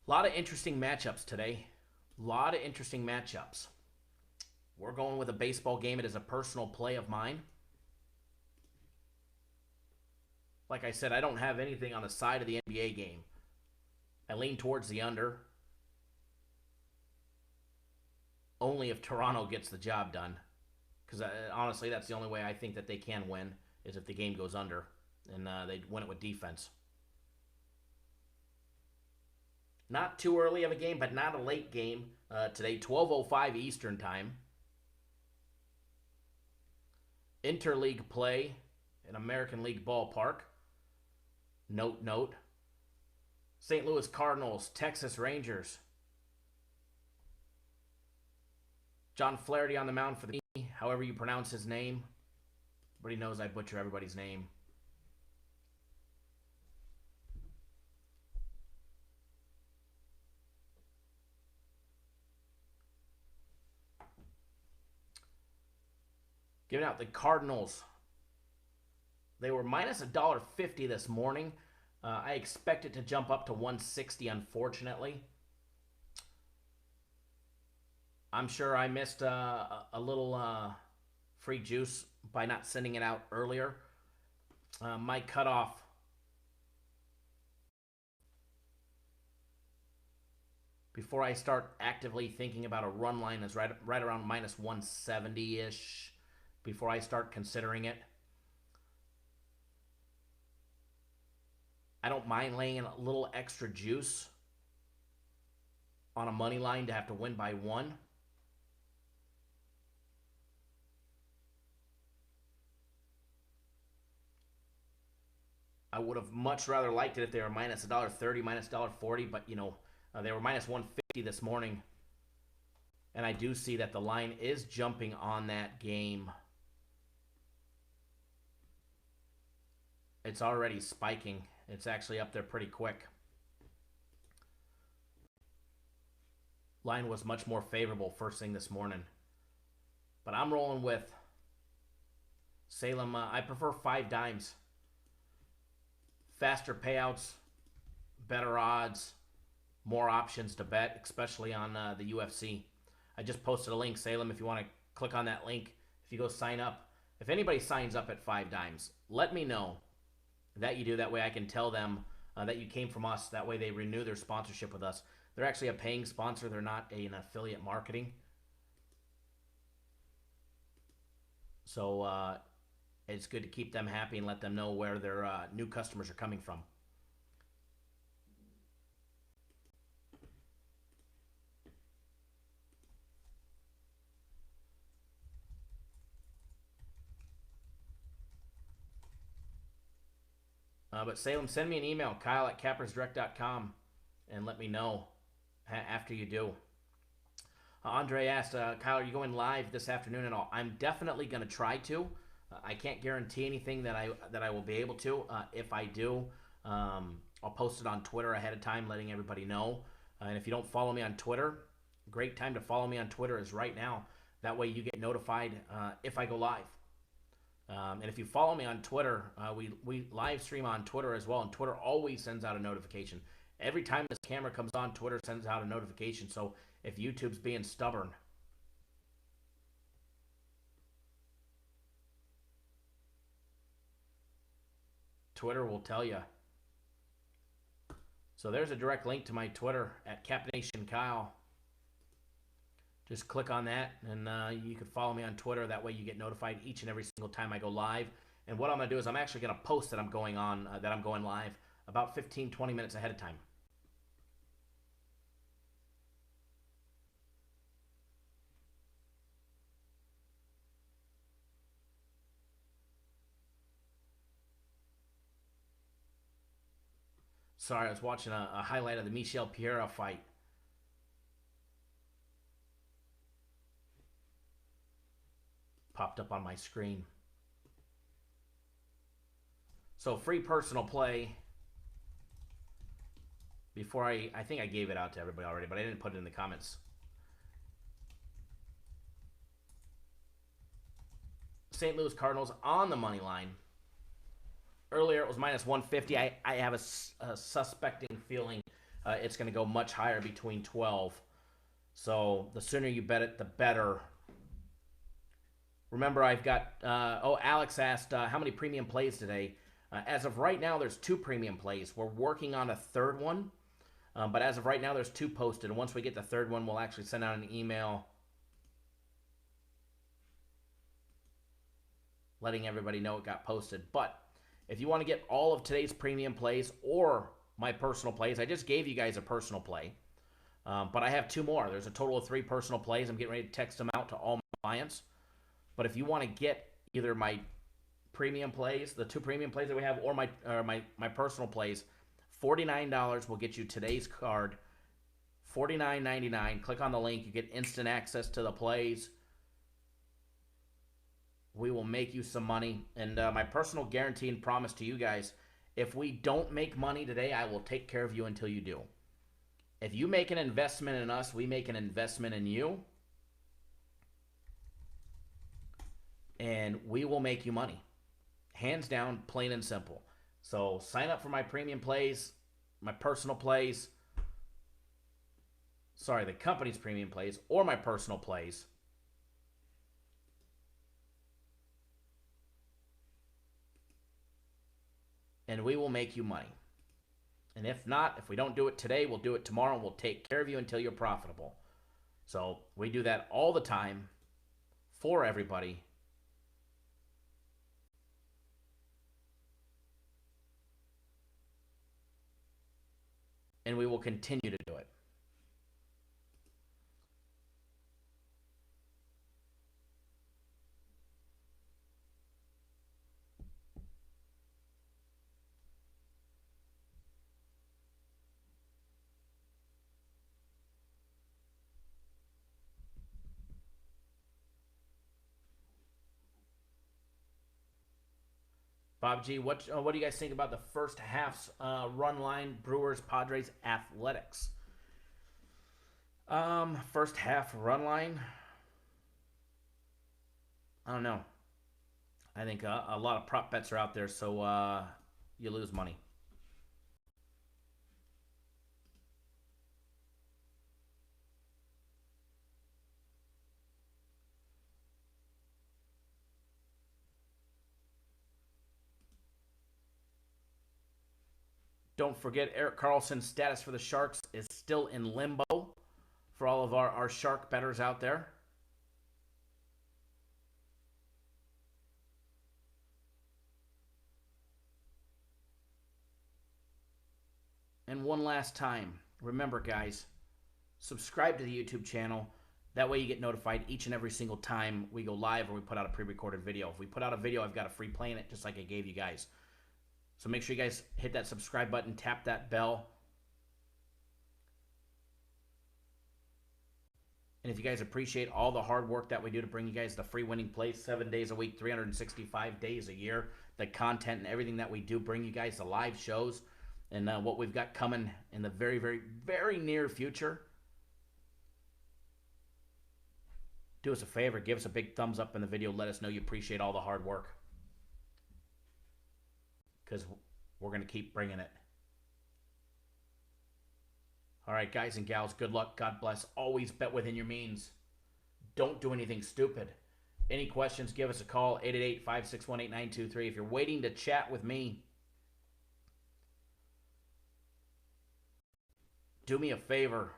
A lot of interesting matchups today. A lot of interesting matchups. We're going with a baseball game. It is a personal play of mine. Like I said, I don't have anything on the side of the NBA game. I lean towards the under. Only if Toronto gets the job done. Because honestly, that's the only way I think that they can win, is if the game goes under. And they win it with defense. Not too early of a game, but not a late game. Today, 12:05 Eastern Time. Interleague play in American League ballpark. Note. St. Louis Cardinals, Texas Rangers. John Flaherty on the mound for the however you pronounce his name. Everybody knows I butcher everybody's name. Giving out the Cardinals. They were minus $1.50 this morning. I expect it to jump up to 160, unfortunately. I'm sure I missed a little free juice by not sending it out earlier. My cutoff before I start actively thinking about a run line is right around minus 170-ish. Before I start considering it. I don't mind laying in a little extra juice on a money line to have to win by 1. I would have much rather liked it if they were minus $1.30, minus $1.40, but you know, they were minus 150 this morning. And I do see that the line is jumping on that game. It's already spiking. It's actually up there pretty quick. Line was much more favorable first thing this morning. But I'm rolling with Salem. I prefer 5 dimes. Faster payouts, better odds, more options to bet, especially on the UFC. I just posted a link, Salem, if you want to click on that link. If you go sign up. If anybody signs up at 5 dimes, let me know that you do. That way I can tell them that you came from us. That way they renew their sponsorship with us. They're actually a paying sponsor. They're not an affiliate marketing. So it's good to keep them happy and let them know where their new customers are coming from. But Salem, send me an email, Kyle@cappersdirect.com, and let me know after you do. Andre asked, Kyle, are you going live this afternoon at all? I'm definitely going to try to. I can't guarantee anything that I will be able to. If I do, I'll post it on Twitter ahead of time, letting everybody know. And if you don't follow me on Twitter, great time to follow me on Twitter is right now. That way you get notified if I go live. And if you follow me on Twitter, we live stream on Twitter as well, and Twitter always sends out a notification. Every time this camera comes on, Twitter sends out a notification. So if YouTube's being stubborn, Twitter will tell you. So there's a direct link to my Twitter at CapNationKyle. Just click on that, and you can follow me on Twitter. That way you get notified each and every single time I go live. And what I'm going to do is I'm actually going to post that I'm going live about 15, 20 minutes ahead of time. Sorry, I was watching a highlight of the Michel Pereira fight. Popped up on my screen. So free personal play. Before I think I gave it out to everybody already, but I didn't put it in the comments. St. Louis Cardinals on the money line. Earlier, it was minus 150. I have a suspecting feeling it's going to go much higher, between 12. So the sooner you bet it, the better. Remember, I've got... Alex asked, how many premium plays today? As of right now, there's 2 premium plays. We're working on a third one. But as of right now, there's 2 posted. And once we get the third one, we'll actually send out an email letting everybody know it got posted. But if you want to get all of today's premium plays or my personal plays, I just gave you guys a personal play. But I have 2 more. There's a total of 3 personal plays. I'm getting ready to text them out to all my clients. But if you want to get either my premium plays, the 2 premium plays that we have, or my personal plays, $49 will get you today's card. $49.99. Click on the link. You get instant access to the plays. We will make you some money. And my personal guarantee and promise to you guys, if we don't make money today, I will take care of you until you do. If you make an investment in us, we make an investment in you. And we will make you money. Hands down, plain and simple. So sign up for my premium plays, my personal plays. Sorry, the company's premium plays or my personal plays. And we will make you money. And if not, if we don't do it today, we'll do it tomorrow, and we'll take care of you until you're profitable. So we do that all the time for everybody. And we will continue to do it. Bob G, what do you guys think about the first half's run line, Brewers, Padres, Athletics? First half run line? I don't know. I think a lot of prop bets are out there, so you lose money. Don't forget, Eric Carlson's status for the Sharks is still in limbo for all of our Shark bettors out there. And one last time, remember guys, subscribe to the YouTube channel. That way you get notified each and every single time we go live or we put out a pre-recorded video. If we put out a video, I've got a free play in it, just like I gave you guys. So make sure you guys hit that subscribe button, tap that bell. And if you guys appreciate all the hard work that we do to bring you guys the free winning plays 7 days a week, 365 days a year, the content and everything that we do, bring you guys the live shows and what we've got coming in the very, very, very near future. Do us a favor, give us a big thumbs up in the video. Let us know you appreciate all the hard work, because we're going to keep bringing it. All right, guys and gals, good luck. God bless. Always bet within your means. Don't do anything stupid. Any questions, give us a call, 888-561-8923. If you're waiting to chat with me, do me a favor.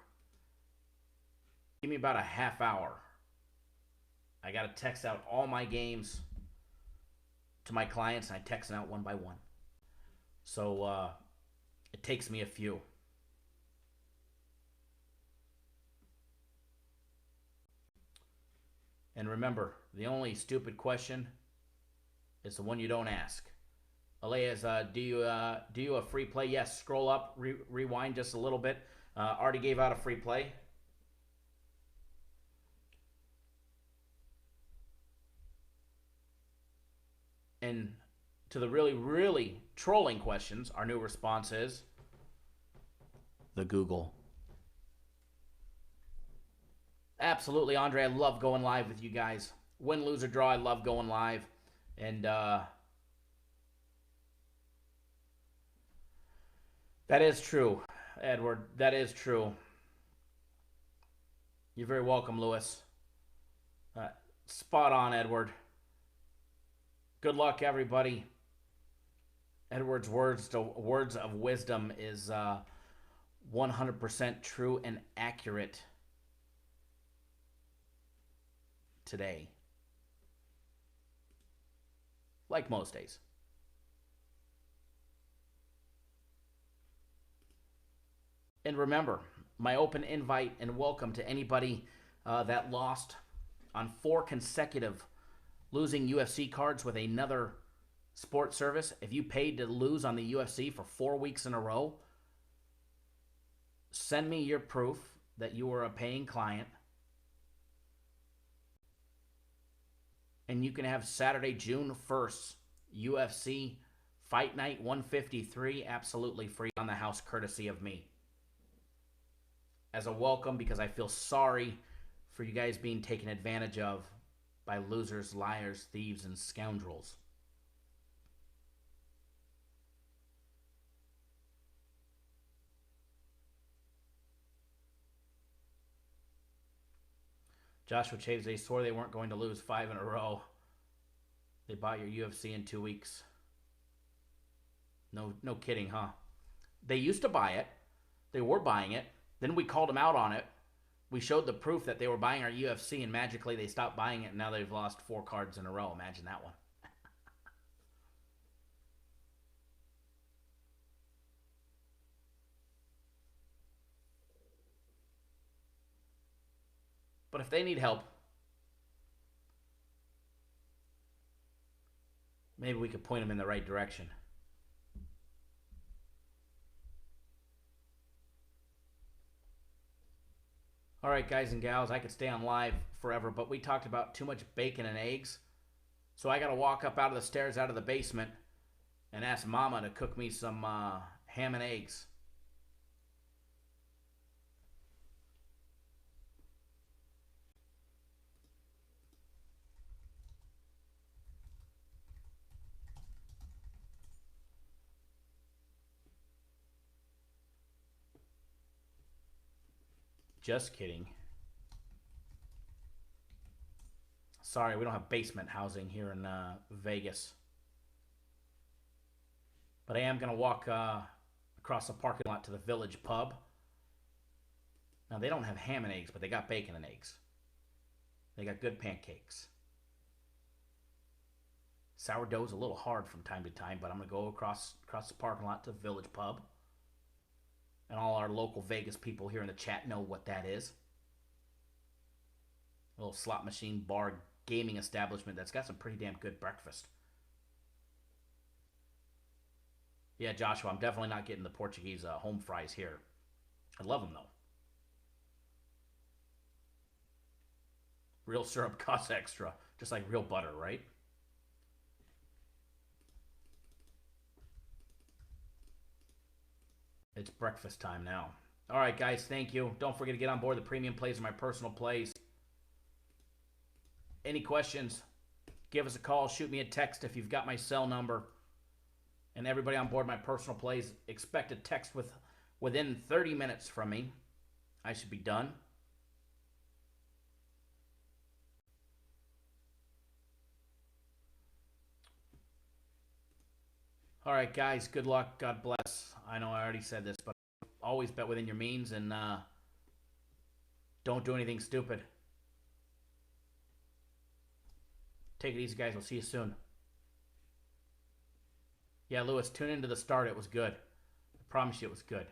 Give me about a half hour. I got to text out all my games to my clients, and I text them out one by one. So it takes me a few. And remember, the only stupid question is the one you don't ask. Alea's, do you a free play? Yes. Scroll up, rewind just a little bit. Already gave out a free play. And to the really, really trolling questions, our new response is the Google. Absolutely, Andre. I love going live with you guys. Win, lose, or draw, I love going live. And that is true, Edward. That is true. You're very welcome, Lewis. Spot on, Edward. Good luck, everybody. Edward's words of wisdom is 100% true and accurate today. Like most days. And remember, my open invite and welcome to anybody that lost on 4 consecutive losing UFC cards with another sports service. If you paid to lose on the UFC for 4 weeks in a row, send me your proof that you were a paying client. And you can have Saturday, June 1st, UFC Fight Night 153 absolutely free on the house, courtesy of me. As a welcome, because I feel sorry for you guys being taken advantage of by losers, liars, thieves, and scoundrels. Joshua Chaves, they swore they weren't going to lose 5 in a row. They bought your UFC in 2 weeks. No kidding, huh? They used to buy it. They were buying it. Then we called them out on it. We showed the proof that they were buying our UFC, and magically they stopped buying it, and now they've lost 4 cards in a row. Imagine that one. But if they need help, maybe we could point them in the right direction. All right, guys and gals, I could stay on live forever, but we talked about too much bacon and eggs. So I got to walk up out of the stairs, out of the basement, and ask Mama to cook me some ham and eggs. Just kidding. Sorry, we don't have basement housing here in Vegas. But I am going to walk across the parking lot to the Village Pub. Now, they don't have ham and eggs, but they got bacon and eggs. They got good pancakes. Sourdough's a little hard from time to time, but I'm going to go across the parking lot to the Village Pub. And all our local Vegas people here in the chat know what that is. A little slot machine bar gaming establishment that's got some pretty damn good breakfast. Yeah, Joshua, I'm definitely not getting the Portuguese home fries here. I love them, though. Real syrup costs extra, just like real butter, right? It's breakfast time now. All right, guys, thank you. Don't forget to get on board the premium plays and my personal plays. Any questions, give us a call. Shoot me a text if you've got my cell number. And everybody on board my personal plays, expect a text within 30 minutes from me. I should be done. All right, guys, good luck. God bless. I know I already said this, but always bet within your means and don't do anything stupid. Take it easy, guys. We'll see you soon. Yeah, Lewis, tune into the start. It was good. I promise you it was good.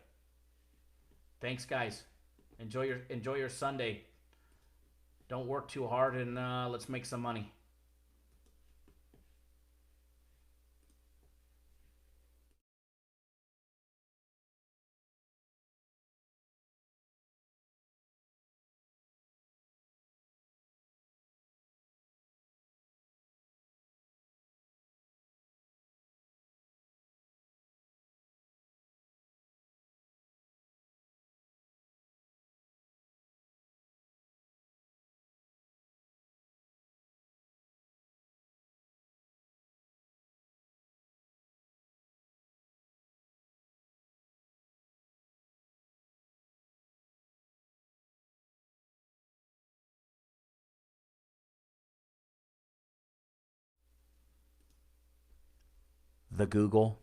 Thanks, guys. Enjoy your Sunday. Don't work too hard, and let's make some money. The Google